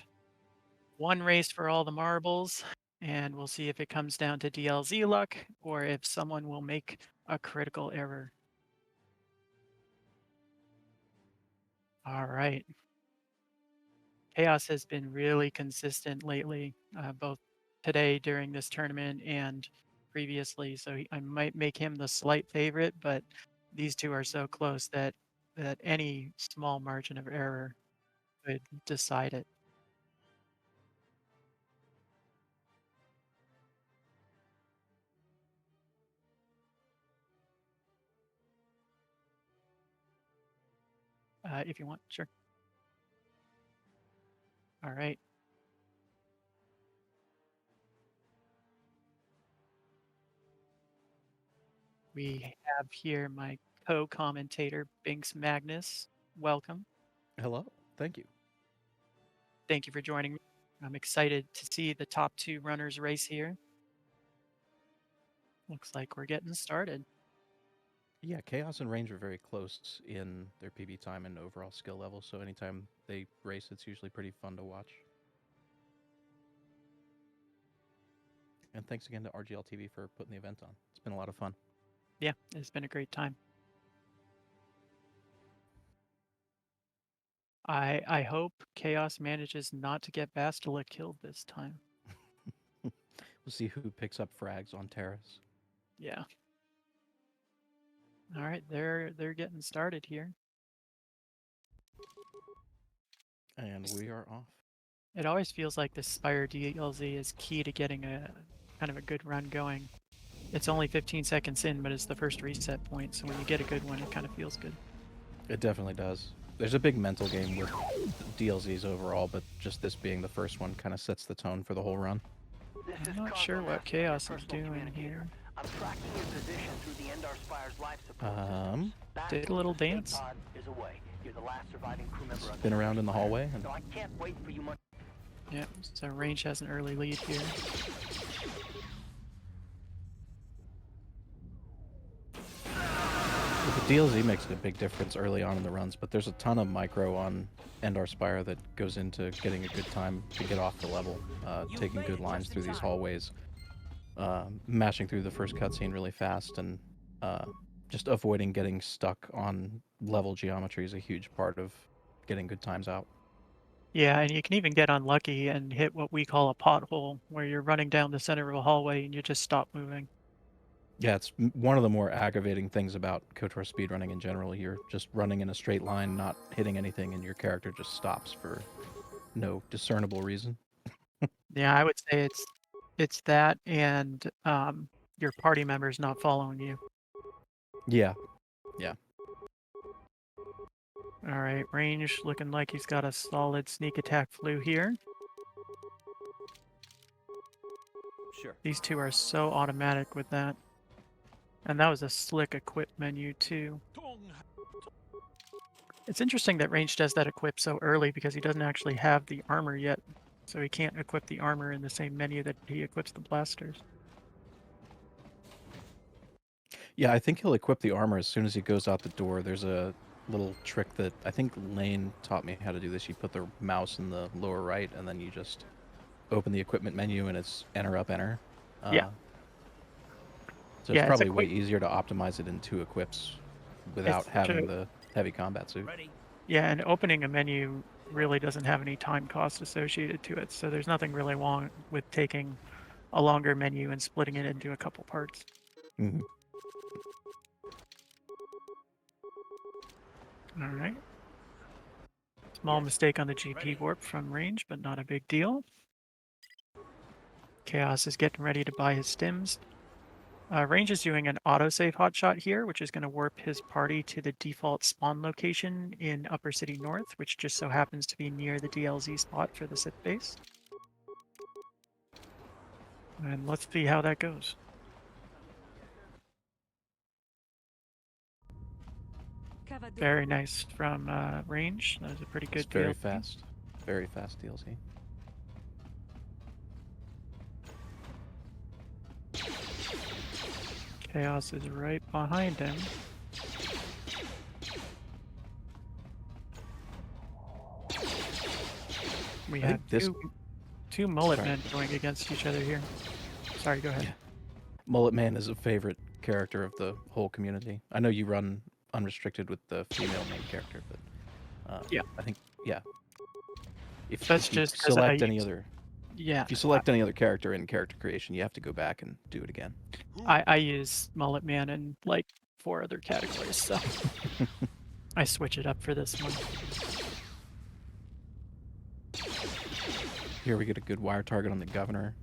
one race for all the marbles, and we'll see if it comes down to DLZ luck or if someone will make a critical error. All right. Chaos has been really consistent lately, both today during this tournament and previously. So I might make him the slight favorite, but these two are so close that any small margin of error could decide it. If you want, sure. All right. We have here my co-commentator, BinksMagnus. Welcome. Hello. Thank you. Thank you for joining me. I'm excited to see the top 2 runners race here. Looks like we're getting started. Yeah, Chaos and Range are very close in their PB time and overall skill level, so anytime they race, it's usually pretty fun to watch. And thanks again to RGLtv for putting the event on. It's been a lot of fun. Yeah, it's been a great time. I hope Chaos manages not to get Bastila killed this time. We'll see who picks up frags on Terrace. Yeah. All right, they're getting started here. And we are off. It always feels like this Spire DLZ is key to getting a kind of a good run going. It's only 15 seconds in, but it's the first reset point, so when you get a good one, it kind of feels good. It definitely does. There's a big mental game with DLZs overall, but just this being the first one kind of sets the tone for the whole run. I'm not sure what Chaos is doing here. I'm tracking your position through the Endar Spire's life support. Did a little dance. Is away. You're the last surviving crew member. Spin around in the hallway. And... So I can't wait for you much. Yeah, so Range has an early lead here. The DLZ makes a big difference early on in the runs, but there's a ton of micro on Endar Spire that goes into getting a good time to get off the level, taking good lines through these hallways, mashing through the first cutscene really fast, and just avoiding getting stuck on level geometry is a huge part of getting good times out. Yeah, and you can even get unlucky and hit what we call a pothole, where you're running down the center of a hallway and you just stop moving. Yeah, it's one of the more aggravating things about KotOR speedrunning in general. You're just running in a straight line, not hitting anything, and your character just stops for no discernible reason. Yeah, I would say it's that and your party members not following you. Yeah. Yeah. All right, Range looking like he's got a solid sneak attack flu here. Sure. These two are so automatic with that. And that was a slick equip menu too. It's interesting that Range does that equip so early because he doesn't actually have the armor yet. So he can't equip the armor in the same menu that he equips the blasters. Yeah, I think he'll equip the armor as soon as he goes out the door. There's a little trick that I think Lane taught me how to do this. You put the mouse in the lower right and then you just open the equipment menu and it's enter up enter. Yeah. So it's probably way easier to optimize it in 2 equips without having the heavy combat suit. Yeah, and opening a menu really doesn't have any time cost associated to it, so there's nothing really wrong with taking a longer menu and splitting it into a couple parts. Mm-hmm. All right. Small mistake on the GP warp from Range, but not a big deal. Chaos is getting ready to buy his stims. Range is doing an autosave hotshot here, which is going to warp his party to the default spawn location in Upper City North, which just so happens to be near the DLZ spot for the Sith base. And let's see how that goes. Very nice from range. That was a pretty good. Very fast DLC. Chaos is right behind him. We have two mullet men going against each other here. Sorry, go ahead. Yeah. Mullet Man is a favorite character of the whole community. I know you run unrestricted with the female main character, but yeah, I think If you select any other character in character creation, you have to go back and do it again. I use Mullet Man in like 4 other categories, so I switch it up for this one. Here we get a good wire target on the governor.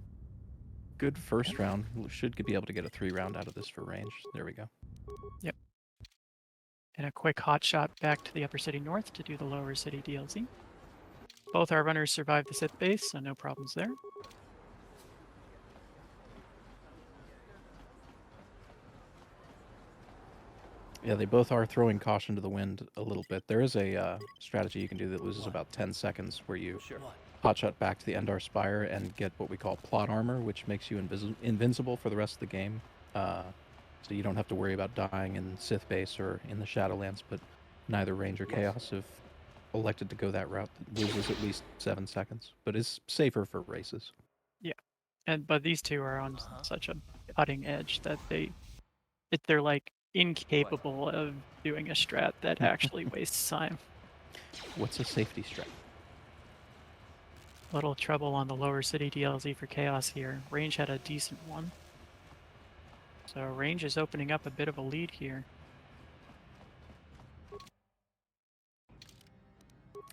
Good first round. We should be able to get a 3-round out of this for range. There we go. Yep. And a quick hot shot back to the upper city north to do the lower city DLC. Both our runners survived the Sith base, so no problems there. Yeah, they both are throwing caution to the wind a little bit. There is a strategy you can do that loses about 10 seconds where you hotshot back to the Endar Spire and get what we call plot armor, which makes you invincible for the rest of the game. So you don't have to worry about dying in Sith base or in the Shadowlands, but neither Range or Chaos have elected to go that route. That loses at least 7 seconds, but is safer for races. Yeah, but these two are on such a cutting edge that they're like incapable of doing a strat that actually wastes time. What's a safety strat? Little trouble on the lower city DLC for Chaos here. Range had a decent one. So Range is opening up a bit of a lead here.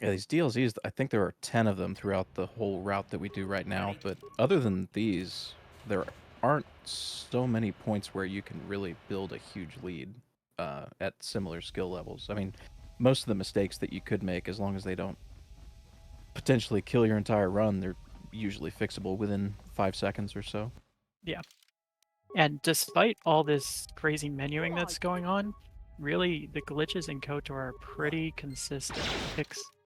Yeah, these DLCs, I think there are 10 of them throughout the whole route that we do right now, but other than these, there aren't so many points where you can really build a huge lead at similar skill levels. I mean, most of the mistakes that you could make, as long as they don't potentially kill your entire run, they're usually fixable within 5 seconds or so. Yeah. And despite all this crazy menuing that's going on, really the glitches in KotOR are pretty consistent,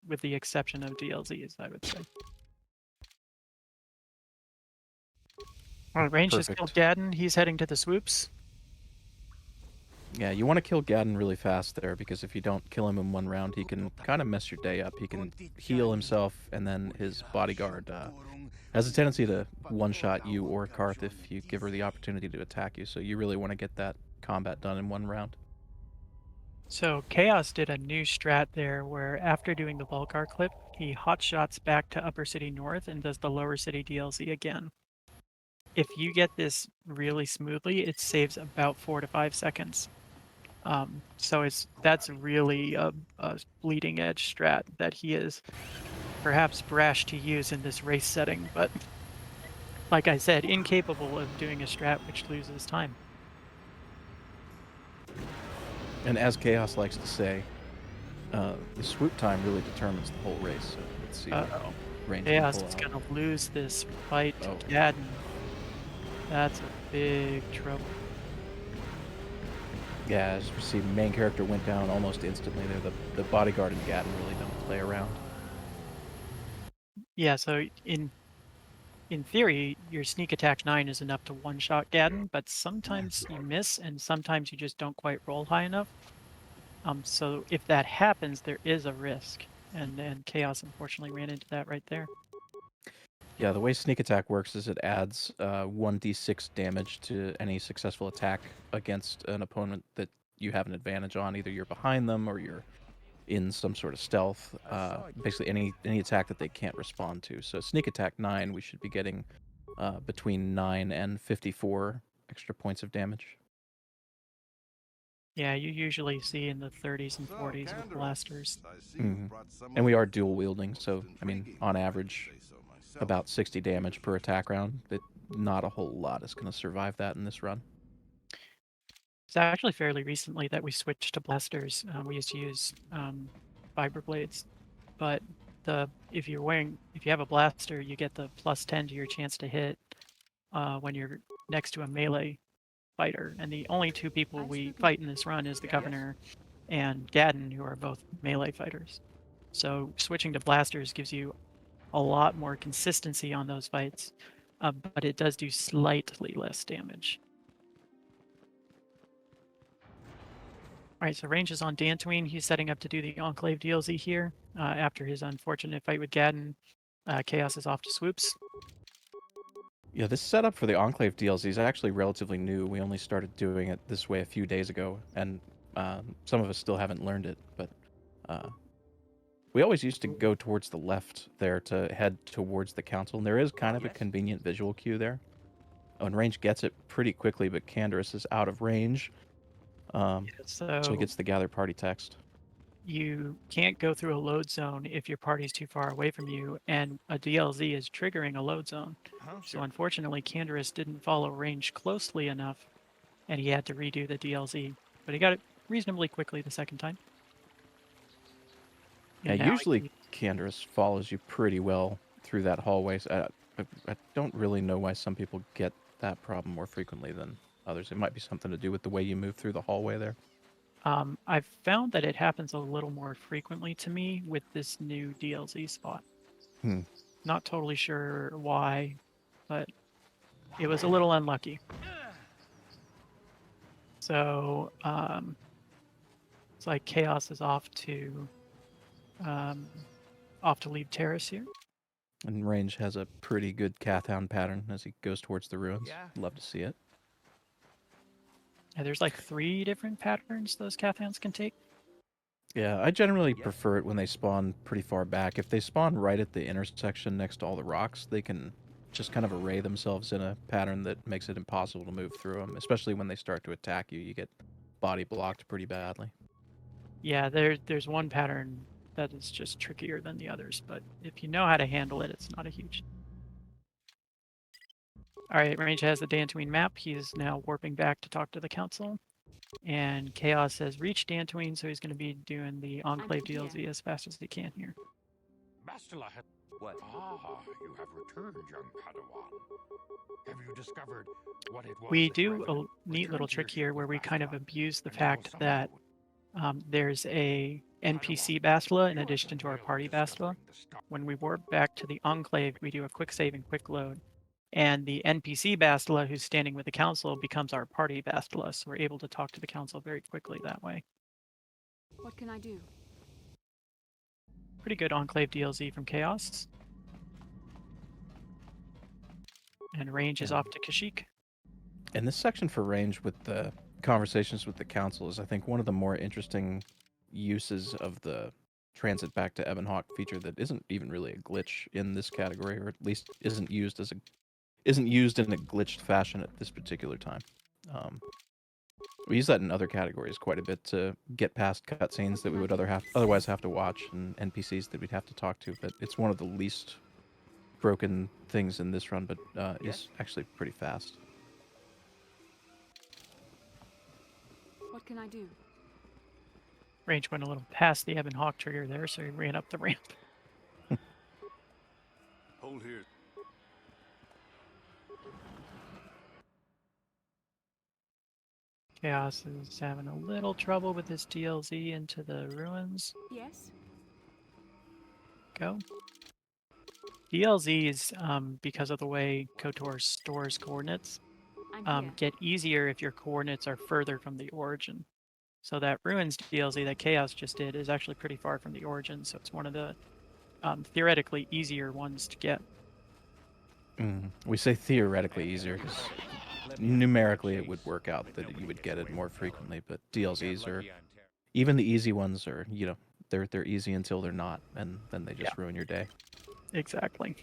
with the exception of DLCs, I would say. Well, Range has killed Gadden. He's heading to the swoops. Yeah, you want to kill Gadden really fast there, because if you don't kill him in 1 round, he can kind of mess your day up. He can heal himself, and then his bodyguard has a tendency to one-shot you or Karth if you give her the opportunity to attack you, so you really want to get that combat done in 1 round. So Chaos did a new strat there where after doing the Vulgar clip, he hotshots back to Upper City North and does the Lower City DLC again. If you get this really smoothly, it saves about 4 to 5 seconds. So that's really a bleeding edge strat that he is perhaps brash to use in this race setting, but like I said, incapable of doing a strat which loses time. And as Chaos likes to say, the swoop time really determines the whole race. So let's see what Range can Chaos pull is out. going to lose this fight to Gadden. That's a big trouble. Yeah, as you see, the main character went down almost instantly there. The bodyguard and Gadden really don't play around. Yeah, so in theory, your sneak attack 9 is enough to one-shot Gadden, but sometimes you miss and sometimes you just don't quite roll high enough. So if that happens, there is a risk, and Chaos unfortunately ran into that right there. Yeah, the way sneak attack works is it adds 1d6 damage to any successful attack against an opponent that you have an advantage on. Either you're behind them or you're in some sort of stealth. Basically any attack that they can't respond to. So sneak attack 9, we should be getting between 9 and 54 extra points of damage. Yeah, you usually see in the 30s and 40s with blasters. Mm-hmm. And we are dual wielding, so I mean, on average, about 60 damage per attack round. Not a whole lot is going to survive that in this run. It's actually fairly recently that we switched to blasters. We used to use fiber blades, but if you have a blaster, you get the +10 to your chance to hit when you're next to a melee fighter. And the only 2 people we fight in this run is the governor and Gadden, who are both melee fighters. So switching to blasters gives you a lot more consistency on those fights, but it does do slightly less damage. Alright, so range is on Dantooine. He's setting up to do the Enclave DLZ here. After his unfortunate fight with Gadden, Chaos is off to Swoops. Yeah, this setup for the Enclave DLZ is actually relatively new. We only started doing it this way a few days ago, and some of us still haven't learned it, but we always used to go towards the left there to head towards the council, and there is kind of a convenient visual cue there. Oh, and range gets it pretty quickly, but Canderous is out of range, so he gets the gather party text. You can't go through a load zone if your party's too far away from you, and a DLZ is triggering a load zone. So unfortunately, Canderous didn't follow range closely enough, and he had to redo the DLZ. But he got it reasonably quickly the second time. Yeah, usually Canderous follows you pretty well through that hallway. So I don't really know why some people get that problem more frequently than others. It might be something to do with the way you move through the hallway there. I've found that it happens a little more frequently to me with this new DLZ spot. Not totally sure why, but it was a little unlucky. So it's like Chaos is off to leave Terrace here. And range has a pretty good Cathound pattern as he goes towards the ruins. Love to see it. Yeah, there's like 3 different patterns those Cathounds can take. Yeah, I generally prefer it when they spawn pretty far back. If they spawn right at the intersection next to all the rocks, they can just kind of array themselves in a pattern that makes it impossible to move through them. Especially when they start to attack you, you get body blocked pretty badly. Yeah, there's one pattern that is just trickier than the others, but if you know how to handle it, it's not a huge... Alright, range has the Dantooine map. He's now warping back to talk to the council. And Chaos has reached Dantooine, so he's going to be doing the Enclave DLZ as fast as he can here. What? Ah, you have returned, young Padawan. Have you discovered what it was? We do a neat little trick here where we kind of abuse the fact that there's a NPC Bastila in addition to our party Bastila. When we warp back to the Enclave, we do a quick save and quick load. And the NPC Bastila who's standing with the council becomes our party Bastila, so we're able to talk to the council very quickly that way. What can I do? Pretty good Enclave DLZ from Chaos. And range is off to Kashyyyk. And this section for range with the conversations with the council is, I think, one of the more interesting uses of the transit back to Ebonhawk feature that isn't even really a glitch in this category, or at least isn't used in a glitched fashion at this particular time. We use that in other categories quite a bit to get past cutscenes that we would otherwise have to watch, and NPCs that we'd have to talk to, but it's one of the least broken things in this run, but is actually pretty fast. What can I do? Range went a little past the Ebonhawk trigger there, so he ran up the ramp. Hold here. Chaos is having a little trouble with this DLZ into the ruins. Yes. Go. DLZs, because of the way KotOR stores coordinates, get easier if your coordinates are further from the origin. So that Ruins DLZ that Chaos just did is actually pretty far from the origin, so it's one of the theoretically easier ones to get. We say theoretically easier because numerically it would work out that you would get it more frequently, but DLZs are, even the easy ones are, you know, they're easy until they're not, and then they just ruin your day. Exactly.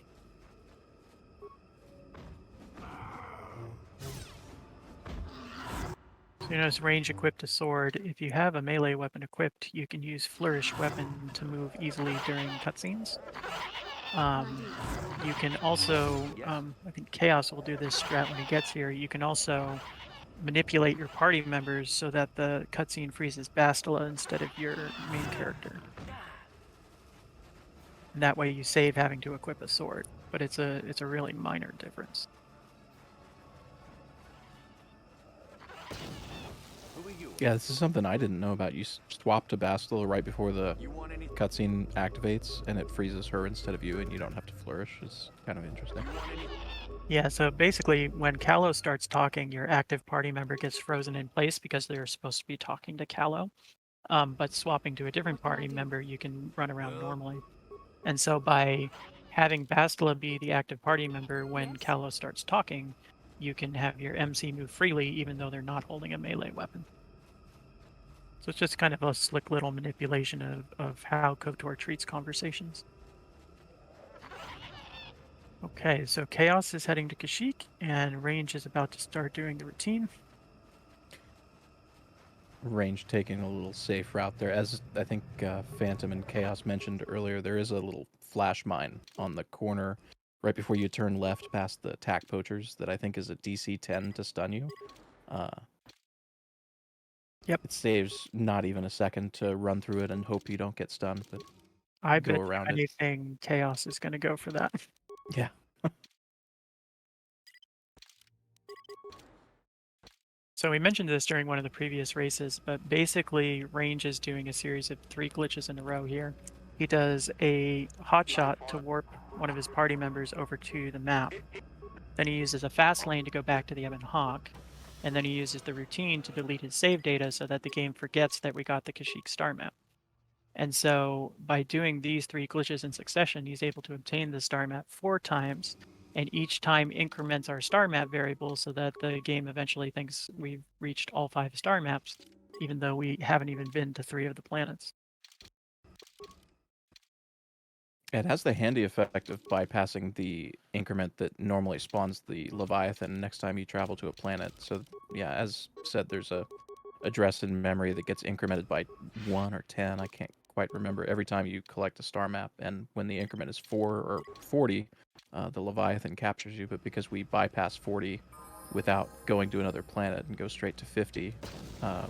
So you notice range equipped a sword. If you have a melee weapon equipped, you can use Flourish weapon to move easily during cutscenes. You can also, I think Chaos will do this strat when he gets here, you can also manipulate your party members so that the cutscene freezes Bastila instead of your main character. And that way you save having to equip a sword, but it's a really minor difference. Who are you? Yeah, this is something I didn't know about. You swap to Bastila right before the cutscene activates, and it freezes her instead of you, and you don't have to flourish. It's kind of interesting. Yeah, so basically, when Callow starts talking, your active party member gets frozen in place because they're supposed to be talking to Callow. But swapping to a different party member, you can run around normally. And so by having Bastila be the active party member when Callow starts talking, you can have your MC move freely even though they're not holding a melee weapon. So it's just kind of a slick little manipulation of how KotOR treats conversations. Okay, so Chaos is heading to Kashyyyk, and Range is about to start doing the routine. Range taking a little safe route there. As I think Phantom and Chaos mentioned earlier, there is a little flash mine on the corner right before you turn left past the attack poachers that I think is a DC 10 to stun you. Yep. It saves not even a second to run through it and hope you don't get stunned, but I go bet around it. anything Chaos is going to go for that. Yeah. So we mentioned this during one of the previous races, but basically Range is doing a series of 3 glitches in a row here. He does a hotshot to warp one of his party members over to the map. Then he uses a fast lane to go back to the Ebon Hawk. And then he uses the routine to delete his save data so that the game forgets that we got the Kashyyyk star map. And so by doing these 3 glitches in succession, he's able to obtain the star map 4 times, and each time increments our star map variable so that the game eventually thinks we've reached all 5 star maps, even though we haven't even been to 3 of the planets. It has the handy effect of bypassing the increment that normally spawns the Leviathan next time you travel to a planet. So yeah, as said, there's a address in memory that gets incremented by 1 or 10, I can't quite remember, every time you collect a star map. And when the increment is 4 or 40, the Leviathan captures you. But because we bypass 40 without going to another planet and go straight to 50,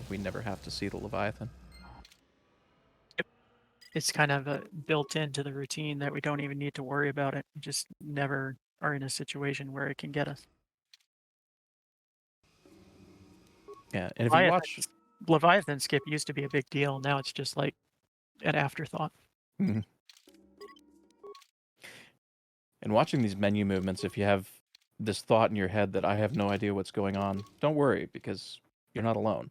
we never have to see the Leviathan. It's kind of built into the routine that we don't even need to worry about it. We just never are in a situation where it can get us. Yeah, and if you watch... Leviathan skip used to be a big deal. Now it's just like an afterthought. Mm-hmm. And watching these menu movements, if you have this thought in your head that I have no idea what's going on, don't worry, because you're not alone.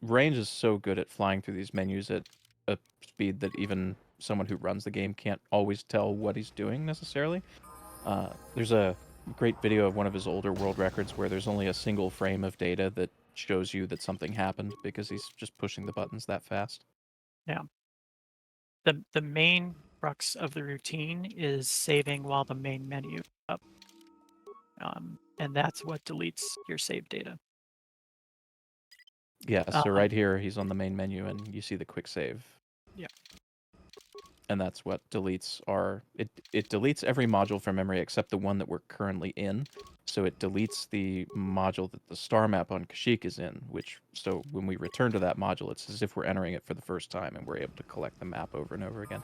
Range is so good at flying through these menus at a speed that even someone who runs the game can't always tell what he's doing necessarily. There's a great video of one of his older world records where there's only a single frame of data that shows you that something happened because he's just pushing the buttons that fast. Yeah. The main crux of the routine is saving while the main menu is up. And that's what deletes your save data. Yeah, so right here, he's on the main menu, and you see the quick save. Yeah. And that's what deletes our... It deletes every module from memory except the one that we're currently in. So it deletes the module that the star map on Kashyyyk is in, so when we return to that module, it's as if we're entering it for the first time, and we're able to collect the map over and over again.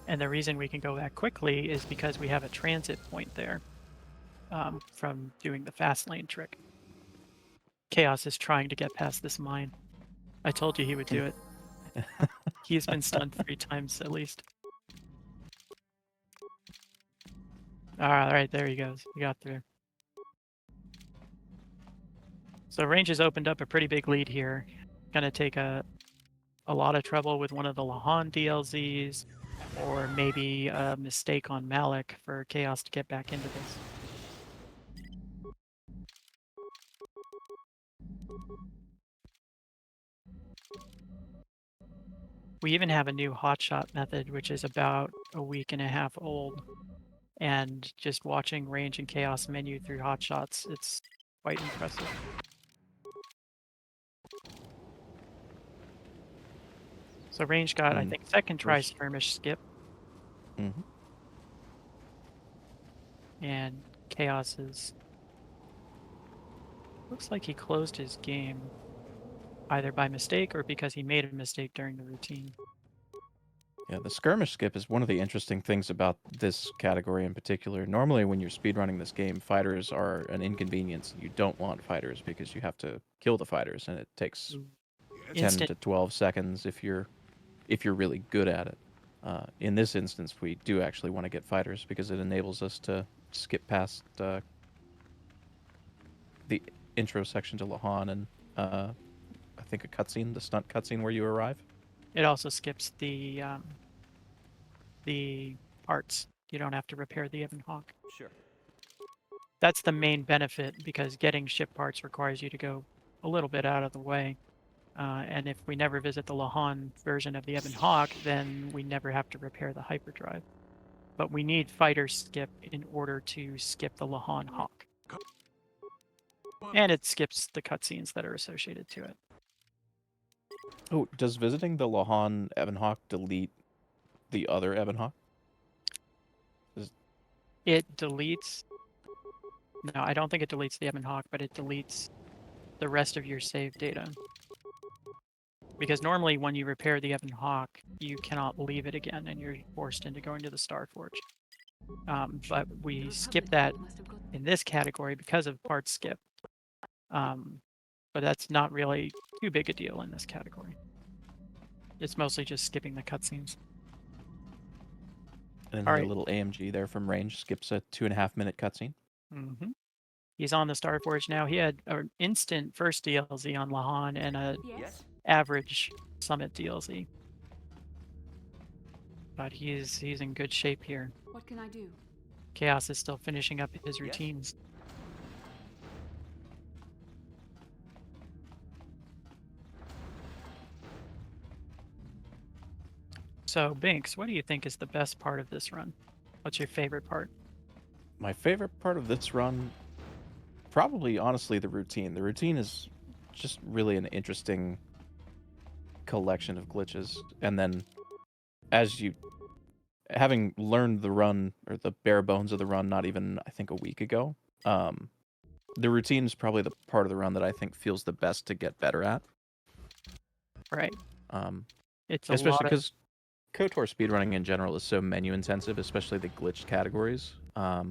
And the reason we can go back quickly is because we have a transit point there from doing the fast lane trick. Chaos is trying to get past this mine. I told you he would do it. He's been stunned 3 times at least. Alright, there he goes. He got through. So Range has opened up a pretty big lead here. Gonna take a lot of trouble with one of the Lahan DLZs, or maybe a mistake on Malik for Chaos to get back into this. We even have a new hotshot method, which is about a week and a half old. And just watching Range and Chaos menu through hotshots, it's quite impressive. So Range got, I think, second try skirmish skip. Mm-hmm. And Chaos is... Looks like he closed his game either by mistake or because he made a mistake during the routine. Yeah, the skirmish skip is one of the interesting things about this category in particular. Normally, when you're speedrunning this game, fighters are an inconvenience. You don't want fighters because you have to kill the fighters, and it takes 10 to 12 seconds if you're really good at it. In this instance, we do actually want to get fighters because it enables us to skip past the intro section to Lahan and I think a cutscene, the stunt cutscene where you arrive. It also skips the parts. You don't have to repair the Ebon Hawk. Sure. That's the main benefit, because getting ship parts requires you to go a little bit out of the way. And if we never visit the Lahan version of the Ebon Hawk, then we never have to repair the hyperdrive. But we need fighter skip in order to skip the Lahan Hawk. And it skips the cutscenes that are associated to it. Oh, does visiting the Lahan Ebon Hawk delete the other Ebon Hawk? It deletes... No, I don't think it deletes the Ebon Hawk, but it deletes the rest of your save data. Because normally when you repair the Ebon Hawk, you cannot leave it again, and you're forced into going to the Starforge. But we skip that in this category because of part skip. But that's not really too big a deal in this category. It's mostly just skipping the cutscenes. And then the little AMG there from range skips a 2.5-minute cutscene. Mm-hmm. He's on the Starforge now. He had an instant first DLC on Lahan and a average Summit DLC. But he's in good shape here. What can I do? Chaos is still finishing up his routines. So, Binks, what do you think is the best part of this run? What's your favorite part? My favorite part of this run, probably, honestly, the routine. The routine is just really an interesting collection of glitches. And then, as you... having learned the run, or the bare bones of the run, not even, I think, a week ago, the routine is probably the part of the run that I think feels the best to get better at. Right. It's especially because KotOR speedrunning in general is so menu intensive, especially the glitched categories. I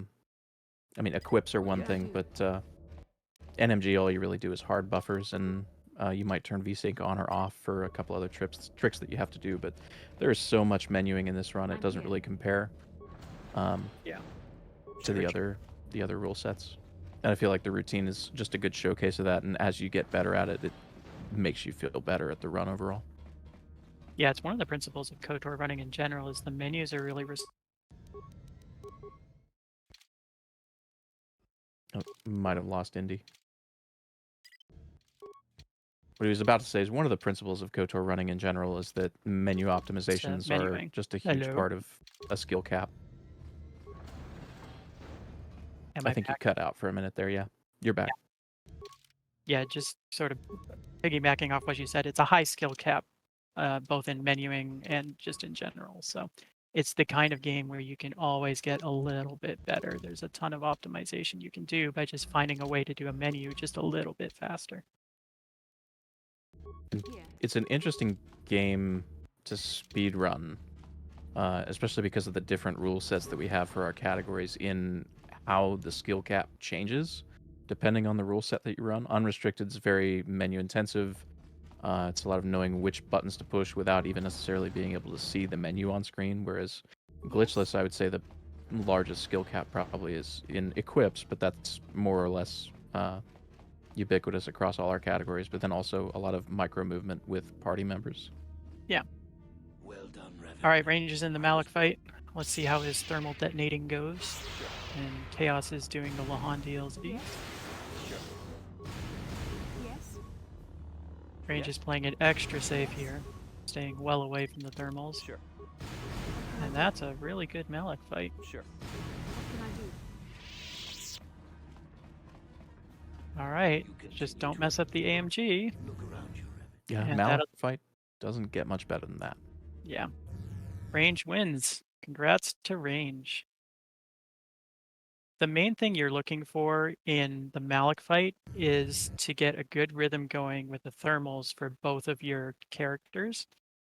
mean, equips are one thing, but NMG, all you really do is hard buffers, and you might turn VSync on or off for a couple other tricks that you have to do, but there is so much menuing in this run, it doesn't really compare to the other rule sets. And I feel like the routine is just a good showcase of that, and as you get better at it, it makes you feel better at the run overall. Yeah, it's one of the principles of KotOR running in general, is the menus are really... Might have lost Indy. What he was about to say is one of the principles of KotOR running in general is that menu optimizations are just a huge part of a skill cap. I think you cut out for a minute there, yeah. You're back. Yeah, just sort of piggybacking off what you said, it's a high skill cap, both in menuing and just in general. So it's the kind of game where you can always get a little bit better. There's a ton of optimization you can do by just finding a way to do a menu just a little bit faster. It's an interesting game to speedrun, especially because of the different rule sets that we have for our categories in how the skill cap changes depending on the rule set that you run. Unrestricted is very menu intensive. It's a lot of knowing which buttons to push without even necessarily being able to see the menu on screen, whereas glitchless, I would say the largest skill cap probably is in equips, but that's more or less ubiquitous across all our categories, but then also a lot of micro movement with party members. Yeah. Well done, Revan. All right, Range is in the Malik fight. Let's see how his thermal detonating goes. And Chaos is doing the Lahan DLC. Range is playing it extra safe here, staying well away from the thermals. Sure. And that's a really good Malik fight. Sure. All right, just don't mess up the AMG. Yeah, And Malik fight doesn't get much better than that. Yeah. Range wins. Congrats to Range. The main thing you're looking for in the Malik fight is to get a good rhythm going with the thermals for both of your characters.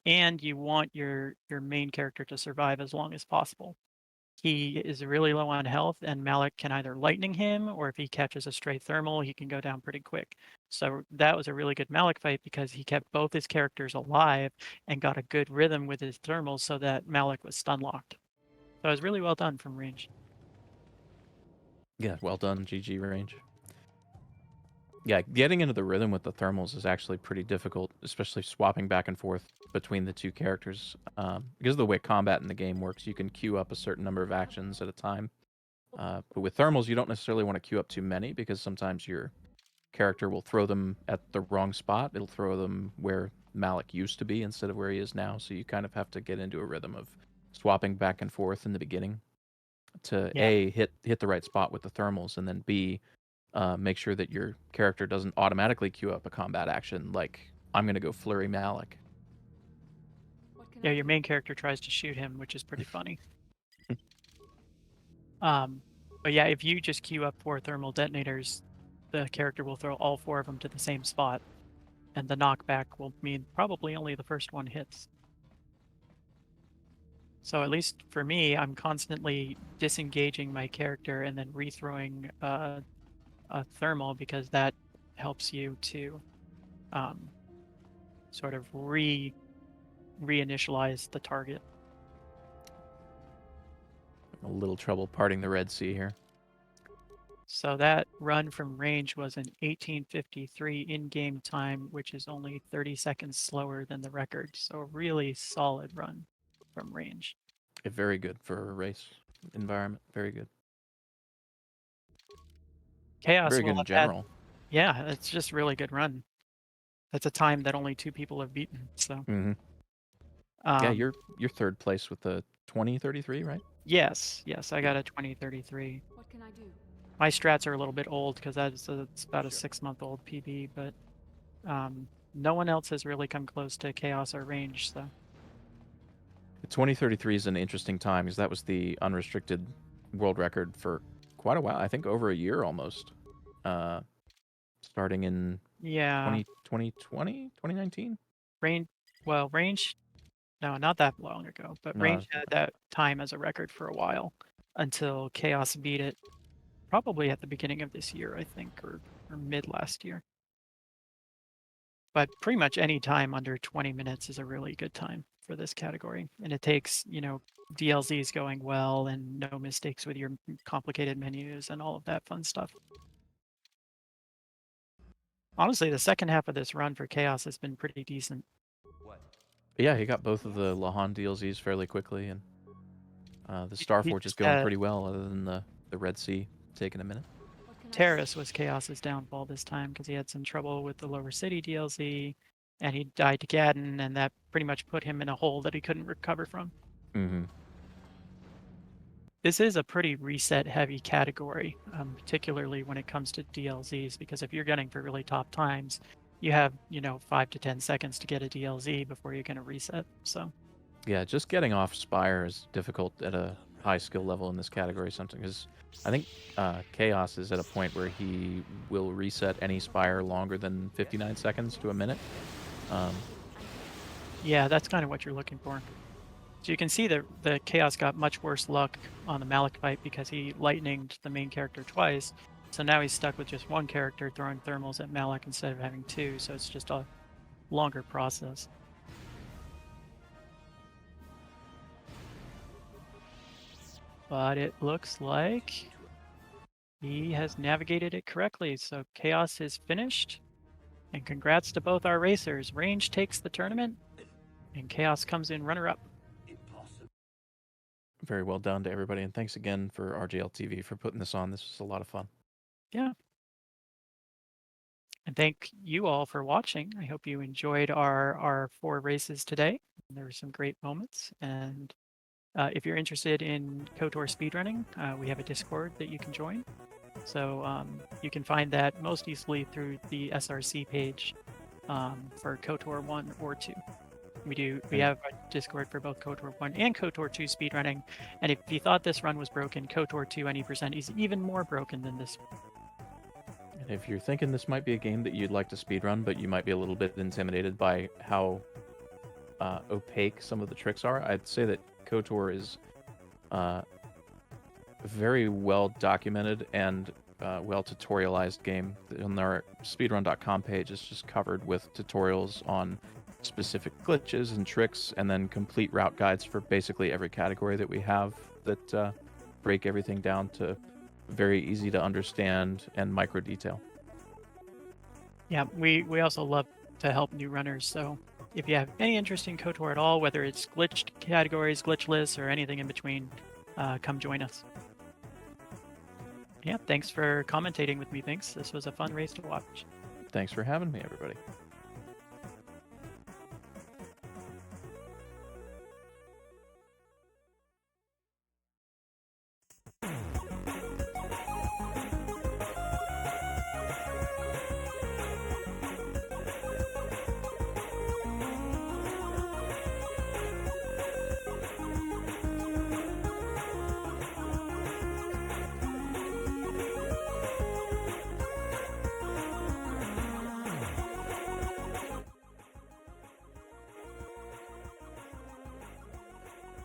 and you want your main character to survive as long as possible. He is really low on health, and Malik can either lightning him, or if he catches a stray thermal, he can go down pretty quick. So that was a really good Malik fight because he kept both his characters alive and got a good rhythm with his thermals so that Malik was stun locked. So it was really well done from range. Yeah, well done, GG range. Yeah, getting into the rhythm with the thermals is actually pretty difficult, especially swapping back and forth between the two characters. Because of the way combat in the game works, you can queue up a certain number of actions at a time. But with thermals, you don't necessarily want to queue up too many because sometimes your character will throw them at the wrong spot. It'll throw them where Malik used to be instead of where he is now. So you kind of have to get into a rhythm of swapping back and forth in the beginning to A, hit the right spot with the thermals, and then B, make sure that your character doesn't automatically queue up a combat action like I'm going to go flurry Malik. Yeah, your main character tries to shoot him, which is pretty funny. But yeah, if you just queue up 4 thermal detonators, the character will throw all 4 of them to the same spot, and the knockback will mean probably only the first one hits. So at least for me, I'm constantly disengaging my character and then rethrowing a thermal because that helps you to sort of reinitialize the target. A little trouble parting the Red Sea here. So that run from range was an 18:53 in-game time, which is only 30 seconds slower than the record. So a really solid run from range. Very good for a race environment. Very good. Chaos very good in general. Yeah, it's just really good run. That's a time that only 2 people have beaten. So. Yeah, you're third place with the 2033, right? Yes, I got a 2033. What can I do? My strats are a little bit old because it's about a 6-month-old PB, but no one else has really come close to Chaos or range. So. 2033 is an interesting time because that was the unrestricted world record for quite a while. I think over a year almost. Starting in 2020, 2019? Range, no, not that long ago, but range had that time as a record for a while until Chaos beat it probably at the beginning of this year, I think, or mid last year. But pretty much any time under 20 minutes is a really good time for this category. And it takes, DLZs going well and no mistakes with your complicated menus and all of that fun stuff. Honestly, the second half of this run for Chaos has been pretty decent. Yeah, he got both of the Lahan DLZs fairly quickly, and the Starforge is going pretty well, other than the Red Sea taking a minute. Terrace was Chaos's downfall this time because he had some trouble with the Lower City DLC, and he died to Gaddon, and that pretty much put him in a hole that he couldn't recover from. This is a pretty reset-heavy category, particularly when it comes to DLZs, because if you're gunning for really top times, you have, 5 to 10 seconds to get a DLZ before you're going to reset. So. Yeah, just getting off Spire is difficult at a high skill level in this category. Something because I think Chaos is at a point where he will reset any Spire longer than 59 seconds to a minute. Yeah, that's kind of what you're looking for. So you can see that the Chaos got much worse luck on the Malik fight because he lightninged the main character twice. So now he's stuck with just one character throwing thermals at Malik instead of having 2. So it's just a longer process. But it looks like he has navigated it correctly. So Chaos is finished. And congrats to both our racers. Range takes the tournament, and Chaos comes in runner-up. Very well done to everybody, and thanks again for RGLtv for putting this on. This was a lot of fun. Yeah. And thank you all for watching. I hope you enjoyed our 4 races today. There were some great moments. And if you're interested in KotOR speedrunning, we have a Discord that you can join. So you can find that most easily through the SRC page for KotOR 1 or 2. We have a Discord for both KotOR 1 and KotOR 2 speedrunning. And if you thought this run was broken, KotOR 2 any% is even more broken than this. And if you're thinking this might be a game that you'd like to speedrun, but you might be a little bit intimidated by how opaque some of the tricks are. I'd say that KotOR is very well documented and well tutorialized game. On our speedrun.com page is just covered with tutorials on specific glitches and tricks, and then complete route guides for basically every category that we have that break everything down to very easy to understand and micro detail. Yeah, we also love to help new runners, so if you have any interest in KotOR at all, whether it's glitched categories, glitch lists, or anything in between, come join us. Yeah, thanks for commentating with me, Binks. This was a fun race to watch. Thanks for having me, everybody.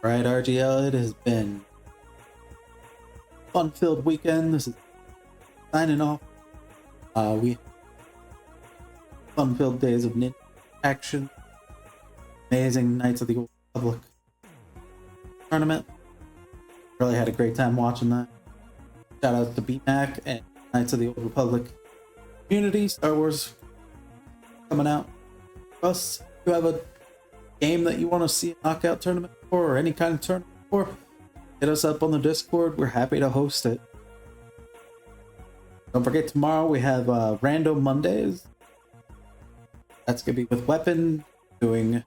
Right, RGL, it has been a fun-filled weekend. This is signing off. We fun-filled days of ninja action. Amazing Knights of the Old Republic tournament. Really had a great time watching that. Shout out to BinksMagnus and Knights of the Old Republic community. Star Wars coming out. For us, if you have a game that you want to see a knockout tournament for, or any kind of tournament for, hit us up on the Discord. We're happy to host it. Don't forget, tomorrow we have Random Mondays. That's gonna be with Weapon doing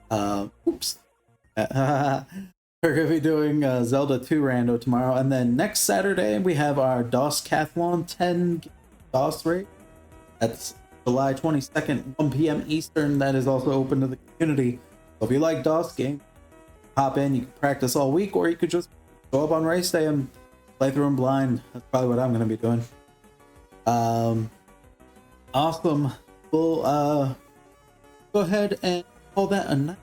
we're gonna be doing Zelda 2 Rando tomorrow, and then next Saturday we have our DOScathlon 10 DOS rate. That's July 22nd, 1 p.m. Eastern. That is also open to the community. So if you like DOS game, hop in. You can practice all week, or you could just go up on race day and play through them blind. That's probably what I'm going to be doing. Awesome. We'll go ahead and call that a night.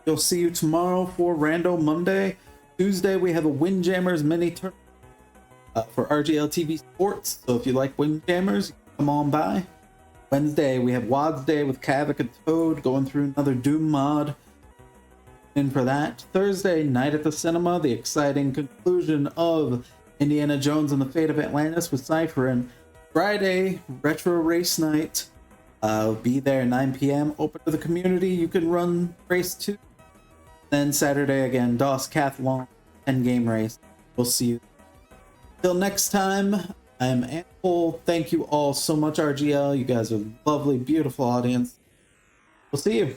You'll see you tomorrow for Rando Monday. Tuesday we have a Windjammers mini tournament for RGLtv Sports. So if you like Windjammers, come on by. Wednesday we have WODS Day with Kavik and Toad going through another Doom mod. In for that. Thursday, Night at the Cinema, the exciting conclusion of Indiana Jones and the Fate of Atlantis with Cypher. And Friday, Retro Race Night. Be there 9 p.m. Open to the community. You can run race 2. Then Saturday again, DOScathlon 10 game race. We'll see you. Till next time, I'm Ample. Thank you all so much, RGL. You guys are a lovely, beautiful audience. We'll see you.